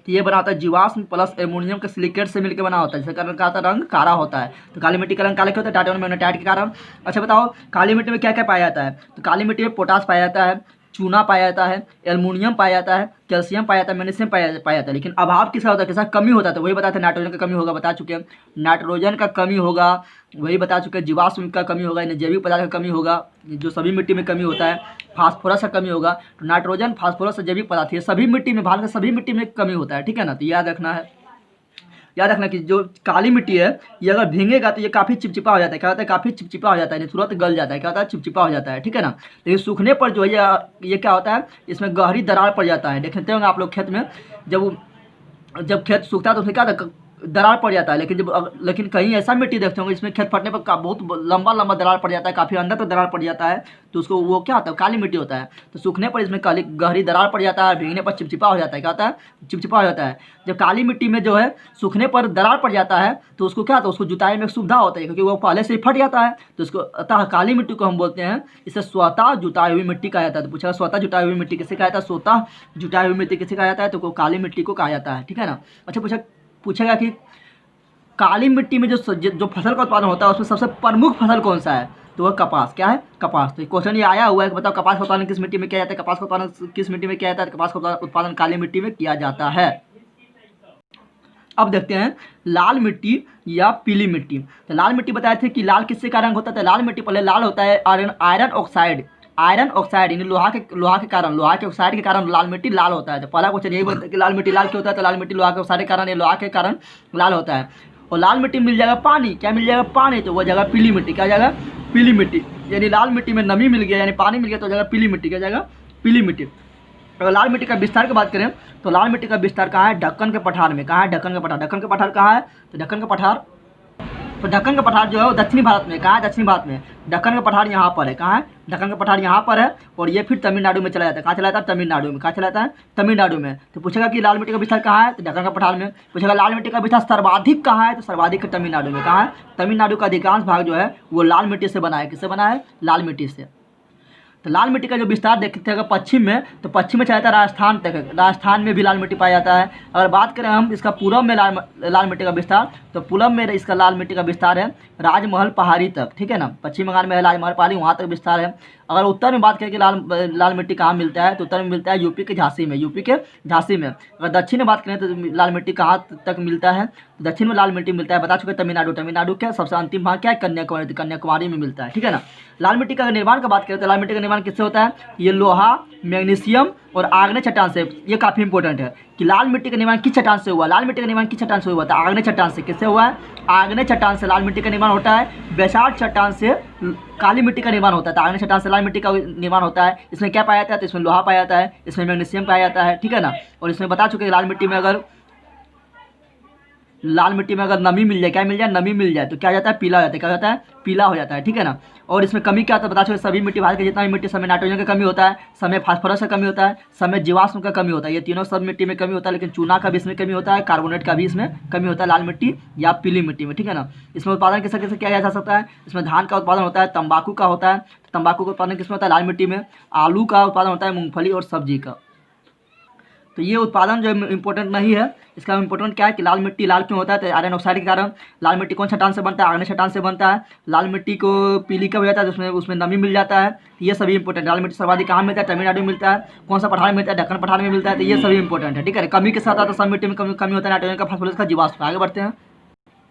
तो ये बना होता है जीवाश्म प्लस एल्युमिनियम के सिलिकेट से मिलकर बना होता है, जिसके कारण का रंग काला होता है। तो काली मिट्टी का रंग काला क्यों होता है? टाइटेनोमैग्नेटाइट के कारण। अच्छा बताओ, काली मिट्टी में क्या क्या पाया जाता है? तो काली मिट्टी में पोटास पाया जाता है, चूना पाया जाता है, एल्युमिनियम पाया जाता है, कैल्शियम पाया जाता है, मैग्नीशियम पाया जाता है। लेकिन अभाव किसका होता है, किसका कमी होता है, तो वही बताते हैं नाइट्रोजन का कमी होगा, बता चुके हैं। नाइट्रोजन का कमी होगा, वही बता चुके हैं। जीवाश्म का कमी होगा, यानी जैविक पदार्थ का कमी होगा, जो सभी मिट्टी में कमी होता है। फास्फोरस का कमी होगा, तो नाइट्रोजन, फास्फोरस, जैविक पदार्थ, ये सभी मिट्टी में, भारत के सभी मिट्टी में कमी होता है, ठीक है ना। तो याद रखना है, याद रखना कि जो काली मिट्टी है ये अगर भींगेगा तो ये काफ़ी चिपचिपा हो जाता है। क्या होता है, काफ़ी चिपचिपा हो जाता है, तुरंत गल जाता है। क्या होता है, चिपचिपा हो जाता है, ठीक है ना। लेकिन सूखने पर जो है ये क्या होता है, इसमें गहरी दरार पड़ जाता है। देखते होंगे आप लोग खेत में, जब खेत सूखता है तो उसमें क्या होता है, दरार पड़ जाता है। लेकिन कहीं ऐसा मिट्टी देखते होंगे इसमें खेत फटने पर बहुत लंबा लंबा दरार पड़ जाता है, काफ़ी अंदर तक दरार पड़ जाता है, तो उसको वो क्या होता है, काली मिट्टी होता है। तो सूखने पर इसमें काली गहरी दरार पड़ जाता है, भीगने पर चिपचिपा हो जाता है। क्या होता है, चिपचिपा हो जाता है। जब काली मिट्टी में जो है सूखने पर दरार पड़ जाता है तो उसको क्या होता है, उसको जुताई में सुविधा होता है, क्योंकि वो पहले से ही फट जाता है। तो उसको अतः काली मिट्टी को हम बोलते हैं, इसे स्वतः जुताई हुई मिट्टी कहा जाता है। तो पूछा स्वतः जुताई हुई मिट्टी किसे कहा जाता है, स्वतः जुताई हुई मिट्टी किसे कहा जाता है, तो काली मिट्टी को कहा जाता है, ठीक है ना। अच्छा, पूछेगा कि काली मिट्टी में जो फसल का उत्पादन होता है उसमें सबसे प्रमुख फसल कौन सा है, तो वह कपास। क्या है, कपास। तो क्वेश्चन ये आया हुआ है कि बताओ कपास का उत्पादन किस मिट्टी में किया जाता है, कपास का उत्पादन किस मिट्टी में किया जाता है, कपास का उत्पादन काली मिट्टी में किया जाता है। अब देखते हैं लाल मिट्टी या पीली मिट्टी। तो लाल मिट्टी बताए थे कि लाल किससे का रंग होता है, लाल मिट्टी पहले लाल होता है आयरन ऑक्साइड, यानी लोहा के कारण, लोहा के ऑक्साइड के कारण लाल मिट्टी लाल होता है। तो पहला क्वेश्चन यही बोलता है कि लाल मिट्टी लाल क्यों होता है, तो लाल मिट्टी लोहा के ऑक्साइड के कारण, लोहा के कारण लाल होता है। और लाल मिट्टी मिल जाएगा पानी, क्या मिल जाएगा, पानी, तो वह जगह पीली मिट्टी। क्या जाएगा, पीली मिट्टी। यानी लाल मिट्टी में नमी मिल गया, यानी पानी मिल गया, तो जगह पीली मिट्टी। क्या जाएगा, पीली मिट्टी। अगर लाल मिट्टी का विस्तार की बात करें तो लाल मिट्टी का विस्तार कहाँ है, ढक्कन के पठार में। कहाँ है, ढक्कन का पठार। ढक्कन का पठार कहाँ है, तो ढक्कन का पठार जो है वो दक्षिणी भारत में। कहाँ है, दक्षिणी भारत में। ढक्कन का पठार यहाँ पर है। कहाँ है, ढक्कन का पठार यहाँ पर है, और ये फिर तमिलनाडु में चला जाता है। कहाँ चला जाता है, तमिलनाडु में। कहाँ चला जाता है, तमिलनाडु में। तो पूछेगा कि लाल मिट्टी का विस्तार कहाँ है, तो ढक्कन का पठार में। पूछेगा लाल मिट्टी का विस्तार सर्वाधिक कहाँ है, तो सर्वाधिक तमिलनाडु में। कहाँ है, तमिलनाडु का अधिकांश भाग जो है वो लाल मिट्टी से बना है। किससे बना है, लाल मिट्टी से। तो लाल मिट्टी का जो विस्तार देखते हैं पश्चिम में, तो पश्चिम में चला जाता है राजस्थान तक। राजस्थान में भी लाल मिट्टी पाया जाता है। अगर बात करें हम इसका पूरब में लाल मिट्टी का विस्तार, तो पूरब में इसका लाल मिट्टी का विस्तार है राजमहल पहाड़ी तक, ठीक है ना। पश्चिम बंगाल में है राजमहल पहाड़ी, वहाँ तक विस्तार है। अगर उत्तर में बात करें कि लाल मिट्टी कहाँ मिलता है, तो उत्तर में मिलता है यूपी के झांसी में, यूपी के झांसी में। अगर दक्षिण में बात करें तो लाल मिट्टी कहाँ तक मिलता है, तो दक्षिण में लाल मिट्टी मिलता है, बता चुके तमिलनाडु। तमिलनाडु क्या सबसे अंतिम भाग क्या है, कन्याकुमारी में मिलता है, ठीक है ना। लाल मिट्टी का निर्माण का बात करें तो लाल मिट्टी का निर्माण किससे होता है, ये लोहा, मैग्नीशियम और आग्नेय चट्टान से। ये काफ़ी इंपॉर्टेंट है कि लाल मिट्टी का निर्माण किस चट्टान से हुआ, लाल मिट्टी का निर्माण किस चट्टान से हुआ था, आग्नेय चट्टान से। किससे हुआ है, आग्नेय चट्टान से लाल मिट्टी का निर्माण होता है। बेसाल्ट चट्टान से काली मिट्टी का निर्माण होता है, तो आग्नेय चट्टान से लाल मिट्टी का निर्माण होता है। इसमें क्या पाया जाता है, तो इसमें लोहा पाया जाता है, इसमें मैग्नीशियम पाया जाता है, ठीक है ना। और इसमें बता चुके लाल मिट्टी में अगर नमी मिल जाए, क्या मिल जाए, नमी मिल जाए, तो क्या जाता है, पीला हो जाता है। क्या जाता है, पीला हो जाता है, ठीक है ना। और इसमें कमी क्या होता है, बता चुके सभी मिट्टी, भारत के जितना भी मिट्टी, समय नाइट्रोजन का कमी होता है, समय फास्फोरस का कमी होता है, समय जीवाश्म का कमी होता है। ये तीनों सब मिट्टी में कमी होता है। लेकिन चूना का भी इसमें कमी होता है, कार्बोनेट का भी इसमें कमी होता है, लाल मिट्टी या पीली मिट्टी में, ठीक है ना। इसमें उत्पादन किस तरह से किया जा सकता है, इसमें धान का उत्पादन होता है, तंबाकू का होता है। तंबाकू का उत्पादन किसमें होता है, लाल मिट्टी में। आलू का उत्पादन होता है, मूंगफली और सब्जी का। तो ये उत्पादन जो इम्पोर्टेंट नहीं है, इसका इम्पोर्टेंट क्या है कि लाल मिट्टी लाल क्यों होता है, तो आयरन ऑक्साइड के कारण। लाल मिट्टी कौन चट्टान से बनता है, आग्नेय चट्टान से बनता है। लाल मिट्टी को पीली कब हो जाता है, तो उसमें नमी मिल जाता है। ये सभी इंपॉर्टेंट। लाल मिट्टी सर्वाधिक कहाँ मिलता है, तमिलनाडु में मिलता है। कौन सा पठार में मिलता है, ढक्कन पठार में मिलता है। तो ये सभी इंपॉर्टेंट है, ठीक है। कमी के साथ आता है, तो सब मिट्टी में कमी होता है, नाइट्रोजन का, फास्फोरस का, जीवाश्म। आगे बढ़ते हैं।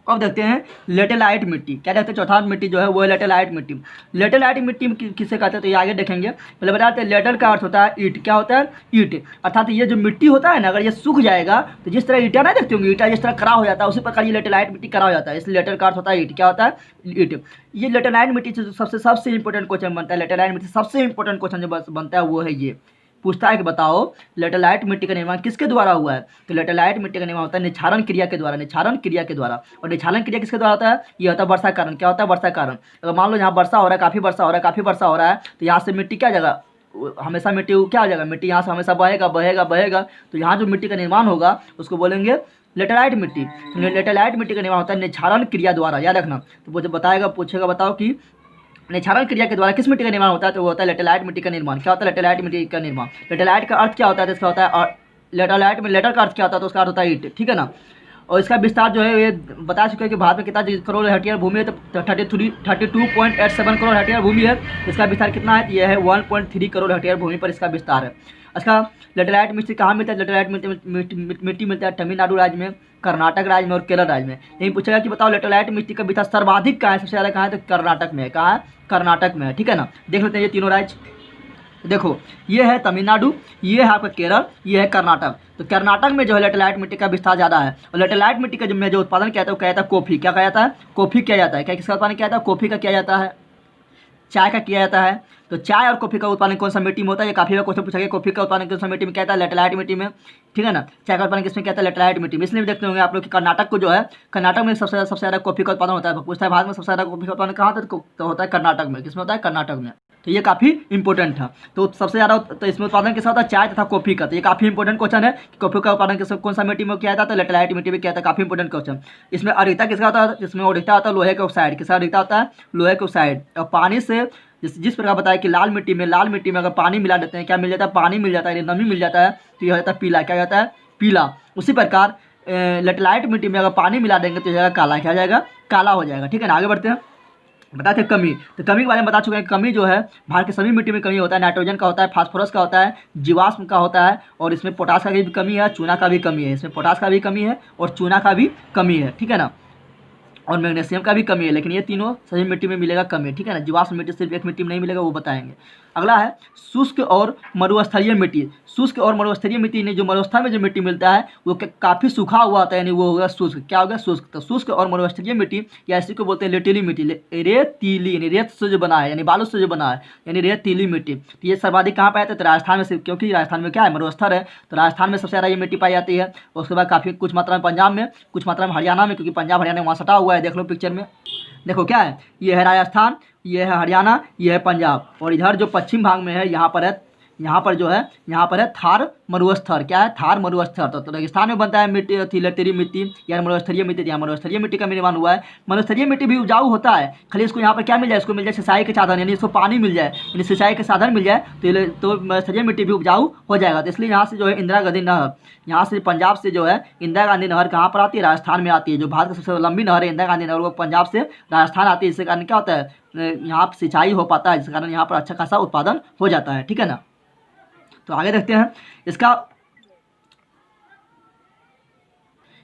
अब देखते हैं लेटेलाइट मिट्टी। क्या कहते हैं, चौथा मिट्टी जो है वो है लेटेलाइट मिट्टी। लेटेलाइट मिट्टी किससे कहते हैं, तो ये आगे देखेंगे। पहले बताते हैं लेटर का अर्थ होता है ईंट। क्या होता है, ईंट। अर्थात ये जो मिट्टी होता है ना, अगर ये सूख जाएगा तो जिस तरह ईंटा ना देखते होंगे, ईंटा जिस तरह कड़ा हो जाता है, उसी प्रकार ये लेटेलाइट मिट्टी कड़ा हो जाता है। इसलिए लेटर का अर्थ होता है ईंट। क्या होता है, ईंट। ये लेटेलाइट मिट्टी से सबसे इंपॉर्टेंट क्वेश्चन बनता है। लेटेलाइट मिट्टी सबसे इंपॉर्टेंट क्वेश्चन जो बनता है वो है ये, पूछता है कि बताओ लेटेलाइट मिट्टी का निर्माण किसके द्वारा हुआ है, तो लेटेलाइट मिट्टी का निर्माण होता है निक्षारण क्रिया के द्वारा। निक्षारण क्रिया के द्वारा। और निक्षारण क्रिया किसके द्वारा होता है, ये होता है वर्षा कारण। क्या होता है, वर्षा कारण। अगर मान लो यहाँ वर्षा हो रहा है, काफ़ी वर्षा हो रहा है, काफ़ी वर्षा हो रहा है, तो यहाँ से मिट्टी क्या जगह, हमेशा मिट्टी क्या हो जाएगा, मिट्टी यहाँ से हमेशा बहेगा बहेगा बहेगा, तो यहाँ जो मिट्टी का निर्माण होगा उसको बोलेंगे लेटेलाइट मिट्टी। तो लेटेलाइट मिट्टी का निर्माण होता है निक्षारण क्रिया द्वारा, याद रखना। तो वो जब बताएगा, पूछेगा बताओ कि निक्षारण क्रिया के द्वारा किस मिट्टी का निर्माण होता है, तो वो होता है लेटेलाइट मिट्टी का निर्माण। क्या होता है, लेटेलाइट मिट्टी का निर्माण। लेटेलाइट का अर्थ क्या होता है, तो इसका होता है, और लेटेलाइट में लेटर का अर्थ क्या होता है, तो उसका अर्थ होता है ईंट, ठीक है ना। और इसका विस्तार जो है ये बता चुके हैं कि भारत में कितना करोड़ हेक्टेयर भूमि है, तो 32.87 करोड़ हेक्टेयर भूमि है। इसका विस्तार कितना है, यह है 1.3 करोड़ हेक्टेयर भूमि पर इसका विस्तार है। इसका लेटेराइट मिट्टी कहाँ मिलता है, लेटेराइट मिट्टी मिलता है तमिलनाडु राज्य में, कर्नाटक राज्य में और केरल राज्य में। यही पूछेगा कि बताओ लेटेराइट मिट्टी का विस्तार सर्वाधिक कहाँ है, सबसे ज़्यादा कहाँ है, तो कर्नाटक में है। कहाँ है, कर्नाटक में है, ठीक है ना। देख लेते हैं ये तीनों राज्य। देखो ये है तमिलनाडु, ये है आपका केरल, ये है कर्नाटक। तो कर्नाटक में जो है लेटेराइट मिट्टी का विस्तार ज़्यादा है। और लेटेराइट मिट्टी का जो उत्पादन किया जाता है वो क्या जाता है, कॉफ़ी। क्या कहा जाता है, कॉफ़ी किया जाता है। क्या किसका उत्पादन किया जाता है, कॉफ़ी का किया जाता है, चाय का किया जाता है। तो चाय और कॉफ़ी का उत्पादन कौन सा मिट्टी में होता है, ये काफ़ी बार क्वेश्चन पूछा गया। कॉफ़ी का उत्पादन कौन सा मिट्टी में किया जाता है, लेटेराइट मिट्टी में, ठीक है ना। चाय का उत्पादन किसमें किया जाता है, लेटेराइट मिट्टी में। इसलिए भी देखते होंगे आप लोग कि कर्नाटक को जो है, कर्नाटक में सबसे ज़्यादा कॉफ़ी का उत्पादन होता है। पूछता है भारत में सबसे ज़्यादा कॉफ़ी का उत्पादन कहाँ होता है, तो होता है कर्नाटक में। किसमें होता है, कर्नाटक में। तो ये काफ़ी इंपॉर्टेंट था। तो सबसे ज़्यादा तो इसमें उत्पादन किसका होता है, चाय तथा कॉफ़ी का। तो ये काफ़ी इंपॉर्टेंट क्वेश्चन है कि कॉफ़ी का उत्पादन किस कौन सा मिट्टी में किया जाता है, तो लेटेराइट मिट्टी में किया जाता है। काफ़ी इंपॉर्टेंट क्वेश्चन। इसमें अरिता किसका होता है, इसमें अरिता होता है लोहे के ऑक्साइड। किसका अरिता होता है, लोहे के ऑक्साइड। और पानी से जिस प्रकार बताया कि लाल मिट्टी में अगर पानी मिला देते हैं, क्या मिल जाता है, पानी मिल जाता है, नमी मिल जाता है, तो यह हो जाता है पीला। क्या जाता है, पीला। उसी प्रकार लेटेराइट मिट्टी में अगर पानी मिला देंगे तो यह काला। क्या हो जाएगा, काला हो जाएगा, ठीक है ना। आगे बढ़ते हैं, बताते हैं कमी। तो कमी के बारे में बता चुके हैं। कमी जो है भारत के सभी मिट्टी में कमी होता है। नाइट्रोजन का होता है, फास्फोरस का होता है, जीवाश्म का होता है, और इसमें पोटास का भी कमी है, चूना का भी कमी है। इसमें पोटास का भी कमी है और चूना का भी कमी है, ठीक है ना। और मैग्नीशियम का भी कमी है। लेकिन ये तीनों सभी मिट्टी में मिलेगा कमी, ठीक है ना। जीवाश्म मिट्टी सिर्फ एक मिट्टी में नहीं मिलेगा, वो बताएंगे। अगला है शुष्क और मरुस्थलीय मिट्टी। शुष्क और मरुस्थलीय मिट्टी ने जो मरुस्थल में जो मिट्टी मिलता है वो काफ़ी सूखा हुआ होता है, यानी वो होगा शुष्क। क्या होगा, शुष्क। तो शुष्क और मरुस्थलीय मिट्टी या इसी को बोलते हैं रेतीली मिट्टी। रेतीली यानी रेत से जो बना है, यानी बालू से जो बना है, यानी रेतीली मिट्टी। तो ये सर्वाधिक कहाँ पाया जाता है, तो राजस्थान में से, क्योंकि राजस्थान में क्या है, मरुस्थल है। तो राजस्थान में सबसे ज़्यादा ये मिट्टी पाई जाती है। उसके बाद काफ़ी कुछ मात्रा में पंजाब में, कुछ मात्रा में हरियाणा में, क्योंकि पंजाब हरियाणा वहाँ सटा हुआ है। देख लो पिक्चर में, देखो क्या है, ये है राजस्थान, ये है हरियाणा, ये है पंजाब। और इधर जो पश्चिम भाग में है, यहाँ पर जो है, यहाँ पर है थार मरुस्थल। क्या है, थार मरुस्थल। तो रेगिस्तान में बनता है मिट्टी, लेटेरी मिट्टी या मरुस्थलीय मिट्टी। यहाँ मरुस्थलीय मिट्टी का निर्माण हुआ है। मरुस्थलीय मिट्टी भी उपजाऊ होता है, खाली इसको यहाँ पर क्या मिल जाए, इसको मिल जाए सिंचाई के साधन, यानी इसको पानी मिल जाए, यानी सिंचाई के साधन मिल जाए तो मरुस्थलीय मिट्टी भी उपजाऊ हो जाएगा। तो इसलिए यहाँ से जो है इंदिरा गांधी नहर, यहाँ से पंजाब से जो है इंदिरा गांधी नहर कहाँ पर आती है, राजस्थान में आती है। जो भारत की सबसे लंबी नहर है इंदिरा गांधी नहर, वो पंजाब से राजस्थान आती है। इसके कारण क्या होता है, यहाँ पर सिंचाई हो पाता है, जिस कारण यहाँ पर अच्छा खासा उत्पादन हो जाता है, ठीक है ना। तो आगे देखते हैं इसका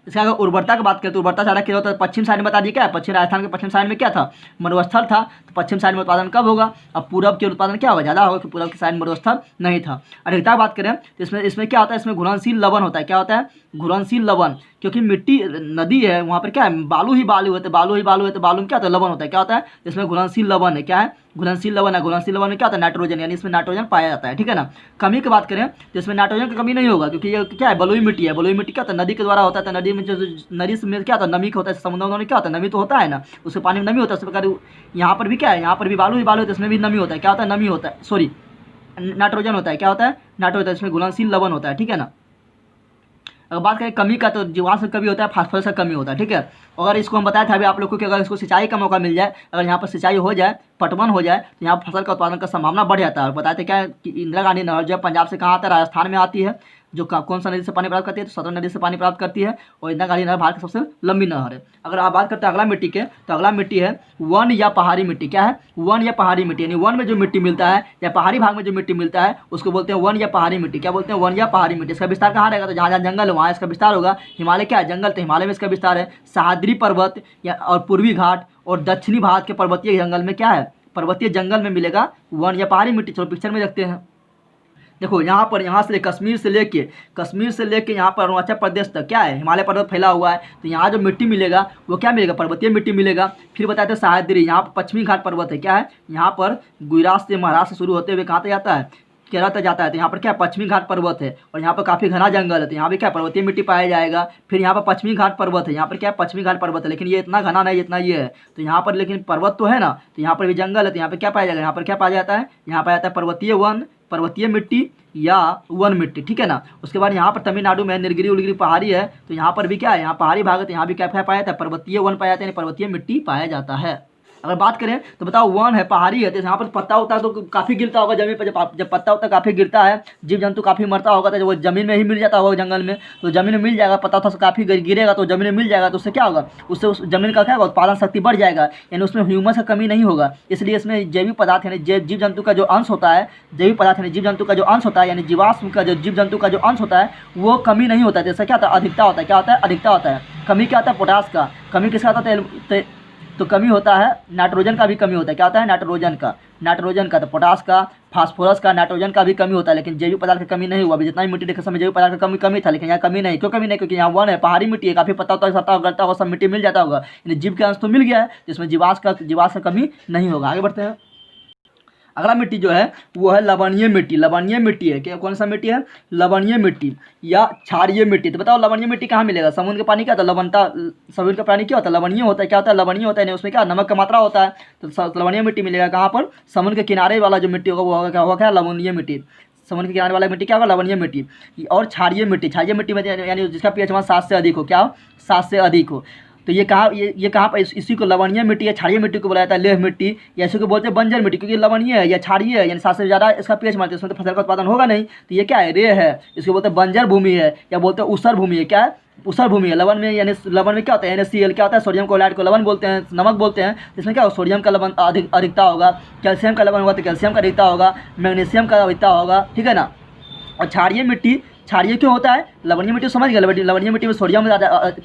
अगर उर्वरता की बात करें तो उर्वरता ज़्यादा क्या होता है, पश्चिम साइड में बता दिए क्या है, पश्चिम राजस्थान के पश्चिम साइड में क्या था, मरुस्थल था। तो पश्चिम साइड में उत्पादन कब होगा, अब पूरब के उत्पादन क्या होगा, ज़्यादा होगा, कि पूरब की साइड मरुस्थल नहीं था। अधिकता की बात करें तो इसमें क्या होता है, इसमें घुलनशील लवण होता है। क्या होता है, घुलनशील लवण। क्योंकि मिट्टी नदी है, वहाँ पर क्या है, बालू ही बालू है, तो बालू ही बालू है, तो बालू में क्या होता है, लवण होता है। क्या होता है, इसमें घुलनशील लवण है। क्या है, घुलनशील लवण है। घुलनशील लवण में क्या होता है, नाइट्रोजन, यानी इसमें नाइट्रोजन पाया जाता है, ठीक है ना। कमी की बात करें तो इसमें नाइट्रोजन की कमी नहीं होगा, क्योंकि ये क्या है, बलुई मिट्टी है। बलुई मिट्टी क्या होता है, नदी के द्वारा होता है। तो नदी में जो नदी में क्या होता है, नमी का होता है। समुद्र में क्या होता है, नमी तो होता है ना, उसके पानी में नमी होता है। उस प्रकार यहाँ पर भी क्या है, यहाँ पर भी बालू ही बालू है, तो इसमें भी नमी होता है। क्या होता है, नमी होता है, सॉरी नाइट्रोजन होता है। क्या होता है, नाइट्रोजन होता है। इसमें घुलनशील लवण होता है, ठीक है ना। अगर बात करें कमी का, तो जीवाश्म कमी होता है, फास्फोरस का कमी होता है, ठीक है। अगर इसको हम बताया था अभी आप लोग को कि अगर इसको सिंचाई का मौका मिल जाए, अगर यहाँ पर सिंचाई हो जाए, पटवन हो जाए, तो यहाँ फसल का उत्पादन का संभावना बढ़ जाता है। और बताते क्या है कि इंदिरा गांधी नहर जो पंजाब से कहाँ आता है, राजस्थान में आती है। जो कौन सा नदी से पानी प्राप्त करती है, तो सतलज नदी से पानी प्राप्त करती है। और इंदिरा गांधी नहर भारत की सबसे लंबी नहर है। अगर आप बात करते हैं अगला मिट्टी के, तो अगला मिट्टी है वन या पहाड़ी मिट्टी। क्या है, वन या पहाड़ी मिट्टी, यानी वन में जो मिट्टी मिलता है या पहाड़ी भाग में जो मिट्टी मिलता है उसको बोलते हैं वन या पहाड़ी मिट्टी। क्या बोलते हैं, वन या पहाड़ी मिट्टी। इसका विस्तार कहाँ रहेगा, तो जहाँ जहाँ जंगल है वहाँ इसका विस्तार होगा। हिमालय क्या है, जंगल, तो हिमालय में इसका विस्तार है। सह्याद्री पर्वत या और पूर्वी घाट और दक्षिणी भारत के पर्वतीय जंगल में क्या है, पर्वतीय जंगल में मिलेगा वन या पहाड़ी मिट्टी। चलो पिक्चर में देखते हैं। देखो यहाँ से कश्मीर से लेके यहाँ पर अरुणाचल प्रदेश तक क्या है, हिमालय पर्वत फैला हुआ है। तो यहाँ जो मिट्टी मिलेगा वो क्या मिलेगा, पर्वतीय मिट्टी मिलेगा। फिर बताते हैं सह्याद्री, यहाँ पर पश्चिमी घाट पर्वत है। क्या है, यहाँ पर गुजरात से महाराष्ट्र से शुरू होते हुए कहाँ तक जाता है, केरल तक जाता है। तो यहाँ पर क्या पश्चिमी घाट पर्वत है और यहाँ पर काफ़ी घना जंगल है। तो यहाँ भी क्या पर्वतीय मिट्टी पाया जाएगा। फिर यहाँ पर पश्चिमी घाट पर्वत है, यहाँ पर क्या पश्चिमी घाट पर्वत है, लेकिन ये इतना घना नहीं जितना ये है। तो यहाँ पर लेकिन पर्वत तो है ना, तो यहाँ पर भी जंगल है। तो यहाँ पर क्या पाया जाएगा, यहाँ पर क्या पाया जाता है, यहाँ पाया जाता है पर्वतीय वन, पर्वतीय मिट्टी या वन मिट्टी, ठीक है ना। उसके बाद यहाँ पर तमिलनाडु में नीलगिरी उलगिरी पहाड़ी है। तो यहाँ पर भी क्या है, यहाँ पहाड़ी भाग है, तो यहाँ भी क्या पाया जाता है, पर्वतीय वन पाया जाता है, यानी पर्वतीय मिट्टी पाया जाता है। अगर बात करें तो बताओ वन है, पहाड़ी है, तो यहाँ पर पत्ता होता है तो काफ़ी गिरता होगा ज़मीन पर। जब पत्ता होता है काफ़ी गिरता है, जीव जंतु काफ़ी मरता होगा, तो वो ज़मीन में ही मिल जाता होगा जंगल में, तो ज़मीन में मिल जाएगा, पत्ता था काफ़ी गिरेगा तो ज़मीन में मिल जाएगा, तो उससे क्या होगा, उससे उस ज़मीन का क्या होगा, उत्पादन शक्ति बढ़ जाएगा, यानी उसमें ह्यूमस का कमी नहीं होगा। इसलिए इसमें जैविक पदार्थ यानी जीव जंतु का जो अंश होता है, जैविक पदार्थ यानी जीव जंतु का जो अंश होता है, यानी जीवाश्म का जो जीव जंतु का जो अंश होता है वो कमी नहीं होता है। जैसे क्या होता है, अधिकता होता है। क्या होता है, अधिकता होता है। कमी क्या होता है, पोटास का। कमी किसका होता है, तो कमी होता है नाइट्रोजन का भी कमी होता है। क्या होता है, नाइट्रोजन का, तो पोटास का, फास्फोरस का, नाइट्रोजन का भी कमी होता है, लेकिन जैविक पदार्थ की कमी नहीं हुआ। अभी जितना भी मिट्टी देखे समय जैविक पदार्थ का कमी था, लेकिन यहाँ कमी नहीं। क्यों कमी नहीं, क्योंकि यहाँ वन है, पहाड़ी मिट्टी है, काफ़ी पत्ता होता है, सत्ता गलता होगा, सब मिट्टी मिल जाता होगा, यानी जीव का अंश तो मिल गया है, जिसमें जीवाश्म का कमी नहीं होगा। आगे बढ़ते हैं। अगला मिट्टी जो है वो है लवणीय मिट्टी। लवणीय मिट्टी है क्या, कौन सा मिट्टी है, लवणीय मिट्टी या क्षारीय मिट्टी। तो बताओ लवणीय मिट्टी कहाँ मिलेगा, समुद्र का पानी क्या होता है, लवणता, समुद्र का पानी क्या होता है, लवणीय होता है। क्या होता है, लवणीय होता है, नहीं उसमें क्या नमक का मात्रा होता है, तो लवणीय मिट्टी मिलेगा कहाँ पर, समुद्र के किनारे वाला जो मिट्टी होगा वो होगा क्या, लवणीय मिट्टी। समुद्र के किनारे वाला मिट्टी क्या होगा, लवणीय मिट्टी। और क्षारीय मिट्टी में यानी जिसका पीएच मान 7 से अधिक हो, क्या हो, 7 से अधिक हो। तो ये कहाँ पर, इसी को लवणीय मिट्टी या क्षारीय मिट्टी को बोला जाता है, लेह मिट्टी, या इसी को बोलते हैं बंजर मिट्टी, क्योंकि लवणीय है या क्षारीय है, यानी 7 से ज़्यादा इसका पीएच मानते हैं, उसमें तो फसल का उत्पादन होगा नहीं। तो ये क्या है, रे है, इसको बोलते हैं बंजर भूमि है, या बोलते हैं ऊसर भूमि है। क्या है, ऊसर भूमि है। लवण में यानी लवण में क्या होता है, NaCl क्या होता है, सोडियम क्लोराइड को लवण बोलते हैं, नमक बोलते हैं। इसमें क्या होगा, सोडियम का लवण अधिकता होगा, कैल्शियम का लवण होगा तो कैल्शियम का अधिकता होगा, मैग्नीशियम का अधिकता होगा, ठीक है ना। और क्षारीय मिट्टी, क्षारीय क्यों होता है, लवणीय मिट्टी समझ गए, लवणीय मिट्टी में सोडियम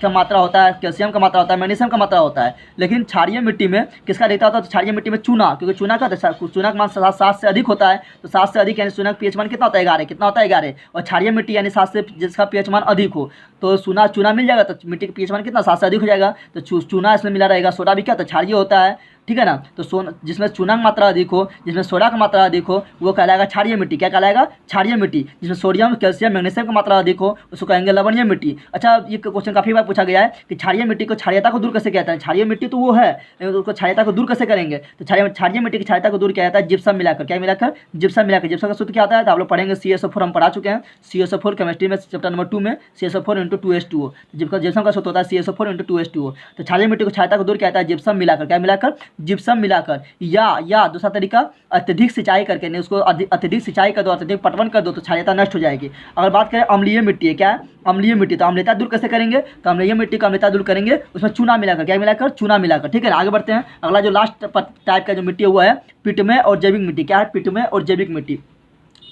का मात्रा होता है, कैल्शियम का मात्रा होता है, मैग्नीशियम का मात्रा होता है। लेकिन क्षारीय मिट्टी में किसका अधिकता होता है, तो क्षारीय मिट्टी में चूना, क्योंकि चूना का चूना का मान 7 से अधिक होता है, तो 7 से अधिक यानी चूना का पीएच मान कितना होता है, 11, कितना होता है, 11। और क्षारीय मिट्टी यानी 7 से जिसका पीएच मान अधिक हो, तो चूना मिल जाएगा, तो मिट्टी का पीएच मान कितना, 7 से अधिक हो जाएगा, तो चूना इसमें मिला रहेगा। सोडा भी क्या होता है, क्षारीय होता है, ठीक है ना। तो जिसमें चूना की मात्रा अधिक हो, जिसमें सोडा की मात्रा अधिक हो, वो कहलाएगा क्षारीय मिट्टी। क्या कहलाएगा, क्षारीय मिट्टी। जिसमें सोडियम, कैल्शियम, मैग्नीशियम की मात्रा अधिक हो उसको कहेंगे लवणीय मिट्टी। अच्छा, ये क्वेश्चन काफ़ी बार पूछा गया है कि क्षारीय मिट्टी को क्षारीयता को दूर कैसे कहते हैं। क्षारीय मिट्टी तो वो है, लेकिन उसको क्षारीयता को दूर कैसे करेंगे, तो क्षारीय मिट्टी की क्षारीयता को दूर किया जाता है जिप्सम मिलाकर। क्या मिलाकर, जिप्सम मिलाकर। जिप्सम का सूत्र क्या आता है, तो आप लोग पढ़ेंगे CSO4, हम पढ़ा चुके हैं। CSO4 केमिस्ट्री में चैप्टर नंबर 2 में CSO4 × 2H2O। जिप्सम का सूत्र होता है CSO4 × 2H2O। तो क्षारीय मिट्टी को क्षारीयता को दूर किया जाता है जिप्सम मिलाकर। क्या मिलाकर, जिप्सम मिलाकर। या दूसरा तरीका अत्यधिक सिंचाई करके, नहीं उसको अत्यधिक सिंचाई कर दो, अत्यधिक पटवन कर दो, तो क्षारीयता नष्ट हो जाएगी। अगर बात करें अम्लीय मिट्टी है, क्या है, अम्लीय मिट्टी, तो अम्लता दूर कैसे करेंगे, तो अम्लीय मिट्टी को अम्लता दूर करेंगे उसमें चूना मिलाकर। क्या मिलाकर, चूना मिलाकर, ठीक है ना। आगे बढ़ते हैं। अगला जो लास्ट टाइप का जो मिट्टी है वो है पिटमे और जैविक मिट्टी। क्या है, पिटमे और जैविक मिट्टी,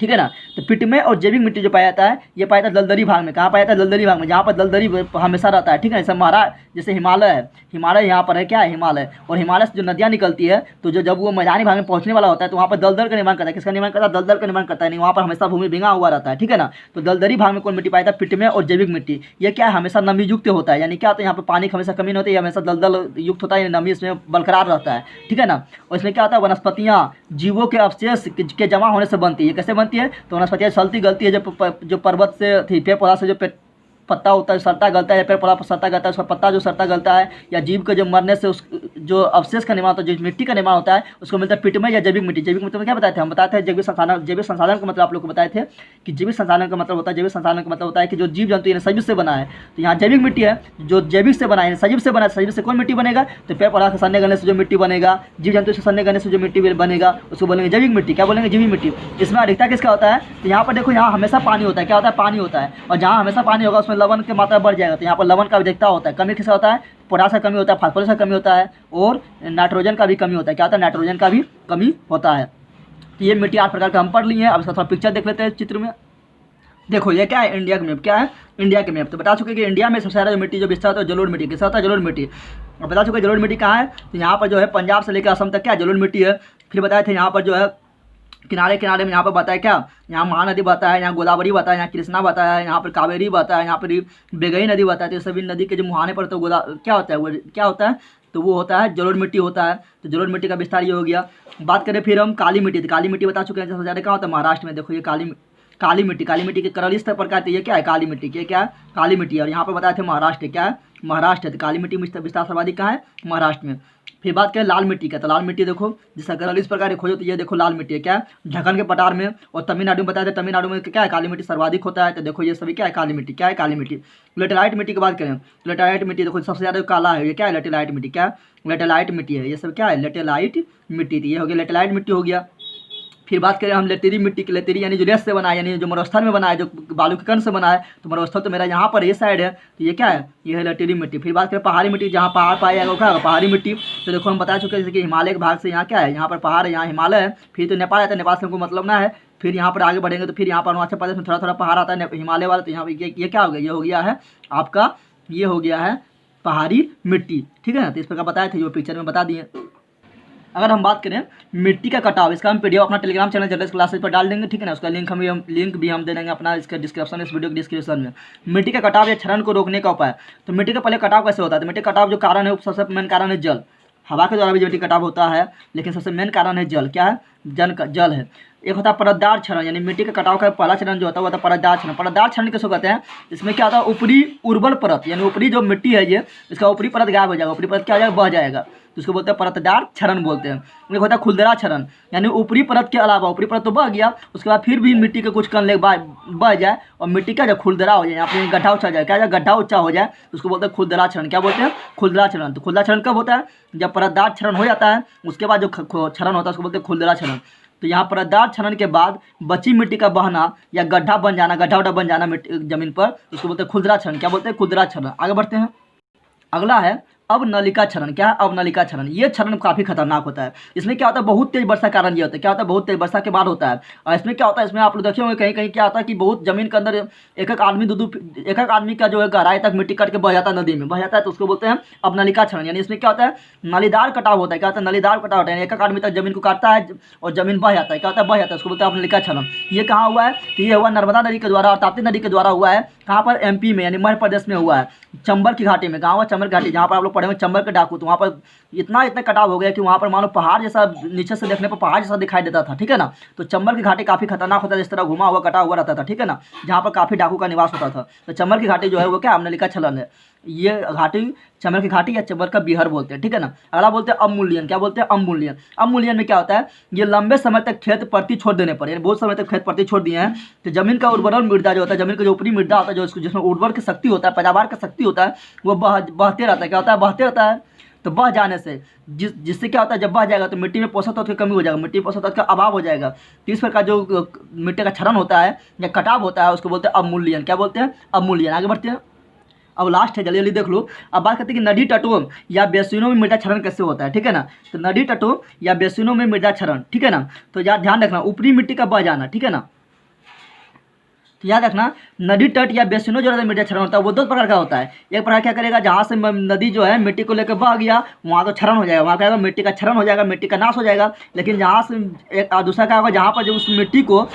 ठीक है ना। तो पिटमे और जैविक मिट्टी जो पाया जाता है, ये पाया जाता है दलदली भाग में। कहाँ पाया जाता है, दलदली भाग में, जहाँ पर दलदली हमेशा रहता है, ठीक है। जैसे हिमालय है, हिमालय यहाँ पर है, क्या है, हिमालय। और हिमालय से जो नदियाँ निकलती है, तो जब वो मैदानी भाग में पहुँचने वाला होता है, तो वहाँ पर दलदल का निर्माण करता है। किसका निर्माण करता है, दलदल का निर्माण करता है, नहीं वहाँ पर हमेशा भूमि भींगा हुआ रहता है, ठीक है ना। तो दलदली भाग में कौन मिट्टी पाया जाता है, पिटमे और जैविक मिट्टी। ये क्या है, हमेशा नमी युक्त होता है, यानी क्या होता है, यहाँ पर पानी की हमेशा कमी नहीं होती है, हमेशा दलदल युक्त होता है, नमी इसमें बरकरार रहता है, ठीक है ना। और इसमें क्या होता है, वनस्पतियाँ जीवों के अवशेष के जमा होने से बनती है। कैसे बनती है, तो वनस्पतियाँ सलती गलती है, जो पर्वत से थी, पेड़ पौधा से जो पत्ता होता है सड़ता गलता है, पेड़ पौधा पर सड़ता गलता है, उसका पत्ता जो सड़ता गलता है, या जीव के जो मरने से उस जो अवशेष का निर्माण होता है, जो मिट्टी का निर्माण होता है, उसको मिलता है पिटमे या जैविक मिट्टी। जैविक मिट्टी में क्या बताए थे, हम बताते हैं जैविक संसाधन का मतलब आप लोग को बताए थे कि जैविक संसाधन का मतलब होता है, जैविक संसाधन का मतलब होता है कि जो जीव जंतु सजीव से बना है। तो यहाँ जैविक मिट्टी है जो जैविक से बना है, सजीव से बना है। सजीव से कौन मिट्टी बनेगा, तो पेड़ पौधा से सड़ने गलने से जो मिट्टी बनेगा, जीव जंतु से सड़ने गलने से जो मिट्टी बनेगा, उसको बोलेंगे जैविक मिट्टी। क्या बोलेंगे, जैविक मिट्टी। इसमें अधिकता किसका होता है, तो यहाँ पर देखो, यहाँ हमेशा पानी होता है। क्या होता है, पानी होता है। और जहाँ हमेशा पानी होगा उसमें लवण की मात्रा बढ़ जाएगा, तो यहाँ पर लवण का अधिकता होता है। कमी किसका होता है, पोटास का कमी होता है, फास्फोरस का कमी होता है, और नाइट्रोजन का भी कमी होता है। क्या होता है, नाइट्रोजन का भी कमी होता है। तो ये मिट्टी 8 प्रकार का हम पढ़ लिए हैं। अब इसका थोड़ा पिक्चर देख लेते हैं चित्र में। देखो ये क्या है, इंडिया का मैप। क्या है, इंडिया के मैप। तो बता चुके कि इंडिया में सबसे ज़्यादा जो मिट्टी जो बिस्तर होता है जलोढ़ मिट्टी। किसका होता है, जलोढ़ मिट्टी। और बता चुके जलोढ़ मिट्टी कहाँ है, तो यहाँ पर जो है पंजाब से लेकर असम तक क्या जलोढ़ मिट्टी है। फिर बताए थे यहाँ पर जो है किनारे किनारे में यहाँ पर बताया क्या, यहाँ महानदी बता है, यहाँ गोदावरी बता है, यहाँ कृष्णा बता है, यहाँ पर कावेरी बता है, यहाँ पर बेगई नदी बता है। तो सभी नदी के जो मुहाने पर तो क्या होता है, वो क्या होता है, तो वो होता है जलोढ़ मिट्टी होता है। तो जलोढ़ मिट्टी का विस्तार ये हो गया। बात करें फिर हम काली मिट्टी। तो काली मिट्टी बता चुके हैं, सबसे ज़्यादा क्या होता है महाराष्ट्र में। देखो ये काली मिट्टी के करली स्तर पर क्या है, ये क्या है, काली मिट्टी। क्या है, काली मिट्टी। और यहाँ पर बताए थे महाराष्ट्र, क्या है, महाराष्ट्र। तो काली मिट्टी विस्तार सर्वाधिक कहाँ है, महाराष्ट्र में। फिर बात करें लाल मिट्टी का, तो लाल मिट्टी देखो जिसका गरल इस प्रकार खोजो तो ये देखो लाल मिट्टी है, क्या है ढक्कन के पठार में। और तमिलनाडु में बताया था, तमिलनाडु में क्या है काली मिट्टी सर्वाधिक होता है, तो देखो ये सभी क्या है काली मिट्टी, क्या है काली मिट्टी। लेटेराइट मिट्टी की बात करें, लेटेराइट मिट्टी देखो सबसे ज़्यादा काला है, ये क्या है लेटेराइट मिट्टी, क्या है लेटेराइट मिट्टी है, ये सब क्या है लेटेराइट मिट्टी थी, ये हो गया लेटेराइट मिट्टी हो गया। फिर बात करें हम लेतेरी मिट्टी की, लेतेरी यानी जो रेत से बना है, यानी जो मरुस्थल में बना है, जो बालू के कण से बना है, तो मरुस्थल तो मेरा यहाँ पर ये साइड है, तो ये क्या है ये है लेतेरी मिट्टी। फिर बात करें पहाड़ी मिट्टी, जहाँ पहाड़ पाया जाएगा वो क्या होगा पहाड़ी मिट्टी। तो देखो हम बता चुके हैं जैसे कि हिमालय के भाग से यहाँ क्या है, यहाँ पर पहाड़ है, यहाँ हिमालय है, फिर तो नेपाल आता है, नेपाल से हमको मतलब ना है। फिर यहाँ पर आगे बढ़ेंगे तो फिर यहाँ पर अरुणाचल प्रदेश में थोड़ा थोड़ा पहाड़ आता है हिमालय वाला, तो यहाँ पर ये क्या हो गया, ये हो गया है आपका, ये हो गया है पहाड़ी मिट्टी, ठीक है ना। तो इस प्रकार बताए थे जो पिक्चर में बता दिए। अगर हम बात करें मिट्टी का कटाव, इसका हम पीडीएफ अपना टेलीग्राम चैनल जनरल क्लासेस पर डाल देंगे, ठीक है ना। उसका लिंक भी हम दे देंगे अपना इसके डिस्क्रिप्शन में, इस वीडियो के डिस्क्रिप्शन में। मिट्टी का कटाव या क्षरण को रोकने का उपाय, तो मिट्टी का पहले कटाव कैसे होता है, तो मिट्टी का कटाव जो कारण है वो सबसे मेन कारण है जल। हवा के द्वारा भी मिट्टी कटाव होता है, लेकिन सबसे मेन कारण है जल, क्या है जल है। एक होता है परतदार क्षरण, यानी मिट्टी का कटाव का पहला चरण जो होता है वो होता है परतदार क्षरण। परतदार क्षरण किसको कहते हैं, इसमें क्या होता है ऊपरी उर्वर परत, यानी ऊपरी जो मिट्टी है ये इसका ऊपरी परत गायब हो जाएगा, ऊपरी परत क्या हो जाएगा बह जाएगा, तो उसको बोलते हैं परतदार क्षरण बोलते हैं। एक होता है खुरदरा क्षरण, यानी ऊपरी परत के अलावा ऊपरी परत तो बह गया, उसके बाद फिर भी मिट्टी के कुछ कण ले बह जाए और मिट्टी का जब खुरदरा हो जाए, यहाँ पे गड्ढा उच्चा जाए, क्या गड्ढा उच्चा हो जाए, तो उसको बोलते हैं खुरदरा क्षरण। क्या बोलते हैं खुरदरा क्षरण। तो खुरदरा क्षरण कब होता है, जब परतदार क्षरण हो जाता है, उसके बाद जो क्षरण होता है उसको बोलते हैं खुरदरा क्षरण। तो यहाँ परतदार क्षरण के बाद बची मिट्टी का बहना या गड्ढा बन जाना, गड्ढा उड्ढा बन जाना मिट्टी जमीन पर, उसको बोलते हैं खुरदरा क्षरण। क्या बोलते हैं खुरदरा क्षरण। आगे बढ़ते हैं, अगला है अवनलिका क्षरण। क्या है अवनलिका क्षरण, ये क्षरण काफ़ी खतरनाक होता है। इसमें क्या होता है बहुत तेज वर्षा कारण ये होता है, क्या होता है बहुत तेज वर्षा के बाद होता है। और इसमें क्या होता है, इसमें आप लोग देखे होंगे कहीं कहीं क्या होता है कि बहुत जमीन के अंदर एक एक आदमी का जो है गहराई तक मिट्टी कट के बह जाता है, नदी में बह जाता है, तो उसको बोलते हैं अवनलिका क्षरण। यानी इसमें क्या होता है नालीदार कटाव होता है। क्या होता है नालीदार कटाव होता है, एक एक आदमी तक जमीन को काटता है और जमीन बह जाता है, क्या होता है बह जाता है, उसको बोलते हैं अवनलिका क्षरण। ये कहाँ हुआ है, तो ये हुआ नर्मदा नदी के द्वारा और ताप्ती नदी के द्वारा हुआ है। कहाँ पर एमपी में यानी मध्य प्रदेश में हुआ है, चंबल की घाटी में, गाँव है चंबल घाटी, जहाँ पर आप लोग पढ़े हुए चंबल के डाकू। तो वहाँ पर इतना कटाव हो गया कि वहाँ पर मानो पहाड़ जैसा, नीचे से देखने पर पहाड़ जैसा दिखाई देता था, ठीक है ना। तो चंबल की घाटी काफ़ी खतरनाक होता है, इस तरह घुमा हुआ कटा हुआ रहता था, ठीक है ना, जहाँ पर काफ़ी डाकू का निवास होता था। तो चंबल की घाटी जो है वो क्या अवनलिका क्षरण है। ये घाटी चंबल की घाटी या चंबल का बिहार बोलते हैं, ठीक है ना। अगला बोलते हैं अवमूल्यन। क्या बोलते हैं अवमूल्यन। अवमूल्यन में क्या होता है, ये लंबे समय तक खेत परती छोड़ देने पर, यानी बहुत समय तक खेत परती छोड़ दिए हैं, तो जमीन का उर्वर मृदा जो होता है, जमीन का जो ऊपरी मृदा होता है, जो जिसमें उर्वर की शक्ति होता है, पैदावार का शक्ति होता है, वो बहते रहता है। क्या होता है बहते रहता है। तो बह जाने से जिससे क्या होता है, जब बह जाएगा तो मिट्टी में पोषक तत्व की कमी हो जाएगा, मिट्टी में पोषक तत्व का अभाव हो जाएगा। तो इस प्रकार जो मिट्टी का क्षरण होता है या कटाव होता है उसको बोलते हैं अवमूल्यन। क्या बोलते हैं अवमूल्यन। आगे बढ़ते हैं, अब लास्ट है, जल्दी जल्दी देख लो। अब बात करते हैं कि नदी तटों या बेसिनों में मृदा क्षरण कैसे होता है, ठीक है ना। तो नदी तटों या बेसिनों में मृदा क्षरण, ठीक है ना। तो याद ध्यान रखना ऊपरी मिट्टी का बह जाना, ठीक है ना। तो याद रखना नदी तट या बेसिनों जो मृदा क्षरण होता है वो दो प्रकार का होता है। एक प्रकार क्या करेगा, जहाँ से नदी जो है मिट्टी को लेकर बह गया वहाँ तो क्षरण हो जाएगा, वहाँ क्या होगा मिट्टी का क्षरण हो जाएगा, मिट्टी का नाश हो जाएगा। लेकिन जहाँ से एक दूसरा क्या होगा, जहाँ पर जो उस मिट्टी को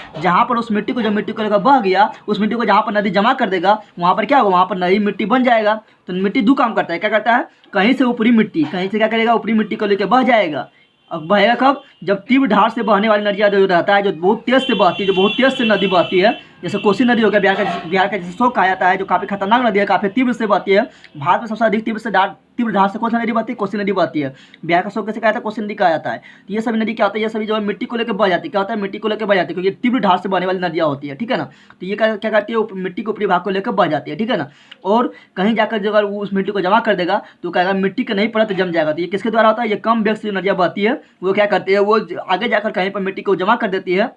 जो मिट्टी को लेकर बह गया उस मिट्टी को जहाँ पर नदी जमा कर देगा वहाँ पर क्या होगा, वहाँ पर नई मिट्टी बन जाएगा। तो मिट्टी दो काम करता है, क्या करता है, कहीं से ऊपरी मिट्टी, कहीं से क्या करेगा ऊपरी मिट्टी को लेकर बह जाएगा। अब बहेगा कब, जब तीव्र धार से बहने वाली नदियाँ जो रहता है, जो बहुत तेज़ से बहती है, जो बहुत तेज़ से नदी बहती है, जैसे कोसी नदी हो गया बिहार का जैसे शोक कहा जाता है, जो काफ़ी खतरनाक नदी है, काफ़ी तीव्र से बहती है। भारत में सबसे अधिक तीव्र धार से कौन सी नदी बहती है, कोसी नदी बहती है। बिहार का शोक कैसे कहा जाता है, कोसी नदी कहा जाता है। तो ये सभी नदी क्या होता है, ये सभी जो है मिट्टी को लेकर बह जाती है। क्या होता है मिट्टी को लेकर बह जाती है, क्योंकि तीव्र धार से बहने वाली नदियाँ होती है, ठीक है ना। तो ये क्या करती है, मिट्टी के ऊपरी भाग को लेकर बह जाती है, ठीक है ना। और कहीं जाकर जो अगर उस मिट्टी को जमा कर देगा तो कहेगा मिट्टी का नहीं परत जम जाएगा। तो ये किसके द्वारा होता है, ये कम वेग से नदियाँ बहती है वो क्या करती है, वो आगे जाकर कहीं पर मिट्टी को जमा कर देती है,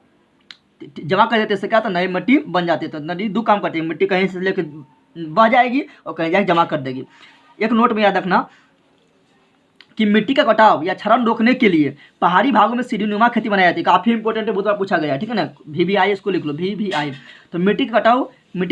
इससे क्या होता है नई मिट्टी बन जाती है। तो नदी दो काम करती है, मिट्टी कहीं से लेकर बह जाएगी और कहीं जाकर जमा कर देगी। एक नोट में याद रखना कि मिट्टी का कटाव या क्षरण रोकने के लिए पहाड़ी भागों में सीढ़ीनुमा खेती बनाई जाती है। काफ़ी इंपॉर्टेंट है, बहुत बार पूछा गया है, ठीक है ना। VVI इसको लिख लो, VVI। तो मिट्टी का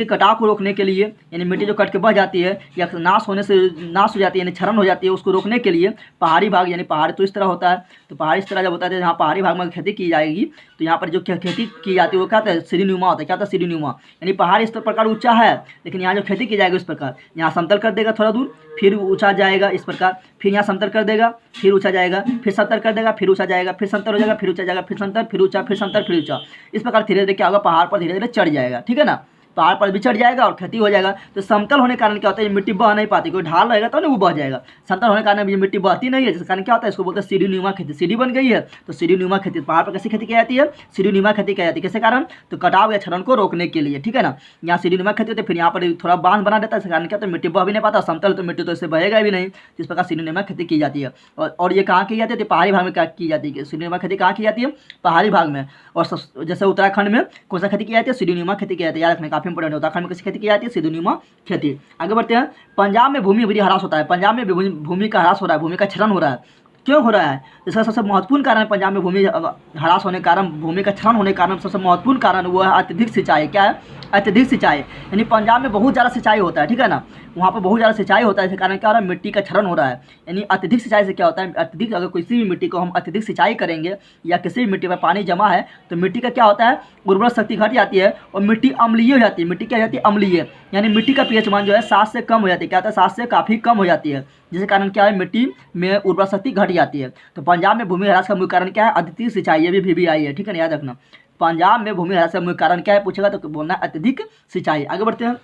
कटाव को रोकने के लिए, यानी मिट्टी जो कट के बह जाती है या नाश हो जाती है, यानी क्षरण हो जाती है, उसको रोकने के लिए पहाड़ी भाग, यानी पहाड़ी तो इस तरह होता है, तो पहाड़ी इस तरह जब होता है, जहाँ पहाड़ी भाग में खेती की जाएगी तो यहाँ पर जो खेती की जाती है वो क्या होता है सीढ़ीनुमा होता है। क्या होता है सीढ़ीनुमा, यानी पहाड़ इस प्रकार ऊंचा है, लेकिन यहाँ जो खेती की जाएगी इस प्रकार, यहाँ समतल कर देगा थोड़ा दूर, फिर ऊंचा जाएगा इस प्रकार, फिर यहाँ समतल कर देगा, फिर ऊंचा जाएगा, फिर समतल कर देगा, फिर ऊंचा जाएगा, फिर समतल हो जाएगा, फिर ऊंचा जाएगा, फिर समतल, फिर ऊंचा, फिर समतल, फिर ऊंचा। इस प्रकार धीरे धीरे क्या होगा, पहाड़ पर धीरे धीरे चढ़ जाएगा, ठीक है ना। पहाड़ पर भी चढ़ जाएगा और खेती हो जाएगा। तो समतल होने के कारण क्या होता है, ये मिट्टी बह नहीं पाती, कोई ढाल रहेगा तो ना वो बह जाएगा। समतल होने के कारण ये मिट्टी बहती नहीं है, जिस कारण क्या होता है, इसको बोलते हैं सीढ़ीनुमा खेती। सीढ़ी बन गई है तो सीढ़ीनुमा खेती। पहाड़ पर कैसी खेती की जाती है, सीढ़ीनुमा खेती की जाती है। कैसे कारण, तो कटाव या क्षरण को रोकने के लिए, ठीक है ना। यहाँ सीढ़ीनुमा खेती होती है, फिर यहाँ पर थोड़ा बांध बना देता है, इस कारण क्या होता है, मिट्टी बह भी नहीं पाता। समतल तो मिट्टी तो इससे बहेगा भी नहीं, जिस प्रकार सीढ़ीनुमा खेती की जाती है। और ये कहाँ की जाती है, पहाड़ी भाग में क्या की जाती है, सीढ़ीनुमा खेती कहाँ की जाती है, पहाड़ी भाग में। और जैसे उत्तराखंड में कौन सा खेती की जाती है, सीढ़ीनुमा खेती की जाती है। याद रखना काफी इंपॉर्टेंट है, उत्तराखंड में कैसी खेती की जाती है, सीढ़ीनुमा खेती। आगे बढ़ते हैं। पंजाब में भूमि ह्रास होता है। पंजाब में भूमि का ह्रास हो रहा है, भूमि का क्षरण हो रहा है। क्यों हो रहा है, इसका सबसे महत्वपूर्ण कारण पंजाब में भूमि ह्रास होने के कारण, भूमि का क्षरण होने के कारण सबसे महत्वपूर्ण कारण वो है अत्यधिक सिंचाई। क्या है, अत्यधिक सिंचाई। यानी पंजाब में बहुत ज़्यादा सिंचाई होता है, ठीक है ना, वहाँ पर बहुत ज़्यादा सिंचाई होता है, इसके कारण क्या हो रहा है, मिट्टी का क्षरण हो रहा है। यानी अत्यधिक सिंचाई से क्या होता है, अत्यधिक अगर किसी भी मिट्टी को हम अत्यधिक सिंचाई करेंगे या किसी भी मिट्टी में पानी जमा है तो मिट्टी का क्या होता है, उर्वरक शक्ति घट जाती है और मिट्टी अम्लीय हो जाती है। मिट्टी क्या हो जाती है, अम्लीय, यानी मिट्टी का पीएच मान जो है 7 से कम हो जाती है। क्या होता है, 7 से काफ़ी कम हो जाती है, जिसके कारण क्या है, मिट्टी में उर्वरक शक्ति घट जाती है। तो पंजाब में भूमि ह्रास का मुख्य कारण क्या है, अत्यधिक सिंचाई। ये भी आई है, ठीक है ना, याद रखना। पंजाब में भूमि ह्रास का मुख्य कारण क्या है पूछेगा तो बोलना है अत्यधिक सिंचाई। आगे बढ़ते हैं।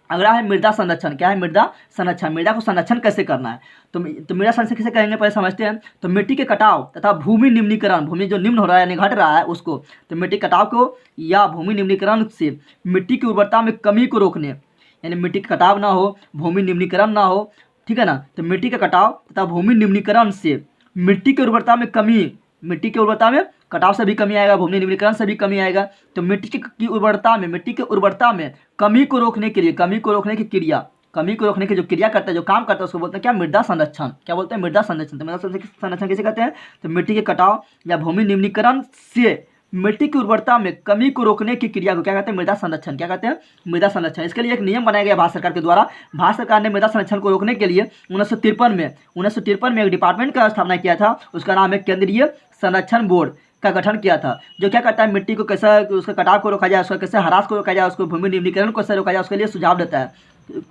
अगला है मृदा संरक्षण। क्या है, मृदा संरक्षण। मृदा को संरक्षण कैसे करना है, तो मृदा संरक्षण कैसे करेंगे पहले समझते हैं। तो मिट्टी के कटाव तथा भूमि निम्नीकरण, भूमि जो निम्न हो रहा है यानी घट रहा है उसको, तो मिट्टी कटाव को या भूमि निम्नीकरण से मिट्टी की उर्वरता में कमी को रोकने, यानी मिट्टी का कटाव ना हो, भूमि निम्नीकरण ना हो, ठीक है ना। तो मिट्टी का कटाव तथा भूमि निम्नीकरण से मिट्टी की उर्वरता में कमी, मिट्टी की उर्वरता में कटाव से भी कमी आएगा, भूमि निम्नीकरण से भी कमी आएगा। तो मिट्टी की उर्वरता में, मिट्टी की उर्वरता में कमी को रोकने के लिए, कमी को रोकने की क्रिया, कमी को रोकने की जो क्रिया करता है, जो काम करता है, उसको बोलते हैं क्या, मृदा संरक्षण। क्या बोलते हैं, मृदा संरक्षण। तो मृदा संरक्षण कैसे कहते हैं, तो मिट्टी के कटाव या भूमि निम्नीकरण से मिट्टी की उर्वरता में कमी को रोकने की क्रिया को क्या कहते हैं, मृदा संरक्षण। क्या कहते हैं, मृदा संरक्षण। इसके लिए एक नियम बनाया गया भारत सरकार के द्वारा। भारत सरकार ने मृदा संरक्षण को रोकने के लिए 1953 में एक डिपार्टमेंट का स्थापना किया था, उसका नाम है केंद्रीय संरक्षण बोर्ड का गठन किया था, जो क्या करता है, मिट्टी को कैसे, उसके कटाव को रोका जाए, उसका कैसे ह्रास को रोका जाए, उसको भूमि निम्नीकरण को कैसे रोका जाए, उसके लिए सुझाव देता है।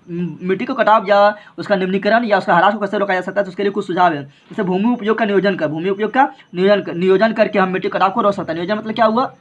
मिट्टी को कटाव या उसका निम्नीकरण या उसका ह्रास को कैसे रोका जा सकता है, तो उसके लिए कुछ सुझाव है। जैसे भूमि उपयोग का नियोजन करके हम मिट्टी कटाव को रोक सकते हैं। नियोजन मतलब क्या हुआ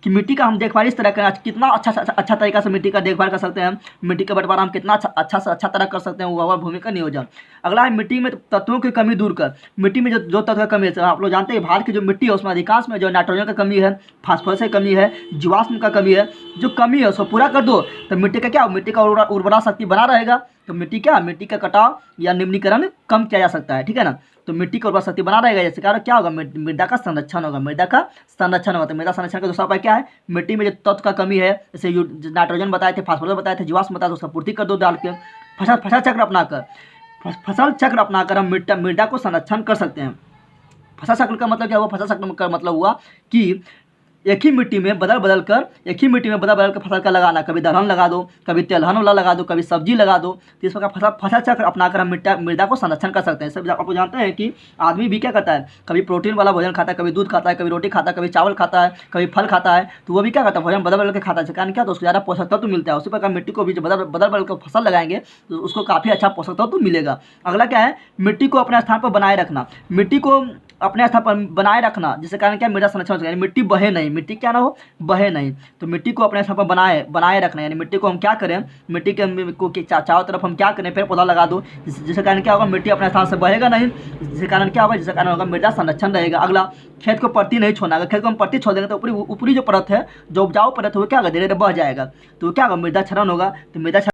कि मिट्टी का हम देखभाल इस तरह करें, कितना अच्छा तरीका से मिट्टी का देखभाल कर सकते हैं, मिट्टी का बंटवारा हम कितना अच्छा तरह कर सकते हैं, वो हुआ भूमि का नियोजन। अगला है मिट्टी में तत्वों की कमी दूर कर। मिट्टी में जो तत्व की कमी है, आप लोग जानते हैं भारत की जो मिट्टी है उसमें अधिकांश में जो नाइट्रोजन की कमी है, फास्फोरस की कमी है, जीवाश्म का कमी है, जो कमी है उसको पूरा कर दो तो मिट्टी का क्या, मिट्टी का उर्वरा शक्ति बना रहेगा। तो मिट्टी का कटाव या निम्नीकरण कम किया जा सकता है, ठीक है ना। तो मिट्टी की उर्वरा शक्ति बना रहेगा, जैसे कारण क्या होगा, मृदा का संरक्षण होगा, मृदा का संरक्षण होगा। तो मृदा संरक्षण का दूसरा उपाय क्या है, मिट्टी में जो तत्व का कमी है, जैसे नाइट्रोजन बताए थे, फास्फोरस बताए थे, जीवाश्म बताए थे, उसका पूर्ति कर दो डाल के। फसल चक्र अपनाकर हम मृदा को संरक्षण कर सकते हैं। फसल चक्र का मतलब क्या हुआ, फसल चक्र का मतलब हुआ कि एक ही मिट्टी में बदल बदल कर फसल का लगाना, कभी दलहन लगा दो, कभी तेलहन वाला लगा दो, कभी सब्जी लगा दो। तो इस प्रकार फसल चक्र अपनाकर हम मृदा को संरक्षण कर सकते हैं। सब आप जानते हैं कि आदमी भी क्या करता है, कभी प्रोटीन वाला भोजन खाता है, कभी दूध खाता है, कभी रोटी खाता है, कभी चावल खाता है, कभी फल खाता है। तो वो भी क्या करता है, भोजन बदल बदल के खाता है, कारण क्या, तो उसको ज़्यादा पोषक तत्व मिलता है। उसी प्रकार मिट्टी को भी जब बदल कर फसल लगाएंगे तो उसको काफ़ी अच्छा पोषक तत्व मिलेगा। अगला क्या है, मिट्टी को अपने स्थान पर बनाए रखना। मिट्टी को अपने स्थान पर बनाए रखना, जिसके कारण क्या, मृदा संरक्षण हो जाएगा, मिट्टी बहे नहीं, मिट्टी क्या ना हो, बहे नहीं। तो मिट्टी को अपने स्थान पर बनाए रखना, यानी मिट्टी को हम क्या करें, मिट्टी के चारों तरफ हम क्या करें, पेड़ पौधा लगा दो, जिसके कारण क्या होगा, मिट्टी अपने स्थान से बहेगा नहीं, जिसके कारण क्या होगा, जिसके कारण होगा मृदा संरक्षण रहेगा। अगला, खेत को परती नहीं छोड़ना। अगर खेत को हम परती छोड़ देंगे तो ऊपरी जो परत है, जो उपजाऊ परत है, वो क्या होगा, धीरे धीरे बह जाएगा, तो क्या होगा, मृदा क्षरण होगा। तो मृदा